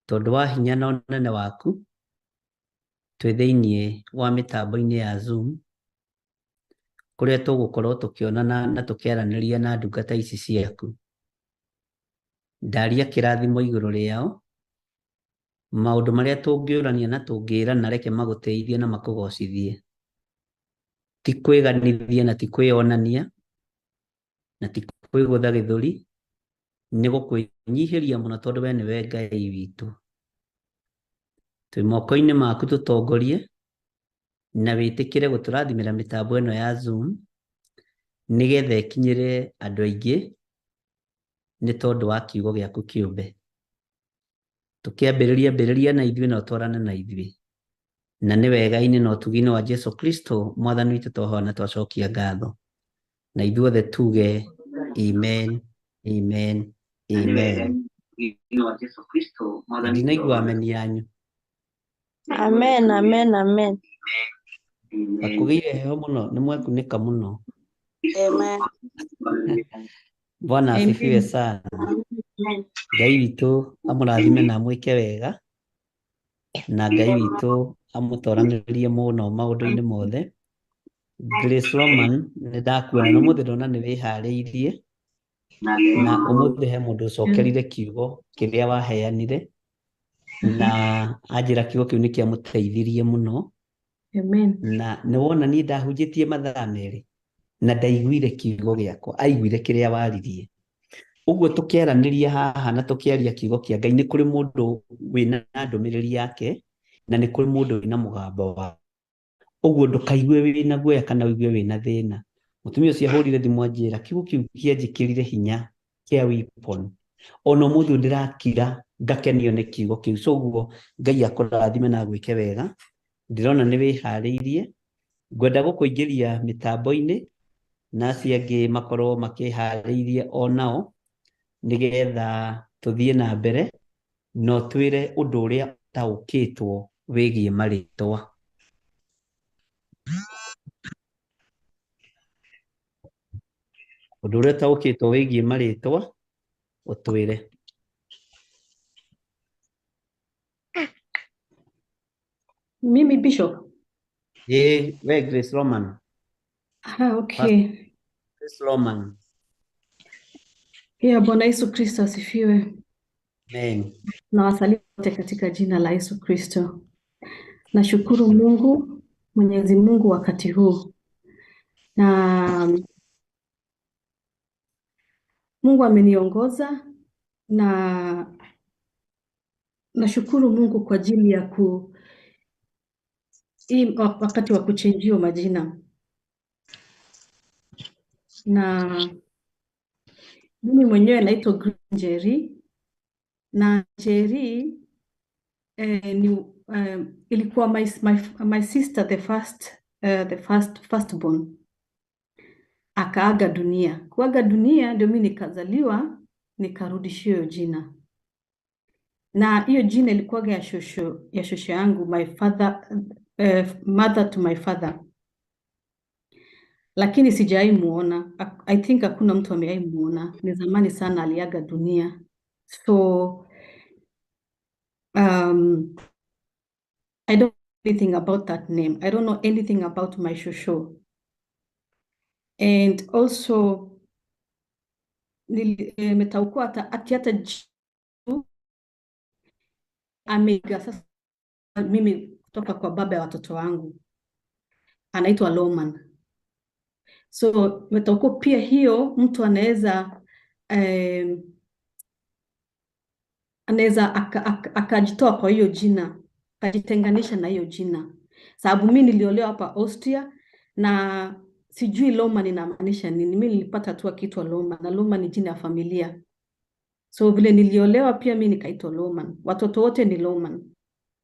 tondũ wa hinya na ũnene waku twĩ thĩinĩ wa mĩtambo-inĩ ya Zoom kũrĩa tũgũkorwo tũkĩonana na tũkĩaranĩria na ndungata ici ciaku. Ndaria kĩrathimo igũrũ rĩao, maũndũ marĩa tũngĩũrania na tũngĩĩrana reke magũteithie na makũgocithie, ti kwĩganithia na ti kwĩonania na ti kwĩgũtha gĩthũri, nĩ gũkwĩnyihĩria mũno tondũ we nĩwe Ngai witũ. Twĩ moko-inĩ maku tũtongorie na wĩtĩkĩre gũtũrathimĩra mĩtambo ĩno ya Zoom nĩgetha ĩkinyĩre andũ aingĩ nĩ tondũ wa kiugo gĩaku kĩũmbe. Tũkĩambĩrĩria na ithuĩ na ũtwarane na ithuĩ na nĩ wega-inĩ na ũtugi-inĩ wa Jesu Kristo mwathani witũ twahoya na twacokia ngatho na ithuothe tuge amen amen amen. Ndinaigua ameni yanyu. Amen, amen, amen. Akũgĩire heho mũno nĩ mwekunĩka mũno. Amen. Bwana asifiwe sana. Ngai witũ amũrathime na amwĩke wega na Ngai witũ amũtoranĩrie mũno maũndũ-inĩ mothe. Grace Roman nĩ ndakuona na ũmũthĩ ndona nĩ wĩharĩirie na ũmũthĩ he mũndũ ũcokerire kiugo kĩrĩa waheanire na anjĩra kiugo kĩu nĩ kĩamũteithirie mũno. Amen. Na nĩ wona niĩ ndahunjĩtie mathaa merĩ na ndaiguire kiugo gĩakwa, aiguire kĩrĩa waririe. Ũguo tũkĩaranĩria haha na tũkĩaria kiugo kĩa Ngai nĩ kũrĩ mũndũ wĩna ndũmĩrĩri yake na nĩ kũrĩ mũndũ wĩna mũgambo wa. Ũguo ndũkaigue wĩna guoya kana ũigue wĩna thĩna. Mũtumia ũcio ahũrire thimũ anjĩra kiugo kĩu kĩanjĩkĩrire hinya kĩa weapon. Ona ũmũthĩ ndĩrakira ngakenio nĩ kiugo kĩu. So ũguo Ngai akũrathime na agwĩke wega. Ndĩrona nĩ wĩharĩirie. Ngwenda gũkũingĩria mĩtambo-inĩ na acio angĩ makorwo makĩharĩirie o nao nĩgetha tũthiĩ na mbere na twĩre ũndũ ũrĩa ũtaũkĩtwo wĩgiĩ marĩtwa. Ũndũ ũrĩa ũtaũkĩtwo wĩgiĩ marĩtwa ũtwĩre. Mimi Bishop. We Grace Roman. Okay. Grace Roman. Bwana Yesu Kristo asifiwe. Amen. Na wasalimu wote katika jina la Yesu Kristo. Nashukuru Mungu, Mwenyezi Mungu wakati huu. Na Mungu ameniongoza na nashukuru Mungu kwa ajili ya wakati wa kuchenjio majina. Na mimi mwenyewe naitwa Green Jerry na Jerry ilikuwa my sister the firstborn akaaga dunia. Kuaga dunia ndio mimi nikazaliwa nikarudishiwa jina. Na hiyo jina ilikuwa ya shosho yangu, my father, mother to my father. Lakini sijai muona. I think hakuna mtu amewahi muona. Ni zamani sana aliaga dunia. So I don't know anything about that name. I don't know anything about my shosho. And also nimetaukuwa hata ameiga sasa mimi kutoka kwa baba ya watoto wangu. Anaitwa Loman. So nimetaukuwa pia hiyo mtu anaweza anaweza akajitoa kwa hiyo jina, akajitenganisha na hiyo jina. Sababu mimi niliolewa hapa Austria na sijui Loman inamaanisha nini. Mimi nilipata tu akiitwa Loman, na Loman ni jina ya familia. So vile niliolewa pia mimi nikaitwa Loman. Watoto wote ni Loman.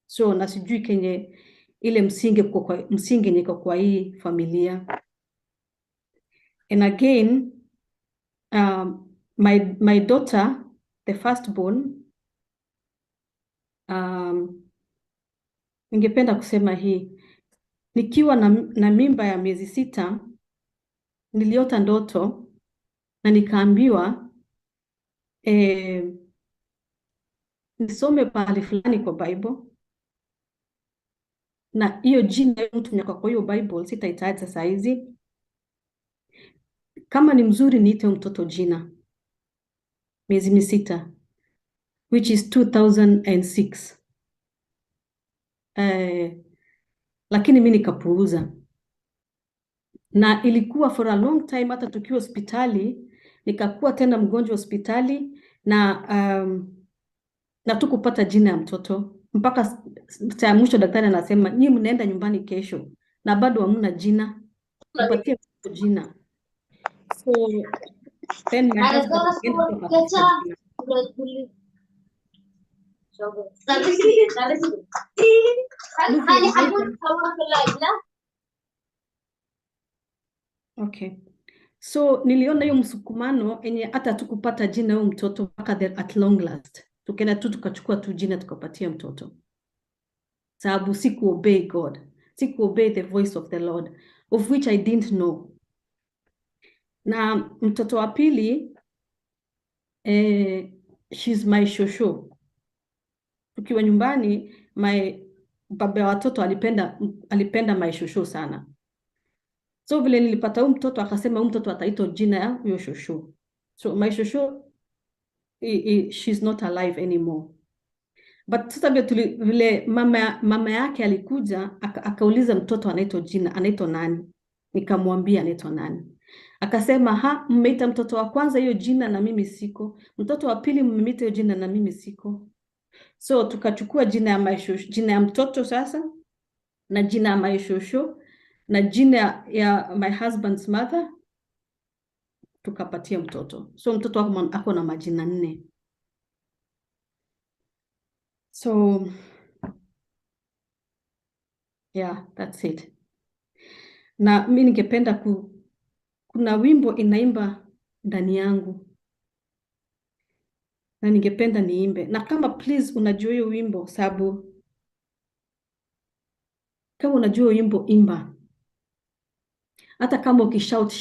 So na sijui kenye ile msingi niko kwa hii familia. And again, my daughter, the firstborn, ningependa kusema hii, nikiwa na mimba ya miezi 6 niliota ndoto na nikaambiwa nisome pahali fulani kwa Bible, na hiyo jina mtu kwa hiyo Bible sitaitaja saa hizi. Kama ni mzuri niite mtoto jina miezi 6, which is 2006. Lakini mimi nikapuuza, na ilikuwa for a long time. Hata tukiwa hospitali nikakuwa tena mgonjwa hospitali na tukupata jina ya mtoto mpaka saa mwisho daktari anasema nyinyi mnaenda nyumbani kesho na bado hamna jina, tupatie mtoto jina. So then my husband okay. So niliona hiyo msukumano enye hata tukupata jina huyo mtoto mpaka at long last tukenda tu tukachukua tu jina tukapatia mtoto, sababu siku obey God, siku obey the voice of the Lord, of which I didn't know. Na mtoto wa pili she's my shosho. Tukiwa nyumbani baba ya watoto alipenda my shosho sana. So vile nilipata huyu mtoto akasema huyu mtoto ataitwa jina ya huyo shosho. So my shosho she's not alive anymore. But sasa vile mama yake alikuja akauliza mtoto anaitwa nani? Nikamwambia anaitwa nani. Akasema mmeita mtoto wa kwanza hiyo jina na mimi siko. Mtoto wa pili mmeita hiyo jina na mimi siko. So tukachukua jina ya mtoto sasa na jina ya my shosho na jina ya my husband's mother tukapatia mtoto. So mtoto ako na majina 4. So yeah, that's it. Na mimi ningependa kuna wimbo inaimba ndani yangu na ningependa niimbe, na kama please unajua hiyo wimbo, sababu kama unajua wimbo imba, hata kama ukishout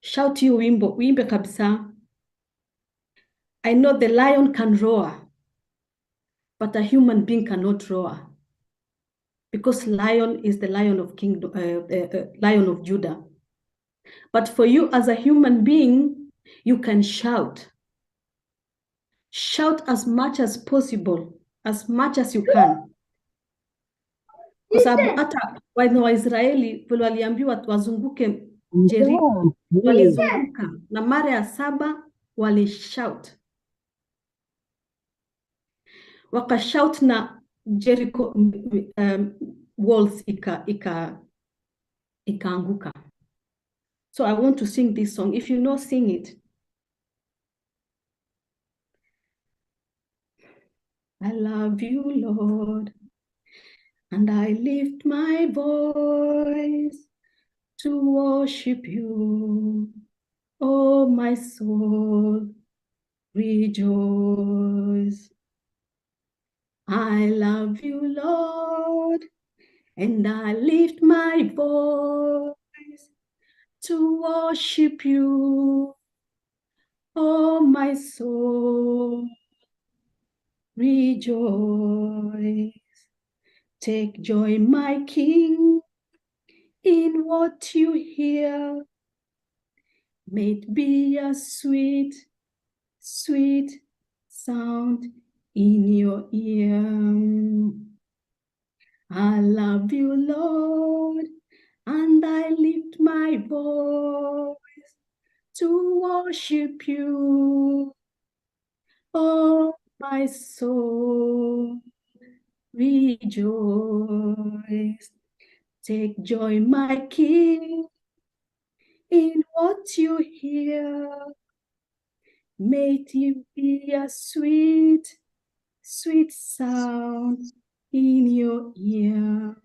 shout hiyo wimbo, uimbe kabisa. I know the lion can roar, but a human being cannot roar, because lion is the lion of Lion of Judah. But for you as a human being, you can shout as much as possible, as much as you can. Kwa sababu hata Waisraeli waliambiwa wazunguke Jericho, walizunguka na mara ya 7 walishout, wakashout na Jericho walls ikaanguka. So I want to sing this song. If you know, sing it. I love you, Lord, and I lift my voice to worship you. Oh, my soul, rejoice. I love you, Lord, and I lift my voice to worship you. Oh, my soul, rejoice. Take joy, my King, in what you hear. May it be a sweet, sweet sound in your ear. I love you, Lord, and I lift my voice to worship you. Oh, my soul, rejoice. Take joy, my King, in what you hear. May it be a sweet, sweet sound in your ear.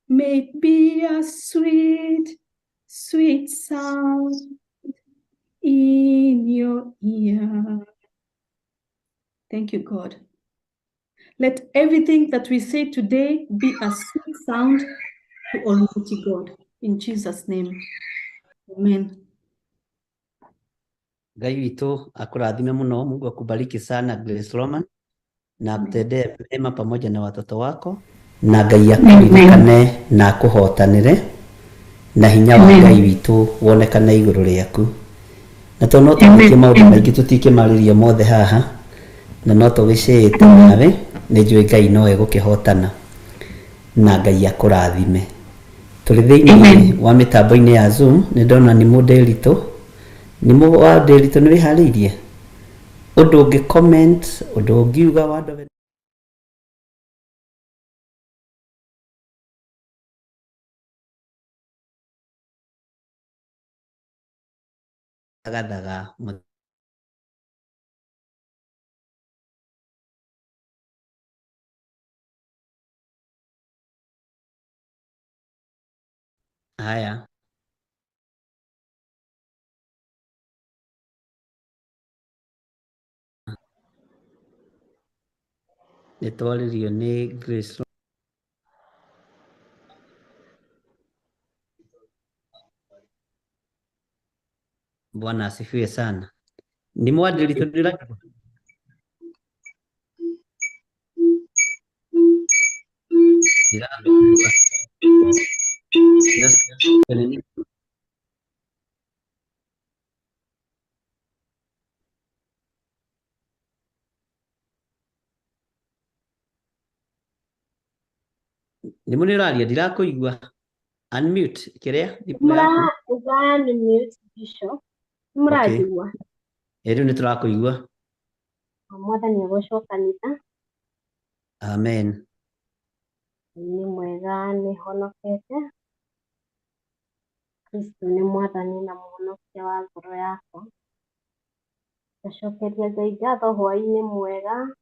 May it be a sweet, sweet sound in your ear. Thank you, God. Let everything that we say today be a sweet sound to Almighty God. In Jesus' name, amen. Ngai witũ akurathime muno. Mungu akubariki sana Grace Roman, na akutendee mema pamoja na watoto wako, na Ngai akuririkane na akuhotanire, na hinya wa Ngai witũ wonekane igũrũ rĩaku. Na to no tũtikie maũndũ maingĩ tũtikĩmarĩria mothe haha, na no tũgĩcĩĩte nawe, nĩ njũĩ Ngai no egũkĩhotana, na Ngai akũrathime. Tũrĩ thĩinĩ wa mĩtambo-inĩ ya Zoom, nĩ ndona nĩ mũndĩritũ, nĩ mũndĩritũ nĩ wĩharĩirie ũndũ ũngĩ comment, ũndũ ũngiuga wandove gathaga. Haya, nĩ twarĩrio nĩ Grace. Bwana asifiwe sana. Ni mwadĩritũ ndĩrakĩgwa nĩ mũnĩ ũraria, ndirakũigua. Unmute kĩrĩa thimũ yaku. Unmute Bishop. Mũranjigua? Rĩu nĩ tũrakũigua. Mwathani agocwo kanitha. Amen. Nĩ mwega, nĩ honokete. Kristo nĩ mwathani na mũhonokia wa ngoro yakwa. Ndacokeria Ngai ngatho hwaĩ-inĩ mwega.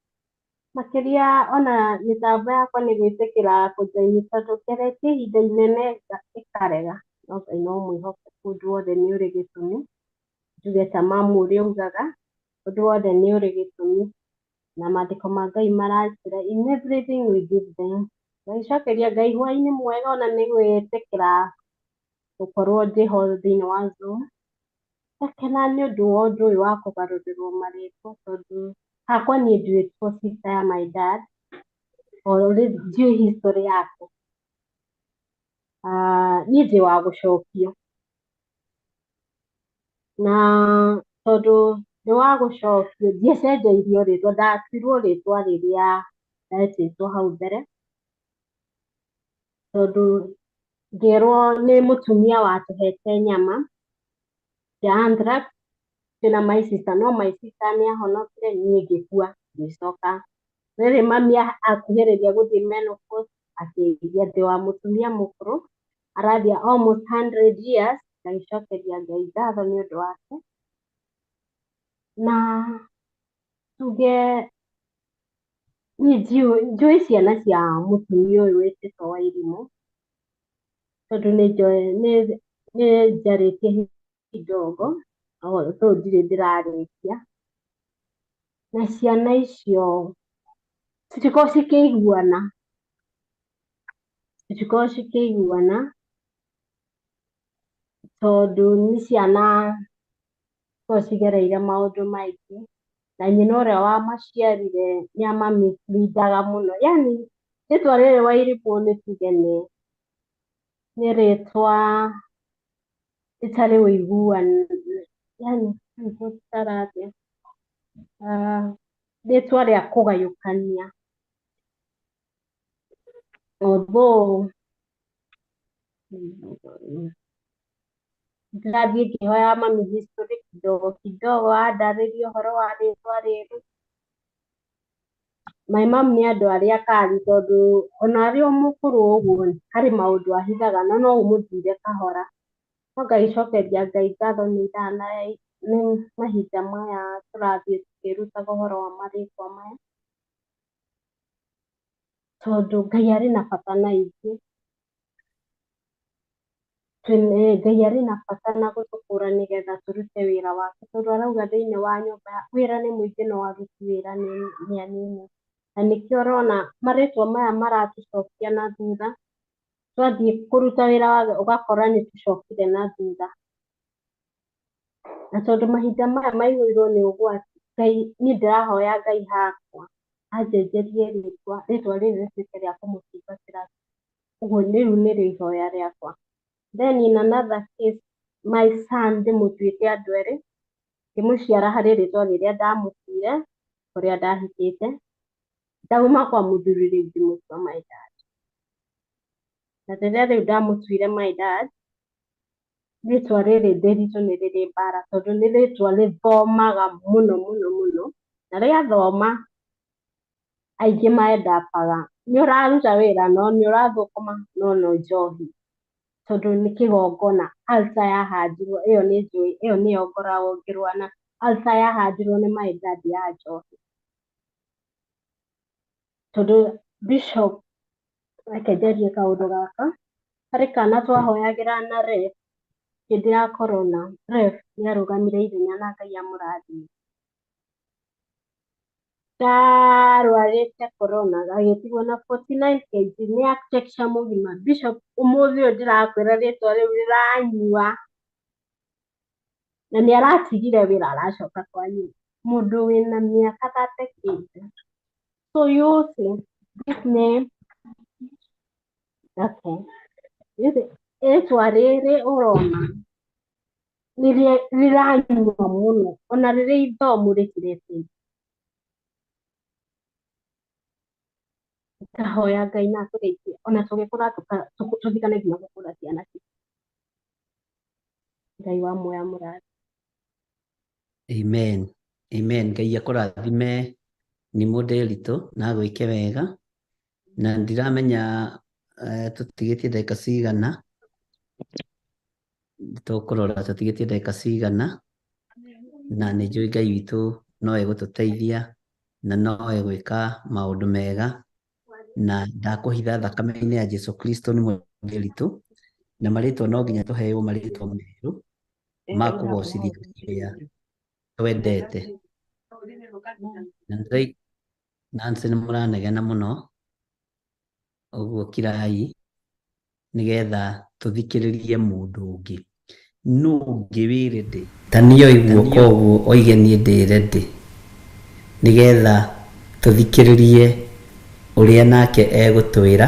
Makĩria ona mĩtambo yakwa nĩ gwĩtĩkĩra kũnjaini tondũ ngeretie ihinda inene ĩkarega. No Ngai no mwĩhokeku, ũndũ wothe nĩ ũrĩ gĩtũmi. Njuge ta mamu ũrĩa augaga, ũndũ wothe nĩ ũrĩ gĩtũmi. Na maandĩko ma Ngai maranjĩra in everything we give thanks. Ndacokeria Ngai hwaĩ-inĩ mwega ona nĩ gwĩtĩkĩra gũkorwo ndĩho thĩinĩ wa Zoom. Ngakena nĩ ũndũ wa ũndũ ũyũ wa kũgarũrĩrwo marĩtwa tondũ hakwa niĩ nduĩtwo sister ya my dad. Ndiũĩ history yake. Niĩ ndĩ wa gũcokio. Na tondũ ndĩ wa gũcokio ndiacenjeirio rĩtwa, ndatuirwo rĩtwa rĩrĩa ndetĩtwo hau mbere. Tondũ ngĩrwo nĩ mũtumia watũhete nyama ya anthrax, na my sister, no my sister nĩ ahonokire, niĩ ngĩkua ngĩcoka. Rĩrĩ mami akuhĩrĩria gũthiĩ menopause, akĩngia ndĩ wa mũtumia mũkũrũ arathiĩ almost 100 years. Ngagĩcokeria Ngai ngatho nĩ ũndũ wake. Na tuge niĩ njũĩ ciana cia mũtumia ũyũ wĩtĩtwo Wairimu, tondũ nĩ njarĩtie kidogo, tondũ ndirĩ ndĩrarĩkia. Na ciana icio citikoragwo cikĩiguana, tondũ nĩ ciana cikoragwo cigereire maũndũ maingĩ, na nyina ũrĩa wamaciarire nĩ amamisleadaga mũno. Yani rĩtwa rĩrĩ Wairimu nĩ tuge nĩ rĩtwa rĩtarĩ ũiguano, yani rĩtwa rĩa kũgayũkania. Although ndĩrathiĩ ngĩhoya mami history kidogo andarĩria ũhoro wa rĩtwa rĩrĩ. My mom nĩ andũ arĩa kari tondũ ona arĩ o mũkũrũ ũguo harĩ maũndũ ahithaga no ũmũthire kahora. No ngagĩcokeria Ngai ngatho nĩ mahinda maya tũrathiĩ tũkĩrutaga ũhoro wa marĩtwa maya, tondũ Ngai arĩ na bata na ithuĩ. Ngai arĩ na bata na gũtũkũra nĩgetha tũrute wĩra wake, tondũ arauga thĩinĩ wa nyũmba wĩra nĩ mũingĩ no aruti wĩra nĩ anini. Na nĩkĩo ũrona marĩtwa maya maratũcokia na thutha, twathiĩ kũruta wĩra wake ũgakora nĩ tũcokire na thutha. Na tondũ mahinda maya maihũirwo nĩ ũgwati, niĩ ndĩrahoya Ngai hakwa anjenjerie rĩtwa rĩrĩ rĩtuĩke rĩa kũmũtungatĩra. Ũguo rĩu nĩrĩo ihoya rĩakwa. Then in another case, my son ndĩmũtuĩte andũ erĩ, ngĩmũciara harĩ rĩtwa rĩrĩa ndamũtuire kũrĩa ndahikĩte, ndauma kwa mũthuri rĩu ndĩmũtua my dad. Na rĩrĩa rĩu ndamũtuire my dad, rĩtwa rĩrĩ ndĩritũ nĩ rĩrĩ mbara tondũ nĩ rĩtwa rĩthomaga mũno mũno mũno, na rĩathoma aingĩ maendapaga nĩ ũraruta wĩra no nĩ ũrathũkũma no njohi, tondũ nĩ kĩgongona altar yahandirwo, ĩyo nĩ njũĩ, ĩyo nĩyo ngoragwo ngĩrũa na altar yahandirwo nĩ my dad ya njohi. Tondũ bishop, reke njarie kaũndũ gaka, harĩ kana twahoyagĩra na ref hĩndĩ ya corona, ref nĩ arũgamire ithenya na Ngai amũrathime. Ndarwarĩte corona agĩtigwo na 49 kg, nĩ actekia mũgima. Bishop ũmũthĩ ũyũ ndĩrakwĩra rĩtwa rĩu rĩranyua na nĩ aratigire wĩra aracoka kwa nyina, mũndũ wĩna mĩaka 30 kg. So you see this name, okay, rĩtwa rĩrĩ ũrona rĩranyua mũno ona rĩrĩ ithomu rĩtirete. Ngahoya Ngai na atũgeithie ona tũgĩkũra tũthikane nginya gũkũra ciana ciitũ. Ngai wa muoyo amũrathime. Amen. Amen. Ngai akũrathime nĩ mũndĩritũ na agwĩke wega, na ndiramenya tũtigĩtie ndagĩka cigana, tũkũrora tũtigĩtie ndagĩka cigana, na nĩ njũĩ Ngai witũ no egũtũteithia na no egwĩka maũndũ mega, na ndakũhitha thakame-inĩ ya Jesu Kristo nĩ mũndĩritũ, na marĩtwa no nginya tũheo marĩtwa merũ ma kũgocithia kĩrĩa twendete. Nancy nĩ mũranegena mũno, ũguo kirai nĩgetha tũthikĩrĩrie mũndũ ũngĩ. Nũ ũngĩ wĩ ready? Tania oiguo koguo oige niĩ ndĩ ready, nĩgetha tũthikĩrĩrie ũrĩa nake egũtwĩra.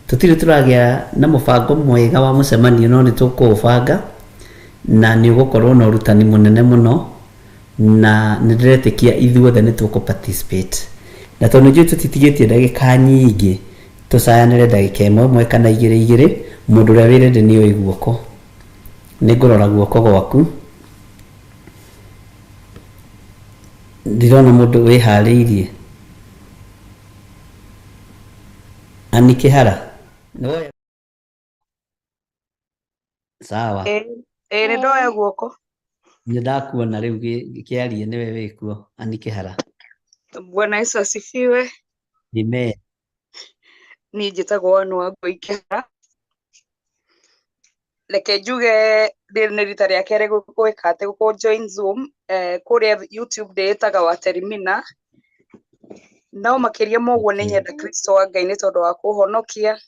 Tũtirĩ tũragĩa na mũbango mwega wa mũcemanio no nĩ tũkũũbanga, na nĩ ũgũkorwo na ũrutani mũnene mũno, na nĩ ndĩretĩkia ithuothe nĩ tũkũ participate. Na tondũ njũĩ tũtitigĩtie ndagĩka nyingĩ, tũcayanĩre ndagĩka ĩmwe kana igĩrĩ, mũndũ ũrĩa wĩ ready nĩ oĩ guoko. Nĩ ngũrora guoko gwaku, ndirona mũndũ wĩharĩirie. Ani Kĩhara, sawa. Nĩ ndoya guoko. Nĩ ndakuona rĩu kĩarie nĩwe wĩkuo. Ani Kĩhara. Bwana Yesu asifiwe. Amen. Niĩ njĩtagwo Ann Wangui Kĩhara. Reke njuge rĩrĩ nĩ rita rĩa kerĩ gũkũ join Zoom kũrĩa YouTube ndĩĩtaga Waterimina. No makĩria moguo nĩ nyenda Kristo wa Ngai nĩ tondũ wa kũhonokia,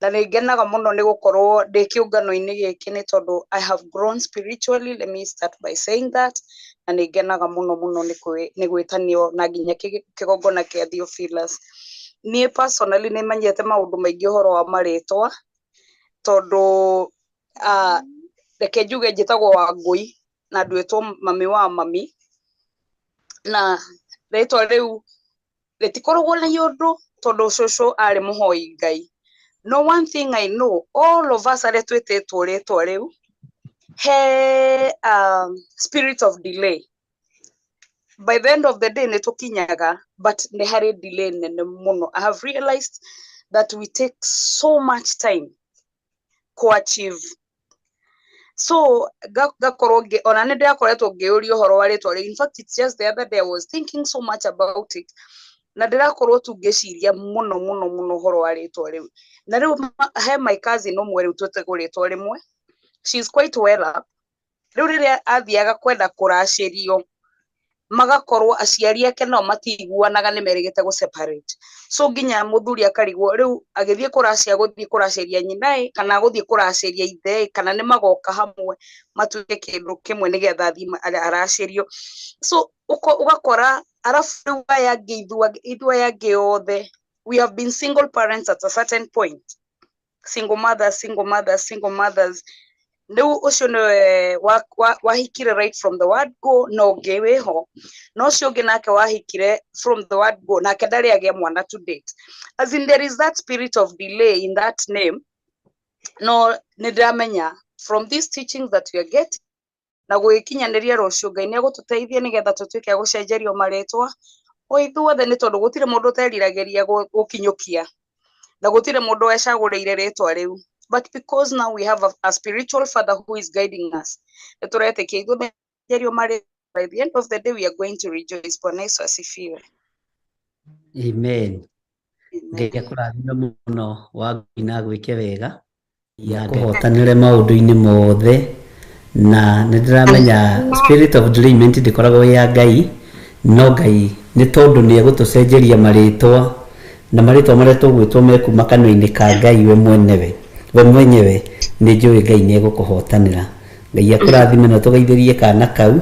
na nĩ ngenaga mũno nĩ gũkorwo ndĩ kĩũngano-inĩ gĩkĩ nĩ tondũ I have grown spiritually, let me start by saying that, na nĩ ngenaga mũno mũno nĩ gwĩtanio na nginya kĩgongona kĩa Theophilus. Niĩ personally nĩ menyete maũndũ maingĩ ũhoro wa marĩtwa, tondũ reke njuge njĩtagwo Wangui na ndwĩtwo mami wa mami, na rĩtwa rĩu rĩtikoragwo na yũndũ tondũ cũcũ arĩ mũhoi Ngai. No one thing I know, all of us arĩa twĩtĩtwo rĩtwa rĩu he spirit of delay. By the end of the day nĩ tũkinyaga, but nĩ harĩ delay nene mũno. I have realized that we take so much time to achieve. So gakorwo ona nĩ ndĩrakoretwo ngĩũria ũhoro wa rĩtwa rĩu. In fact, it's just the other day I was thinking so much about it. Na ndĩrakorwo tu ngĩciria mũno ũhoro wa rĩtwa rĩu. Na rĩu he my cousin ũmwe rĩu twĩtagwo rĩtwa rĩmwe. She's quite well up. Rĩu rĩrĩa athiaga kwenda kũracĩrio, magakorwo aciari ake nao matiguanaga nĩ merĩgĩte gũ separate. So nginya mũthuri akarigwo rĩu agĩthiĩ kũracĩria nyina kana gũthiĩ kũracĩria ithe kana nĩ magoka hamwe matuĩke kĩndũ kĩmwe nĩgetha aracĩrio. So ugakora arafu rĩu aya angĩ othe, we have been single parents at a certain point. Single mothers. Rĩu ũcio nĩwe wahikire right from the word go, no ũngĩ wĩho. No ũcio ũngĩ nake wahikire from the word go, nake ndarĩ agĩa mwana to date. As in, there is that spirit of delay in that name. No nĩ ndĩramenya from these teachings that we are getting, na gũgĩkinyanĩria rũciũ Ngai nĩ egũtũteithia nĩgetha tũtuĩke gũcenjerio marĩtwa o ithuothe, nĩ tondũ gũtirĩ mũndũ ũteriragĩria gũkinyũkia na gũtirĩ mũndũ wecagũrĩire rĩtwa rĩu. But because now we have a spiritual father who is guiding us, by the end of the day we are going to rejoice. Bwana Yesu asifiwe. Amen. Ngai akũrathime mũno wa na gwĩke wega ya kũhotanĩre maũndũ-inĩ mothe, na nĩ ndĩramenya spirit of delayment ndĩkoragwo ya Ngai, no Ngai nĩ tondũ nĩ egũtũcenjeria marĩtwa, na marĩtwa marĩa tũgwĩtwo mekuma kanua-inĩ ka Ngai we mwenyewe nĩ njũĩ Ngai nĩ egũkũhotanĩra. Ngai akũrathime na tũgeithĩrie kana kau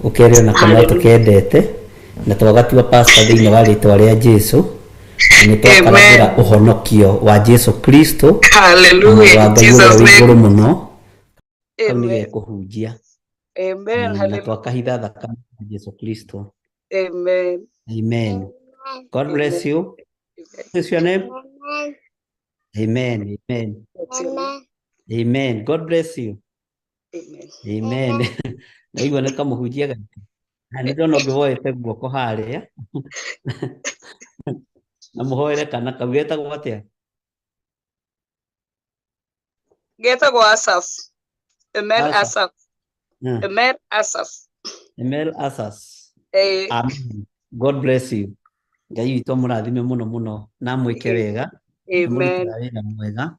ũkerwo na kana tũkendete na twagatua pastor thĩinĩ wa rĩtwa rĩa Jesũ, nĩ twakarathĩra ũhonokio wa Jesũ Kristo. Hallelujah. Jesus name mũno kau nĩ gekũhunjia. Amen. Na twakahitha thakame ya Jesũ Kristo. Amen. Amen. God bless you. What is your name? Amen. Amen. Amen. God bless you. Amen. Na igua nĩ kamũhunjia gaitũ. Na nĩ ndona ũngĩ woete guoko harĩa. Na mũhoere kana kau getagwo atĩa? Getagwo Asaf. Emel Asaf. Emel Asaf. Emel Asaf. Amen. God bless you. Ngai witũ mũrathime mũno na mwĩke wega. Amen. Mwega.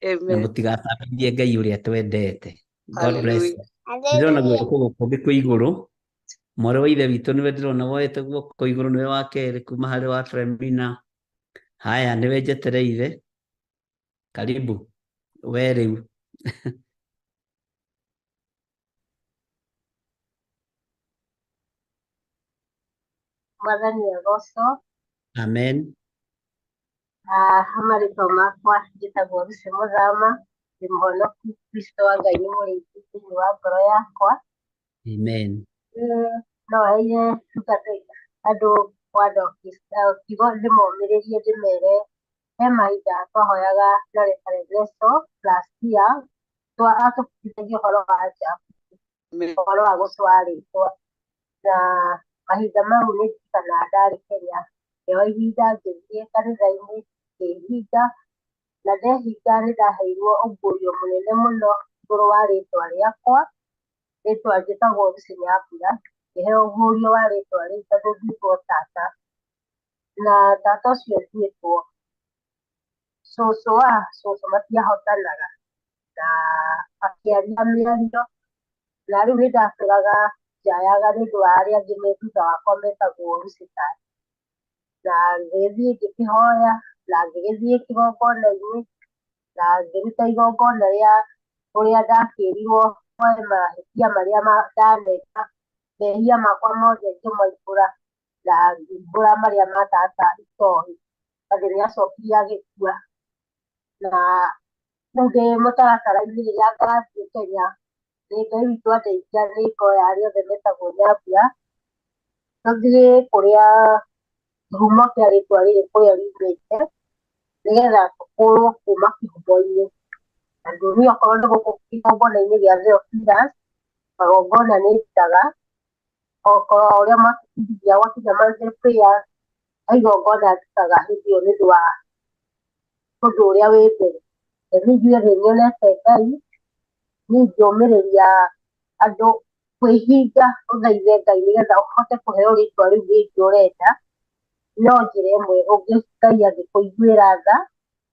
Amen. Na mũtigatambithie Ngai ũrĩa twendete. God bless you. Ndĩrona guoko gũkũ kwĩ igũrũ. Mwarĩ wa ithe witũ nĩwe ndĩrona woete guoko igũrũ, nĩwe wa kerĩ kuma harĩ wa Tremina. Haya, nĩwe njetereire. Karibu. We rĩu. Mwathani agocwo. Amen. Amarĩtwa makwa njĩtagwo Lucy Mũthama, ndĩ mũhonoku Kristo wa Ngai nĩ mũrĩithi thĩinĩ wa ngoro yakwa. Amen. No ĩre andũ kiugo ndĩmomĩrĩrie ndĩmere he mahinda twahoyaga na Revelation last year atũbundithagia ũhoro wa nja, ũhoro wa gũtwara rĩtwa, na mahinda mau nĩ ndirikanaga ndarĩ Kenya, ngĩoya ihinda ngĩthiĩ kanitha-inĩ ngĩhinga, na ndehinga nĩ ndaheirwo ũguũrio mũnene mũno igũrũ wa rĩtwa rĩakwa, rĩtwa njĩtagwo Lucy Nyambura, ngĩheo ũguũrio wa rĩtwa rĩu tondũ nduĩtwo tata, na tata ũcio nduĩtwo cũcũ matiahotanaga, na akĩaria mĩario, na rĩu nĩ ndatũraga njayaga nĩ ũndũ wa arĩa angĩ me thutha wakwa metagwo Lucifer, na ngĩgĩthiĩ ngĩkĩhoya na ngĩgĩthiĩ kĩgongona-inĩ na ngĩruta igongona rĩa ũrĩa ndakĩrirwo oe mahĩtia marĩa ndaneka, mehia makwa mothe ngĩmoimbũra na ngĩmbũra marĩa ma tata itoĩ, tondũ nĩ acokirie agĩkua, na rĩu ndĩ mũtaratara-inĩ rĩrĩa ngathiĩ Kenya, nĩ Ngai witũ andeithia nĩ ngoya arĩa othe metagwo Nyambura, tũthiĩ kũrĩa kĩhumo kĩa rĩtwa rĩrĩ kũrĩa riumĩte, nĩgetha tũkũũrwo kuma kĩhumo-inĩ, andũ nĩ okorwo nĩ gũkũ igongona-inĩ gĩa Theophilus magongona nĩ ndutaga okorwo ũrĩa makĩthithia gwakinya monthly prayers igongona ndutaga hĩndĩ ĩyo nĩ ũndũ wa ũndũ ũrĩa wĩ mbere. Rĩu ithuĩ nĩ nyonete Ngai nĩ ngĩũmĩrĩria andũ kwĩhinga ũthaithe Ngai nĩgetha ũhote kũheo rĩtwa rĩu rĩngĩ ũrenda, no njĩra ĩmwe Ngai angĩkũiguĩra tha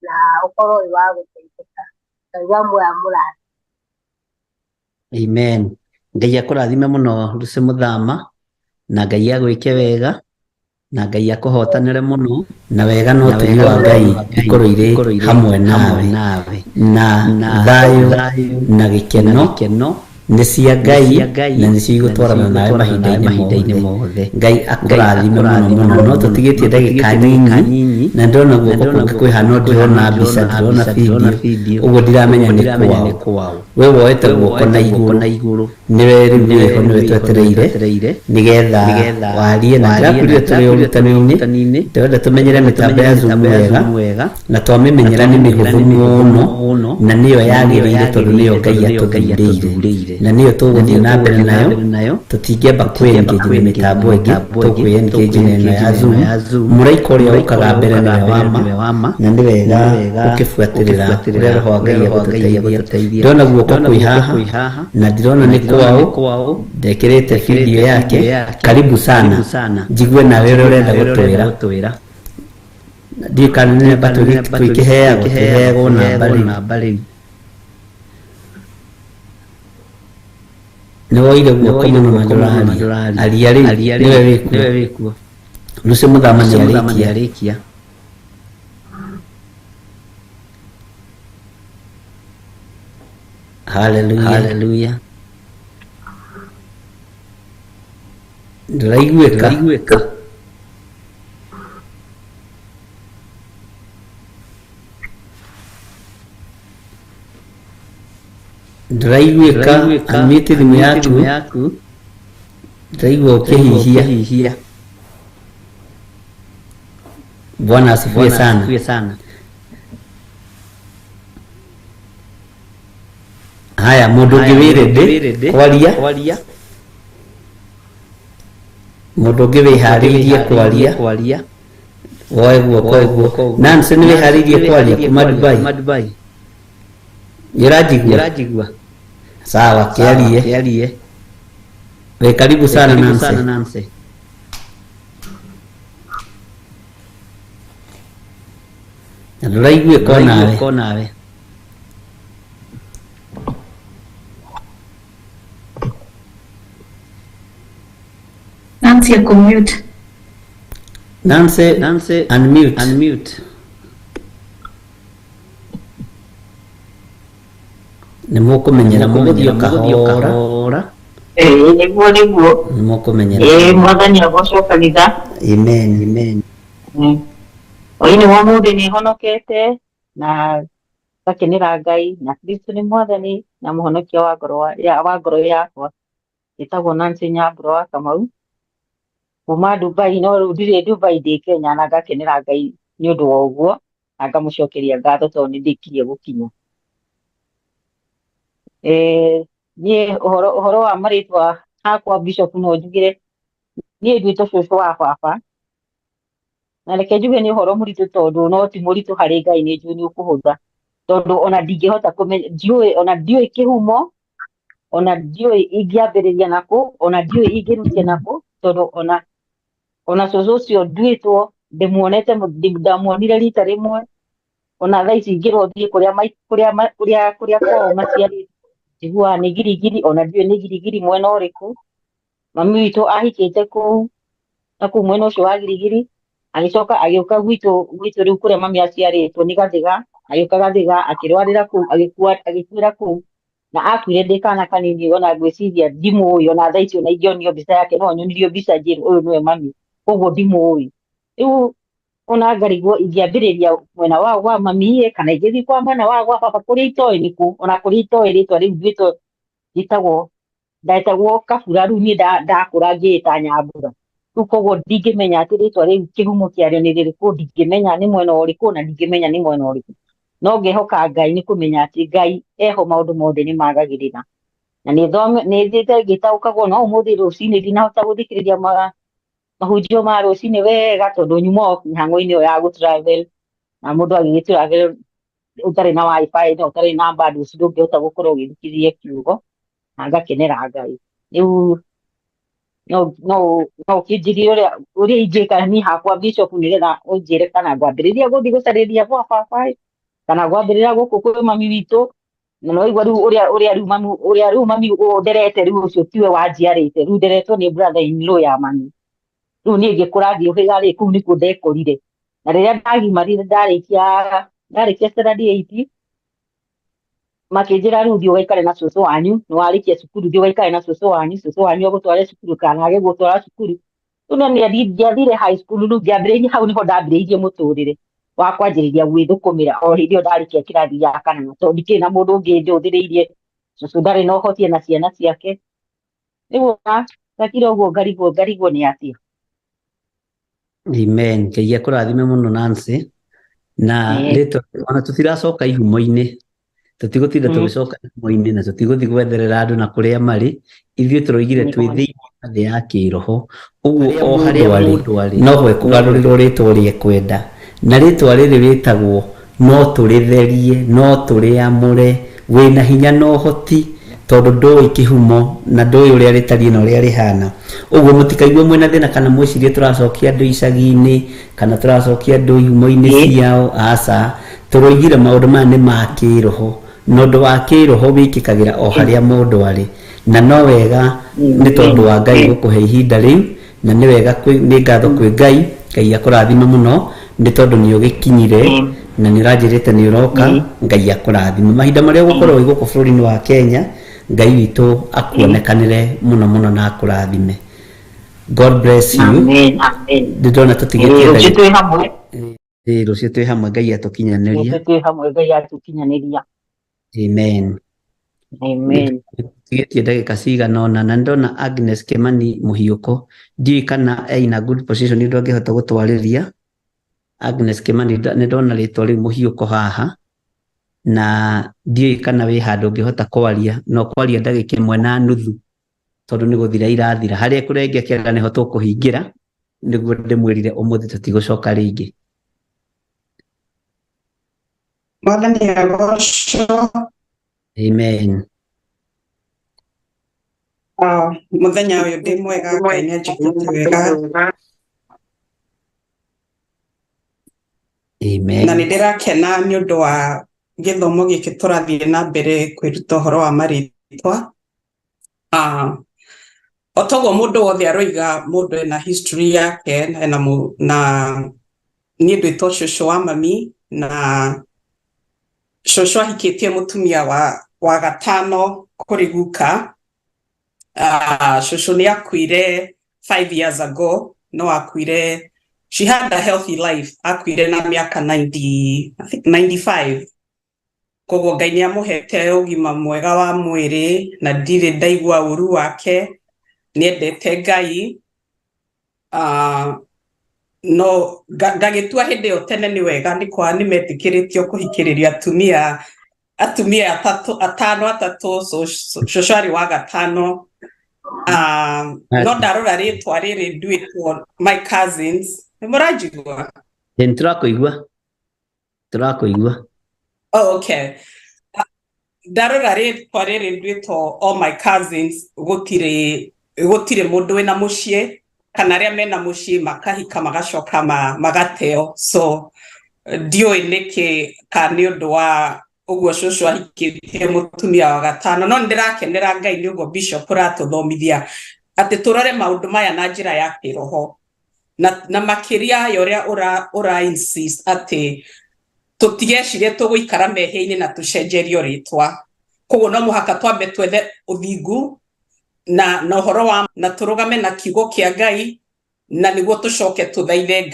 na ũkorwo wĩ wa gũteithĩka. Ngai wa muoya mũrathime. Amen. Ngai akũrathime mũno Lucy Muthama, na Ngai agwĩke wega, na Ngai akũhotanĩre mũno, na wega no ũtugi wa Ngai ikorwo irĩ hamwe nawe, na thayũ na gĩkeno nĩ cia Ngai na nĩcio igũtwarana nawe mahinda-inĩ mothe. Ngai akũrathime mũno mũno. No tũtigĩtie ndagĩka nyinyi na ndĩrona guoko kũngĩ kwĩhana ndĩrona mbica, ndĩrona video, ũguo ndiramenya nĩ kwao. We woete guoko na igũrũ nĩwe rĩu wĩho, nĩwe twetereire nĩgetha warie, na ndĩrakwĩrire tũrĩ ũrutani-inĩ ndĩrenda tũmenyere mĩtambo ya Zoom wega, na twamĩmenyera nĩ mĩhũthũ mũno, na nĩyo yagĩrĩire tondũ nĩyo Ngai atũthuurĩire, na niyo tũgũthiĩ na mbere nayo. Tũtingĩamba kwĩengage na mĩtambo ĩngĩ, tũkwĩengage na ya Zoom. Mũraika ũrĩa ũkaga mbere nĩwe wama, na nĩ wega ũkĩbuatĩrĩra ũrĩa Roho wa Ngai egũtũteithia. Ndĩrona guoko kwĩ haha na ndĩrona nĩ kwao, ndekĩrĩte video yake. Karibu sana, njigue nawe ũrĩa ũrenda gũtwĩra. Ndiĩ kana nĩ namba twĩkĩheagwo namba rĩu. Nĩ woire guoko mũno na ndũraria. Aria rĩu, nĩwe wĩkuo. Lucy Muthama nĩ arĩkia. Hallelujah. Ndĩraiguĩka. Ndĩraiguĩka. Unmute thimũ yaku. Ndĩraigua ũkĩhihia. Bwana asifiwe sana. Haya, mũndũ ũngĩ wĩrĩndĩ kwaria. Mũndũ ũngĩ wĩharĩirie kwaria. Woe guoko. Nancy nĩ wĩharĩirie kwaria kuma Dubai. Nĩũranjigua? Sawa, kĩarie. We karibu sana Nancy. Na ndũraiguĩka nawe. Nancy ako mute. Nancy unmute. Nĩ mũkũmenyera mũgũthiĩ kahora. Nĩguo. Nĩ mũkũmenyera. Mwathani agocwo kanitha. Amen. Oine wa mũndũ nĩ honokete na gakenera Ngai na Kristo nĩ Mwathani na mũhonokia wa ngoro yakwa. Gĩtagwo Nancy Nyambura wa Kamau kuma Dubai, no rĩu ndirĩ Dubai ndĩ Kenya, na ngakenera Ngai nĩ ũndũ wa ũguo na ngamũcokeria ngatho tondũ nĩ ndĩkirie gũkinya. Niĩ ũhoro wa marĩtwa hakwa Bishop no njugire niĩ nduĩte cũcũ wa baba, na reke njuge nĩ ũhoro mũritũ tondũ no ti mũritũ harĩ Ngai, nĩ njũĩ nĩ ũkũhũtha tondũ ona ndingĩhota kũmenya, ona ndiũĩ kĩhumo, ona ndiũĩ ingĩambĩrĩria nakũ, ona ndiũĩ ingĩrutia nakũ, tondũ ona cũcũ ũcio nduĩtwo ndamuonire rita rĩmwe, ona thaa ici ingĩrwo thiĩ kũrĩa kwao maciarĩtwo njiguaga nĩ Girigiri, ona ndiũĩ nĩ Girigiri mwena ũrĩkũ. Mami witũ ahikĩte kũu mwena ũcio wa Girigiri, agĩcoka agĩũka gwitũ rĩu kũrĩa mami aciarĩtwo nĩ Gathiga, agĩũka Gathiga akĩrwarĩra kũu, agĩkuĩra kũu na akuire ndĩ kana kanini, ona ngwĩciria ndimũĩ, ona thaa ici ona ingĩonio mbica yake no nyonirio mbica njĩrĩ ũyũ nĩwe mami, koguo ndimũĩ. Rĩu ona ngarigwo ingĩambĩrĩria mwena wa mami kana ingĩthiĩ kwa mwena wa baba, kũrĩa itoĩ nĩkũ, ona kũrĩa itoĩ rĩtwa rĩu nduĩtwo ndetagwo Kabura, rĩu niĩ ndakũra ngĩĩta Nyambura, rĩu koguo ndingĩmenya atĩ rĩtwa rĩu kĩhumo kĩarĩo nĩ rĩrĩkũ, ndingĩmenya nĩ mwena ũrĩkũ na ndingĩmenya nĩ mwena ũrĩkũ. no ngehoka Ngai nĩ kũmenya atĩ Ngai eho maũndũ mothe nĩ magagĩrĩra. Na nĩ thiĩte ngĩtaũkagwo no ũmũthĩ rũcinĩ ndinahota gũthikĩrĩria mahunjio ma rũcinĩ wega tondũ nyuma mĩhang'o-inĩ ĩyo ya gũ-travel na mũndũ agĩgĩ-travel ũtarĩ na wifi na ũtarĩ na bundles ndũngĩhota gũkorwo ũgĩthikĩrĩria kiugo na ngakenera Ngai. Rĩu no ũkĩnjĩrie ũrĩa ingĩka niĩ hakwa Bishop nĩgetha ũnjĩre kana ngwambĩrĩria gũthiĩ gũcarĩria gwa baba kana ngwambĩrĩria gũkũ kwĩ mami witũ. Na no igua ũrĩa rĩu mami nderete rĩu ũcio tiwe wanjiarĩte, rĩu nderetwo nĩ brother in law ya mami. Rĩu niĩ ngĩkũra ngĩũhĩga rĩ kũu nĩkuo ndekorire. Na rĩrĩa ndagimarire ndarĩkia standard 8 makĩnjĩra rĩu thiĩ ũgaikare na cũcũ wanyu, nĩ warĩkia cukuru thiĩ ũgaikare na cũcũ wanyu agũtware cukuru kana age gũtwara cukuru. Rĩu no ndiathire high school, rĩu ngĩambĩrĩirie hau nĩho ndambĩrĩirie mũtũrĩre wa kwanjĩrĩria gwĩthũkũmĩra o hĩndĩ ĩyo ndarĩkia kĩrathi gĩa kanana tondũ ndikĩrĩ na mũndũ ũngĩ njũthĩrĩirie, cũcũ ndarĩ na ũhoti na ciana ciake. Rĩu ndakire ũguo ngarigwo nĩ atĩa. Amen. Ngai akũrathime mũno Nancy. Na rĩtwa ona tũtiracoka ihumo-inĩ, tũtigũtinda tũgĩcoka ihumo-inĩ na tũtigũthiĩ gwetherera andũ na kũrĩa marĩ. Ithuĩ tũroigire twĩ thĩinĩ wa thĩ ya kĩroho, ũguo o harĩa mũndũ arĩ noho ekũgarũrĩrwo rĩtwa ũrĩa ekwenda. Na rĩtwa rĩrĩ rĩtagwo no tũrĩtherie, no tũrĩamũre, wĩna hinya na ũhoti tondũ ndũĩ kĩhumo na ndũĩ ũrĩa rĩtariĩ na ũrĩa rĩhana. Ũguo mũtikaigue mwĩna thĩna kana mwĩcirie tũracokia andũ icagi-inĩ kana tũracokia andũ ihumo-inĩ ciao. Aca, tũroigire maũndũ maya nĩ ma kĩroho na ũndũ wa kĩroho wĩkĩkagĩra o harĩa mũndũ arĩ. Na no wega nĩ tondũ wa Ngai gũkũhe ihinda rĩu, na nĩ wega nĩ ngatho kwĩ Ngai. Ngai akũrathime mũno nĩ tondũ nĩ ũgĩkinyire na nĩ ũranjĩrĩte nĩ ũroka. Ngai akũrathime mahinda marĩa ũgũkorwo wĩ gũkũ bũrũri-inĩ wa Kenya. Ngai witũ akuonekanĩre mũno mũno na akũrathime. God bless you. Ndĩrona tũtigĩtie rũciũ twĩ hamwe. Ngai atũkinyanĩria. Amen. Tũtigĩtie ndagĩka cigana ũna na ndona Agnes Kĩmani Mũhiũko, ndiũĩ kana ena good position nĩ ũndũ angĩhota gũtwarĩria. Agnes Kĩmani nĩ ndona rĩtwa rĩu Mũhiũko haha na ndiũĩ kana wĩ handũ ũngĩhota kwaria, no kwaria ndagĩka ĩmwe na nuthu tondũ nĩ gũthira irathira. Harĩa kũrengĩa kĩaga nĩho tũkũhingĩra nĩguo ndĩmwĩrire ũmũthĩ tũtigũcoka rĩngĩ. Mwathani agocwo. Amen. Mũthenya ũyũ ndĩ mwega, Ngai nĩ anjĩkĩte wega. Amen. Na nĩ ndĩrakena nĩ ũndũ wa gĩthomo gĩkĩ tũrathiĩ na mbere kwĩruta ũhoro wa marĩtwa. O toguo mũndũ wothe aroiga mũndũ ena history yake na niĩ ndwĩtwo cũcũ wa mami, na cũcũ ahikĩtie mũtumia wa gatano kũrĩ guka. Cũcũ nĩ akuire 5 years ago, no akuire, she had a healthy life, akuire na mĩaka 95. Koguo Ngai nĩ amũhete ũgima mwega wa mwĩrĩ na ndirĩ ndaigua ũru wake, nĩ endete Ngai. No ngagĩtua hĩndĩ ĩyo tene nĩ wega nĩ metĩkĩrĩtio kũhikĩrĩria atumia atatũ, cũcũ arĩ wa gatano. No ndarora rĩtwa rĩrĩ ndwĩtwo my cousins. Nĩ mũranjigua? Tũrakũigua. Oh, okay. Ndarora rĩtwa rĩrĩ ndwĩtwo all my cousins, gũtirĩ mũndũ wĩna mũciĩ kana arĩa mena mũciĩ makahika magacoka magateo. So ndiũĩ nĩkĩ kana nĩ ũndũ wa ũguo cũcũ ahikĩtie mũtumia wa gatano. No nĩndĩrakenera Ngai nĩ ũguo Bishop ũratũthomithia atĩ tũrore maũndũ maya na njĩra ya kĩroho, na makĩria ya ũrĩa insist atĩ tũtigecirie tũgũikara mehia-inĩ na tũcenjerio rĩtwa. Koguo no mũhaka twambe twethe ũthingu na ũhoro wa na tũrũgame na kiugo kĩa Ngai, na nĩguo tũcoke tũthaithe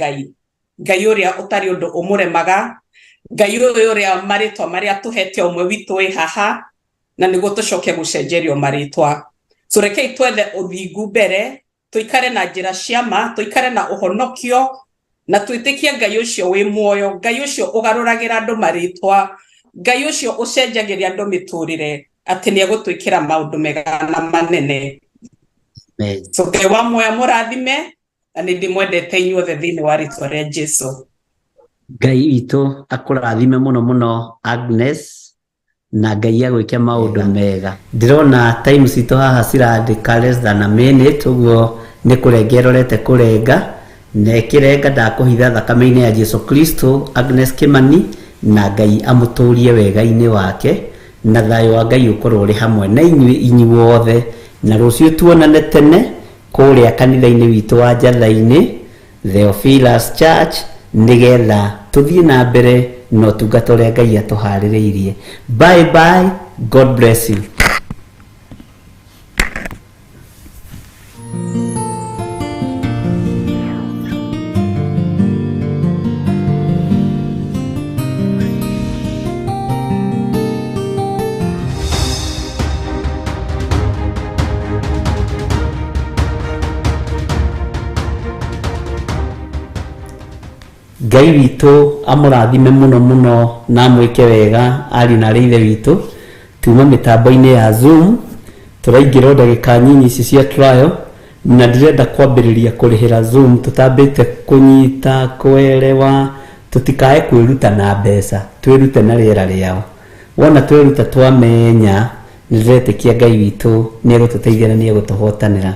Ngai ũrĩa ũtarĩ ũndũ ũmũremaga, Ngai ũrĩa marĩtwa marĩa tũhete ũmwe witũ wĩ haha, na nĩguo tũcoke gũcenjerio marĩtwa. So rekei twethe ũthingu mbere, tũikare na njĩra cia ma, tũikare na ũhonokio, na twitikie Ngai ucio wi muoyo, Ngai ucio ugaruragira andu maritwa, Ngai ucio ucenjagiria andu miturire, ati ni egutwikira maundu mega na manene. So Ngai wa muoyo murathime, na ni ndimwendete inyuothe thiini wa ritwa ria Jesu. Ngai witũ akũrathime mũno mũno Agnes, na Ngai agwĩke maũndũ mega. Ndĩrona time citũ haha cirandĩka less than a minute, ũguo nĩ kũrenga ĩrorete kũrenga, na ĩkĩrenga ndakũhitha thakame-inĩ ya Jesu Kristo Agnes Kimani, na Ngai amũtũrie wega-inĩ wake, na thayũ wa Ngai ũkorwo ũrĩ hamwe na inyuothe, na rũciũ tuonane tene kũrĩa kanitha-inĩ witũ wa Njatha-inĩ Theophilus Church, nigetha tuthie na mbere no tungata ũrĩa Ngai atũharĩrĩirie. Bye bye, God bless you. Ngai witũ amũrathime mũno mũno na mwĩke wega ari na ithe witũ. Tuma mĩtambo-inĩ ya Zoom tũraingĩra ndagĩka nyinyi ici cia trial, na ndirenda kwambĩrĩria kũrĩhĩra Zoom, tũtambĩte kũnyita kwelewa, tũtikae kwĩruta na mbeca, twĩrute na rĩera rĩao. Wona twĩruta twamenya, nĩndĩretĩkia Ngai witũ nĩ egũtũteithia na nĩ egũtũhotanĩra.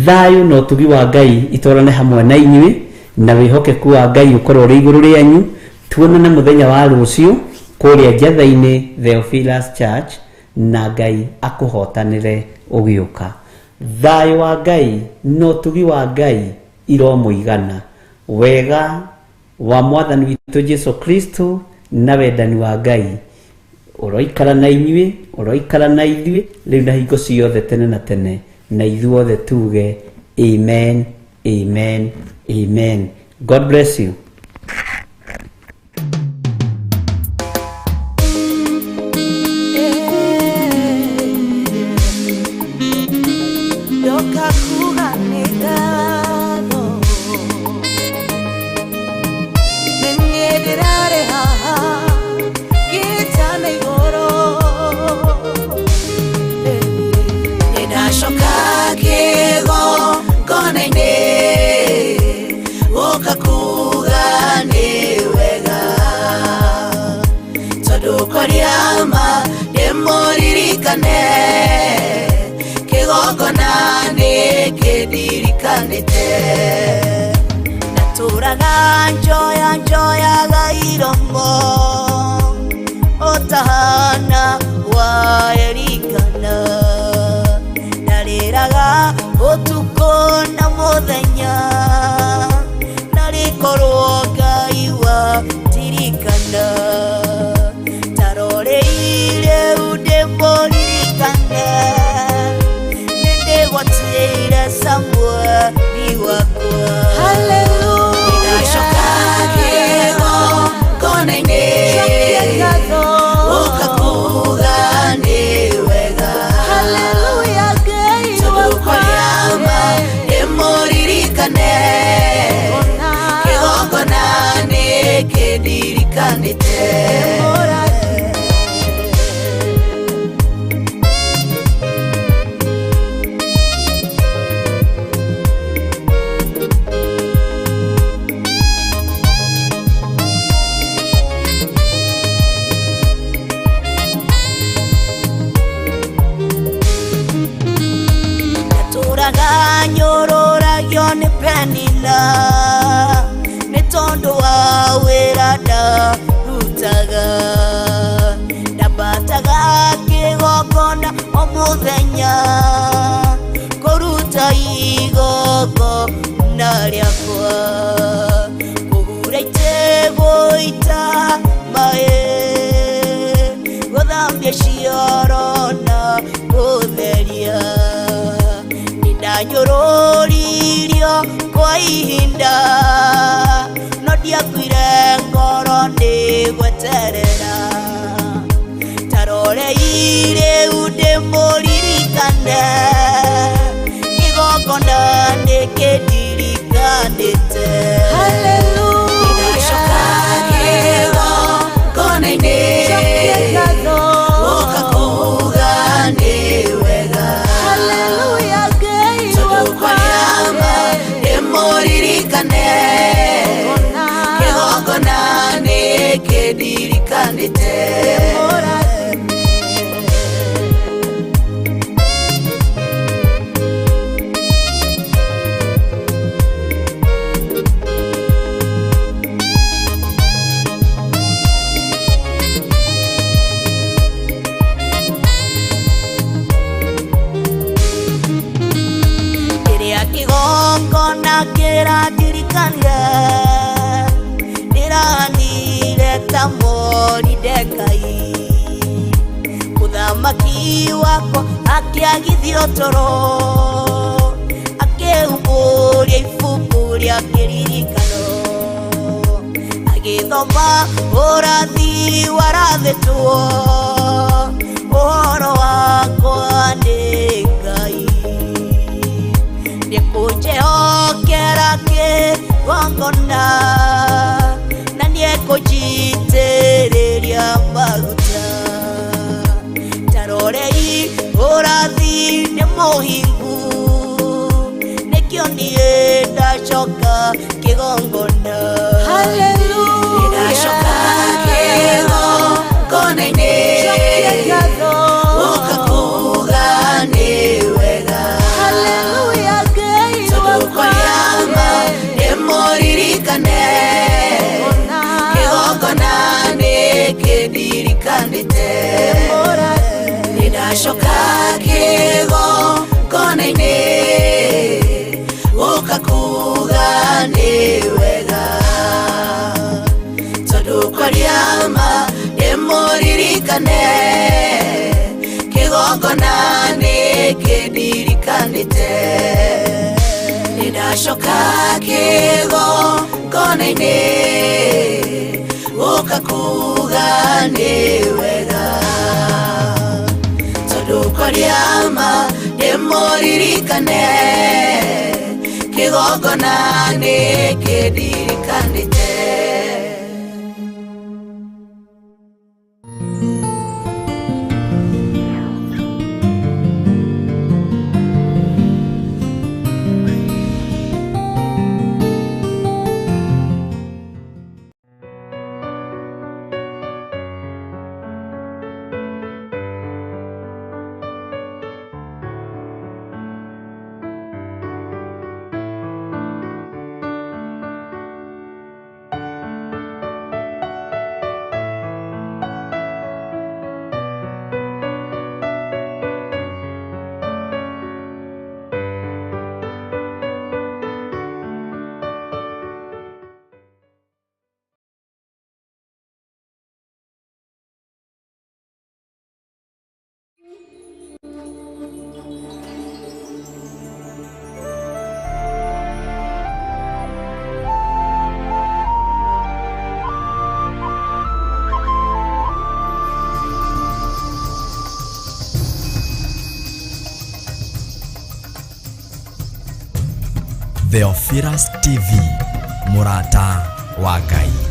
Thayũ na ũtugi wa Ngai itwarane hamwe na inyuĩ, na wĩhokeku wa Ngai ũkorwo ũrĩ igũrũ rĩanyu. Tuonane mũthenya wa rũciũ kũrĩa Njatha-inĩ Theophilus Church, na Ngai akũhotanĩre ũgĩũka. Thayũ wa Ngai na ũtugi wa Ngai iromũigana, wega wa Mwathani witũ Jesu Kristo na wendani wa Ngai ũroikara na inyuĩ, ũroikara na ithuĩ rĩu na hingo ciothe tene na tene, na ithuothe tuge amen, amen, amen. God bless you. Naturaga njoya gairomo otahana wa erikana, nariraga utuko na muthenya, narikorwo Ngai wa tirikana, taroreire udemboririkana, nindegwatĩire samwa niwakwa. Hallelujah. Ninashoka kiego konaine, ukakuga ni wega. Hallelujah. Tudukwariama emuririkane, kigongonane kidirikanite. Nyororagio ni penina, ni tondo wa wĩra ndarutaga, ndambataga kĩgongona o mũthenya, kũruta igongona rĩakwa, kũhura itĩ, gũita maĩ, gũthambia cioro na gũtheria. Nanyũrũririo kwa ihinda, no ndiakuire ngoro ndĩgweterera, taroreire ndĩmũririkane, kĩgongona nĩkĩndirikanĩte. Hallelujah. kĩrandirikania ndĩranire ta Moridekai. Mũthamaki wakwa akĩagithio toro, akĩhumbũria ibuku rĩa kĩririkano, agĩthoma ũrathi warathĩtwo, ũhoro wakwa nĩ Ngai. Nĩkũnjehokera kĩgongona na nĩekũnjitĩrĩria maguta. Tarorei ũrathi nĩ mũhingu, nĩkĩo niĩ ndacoka kĩgongona. Ndacoka kĩgongona-inĩ gũka kuga nĩ wega, tondũ kũrĩa ma ndĩmũririkane, kĩgongona nĩ kĩndirikanĩte. Ndacoka kĩgongona-inĩ gũka kuga nĩ wega, tondũ kũrĩa ma ndĩmũririkane, kĩgongona nĩ kĩndirikanĩte. Ndacoka kĩgongona-inĩ gũka kuga nĩ wega, tondũ kũrĩa ma ndĩmũririkane, kĩgongona nĩ kĩndirikanĩte. Theophilus TV, mũrata wa Ngai.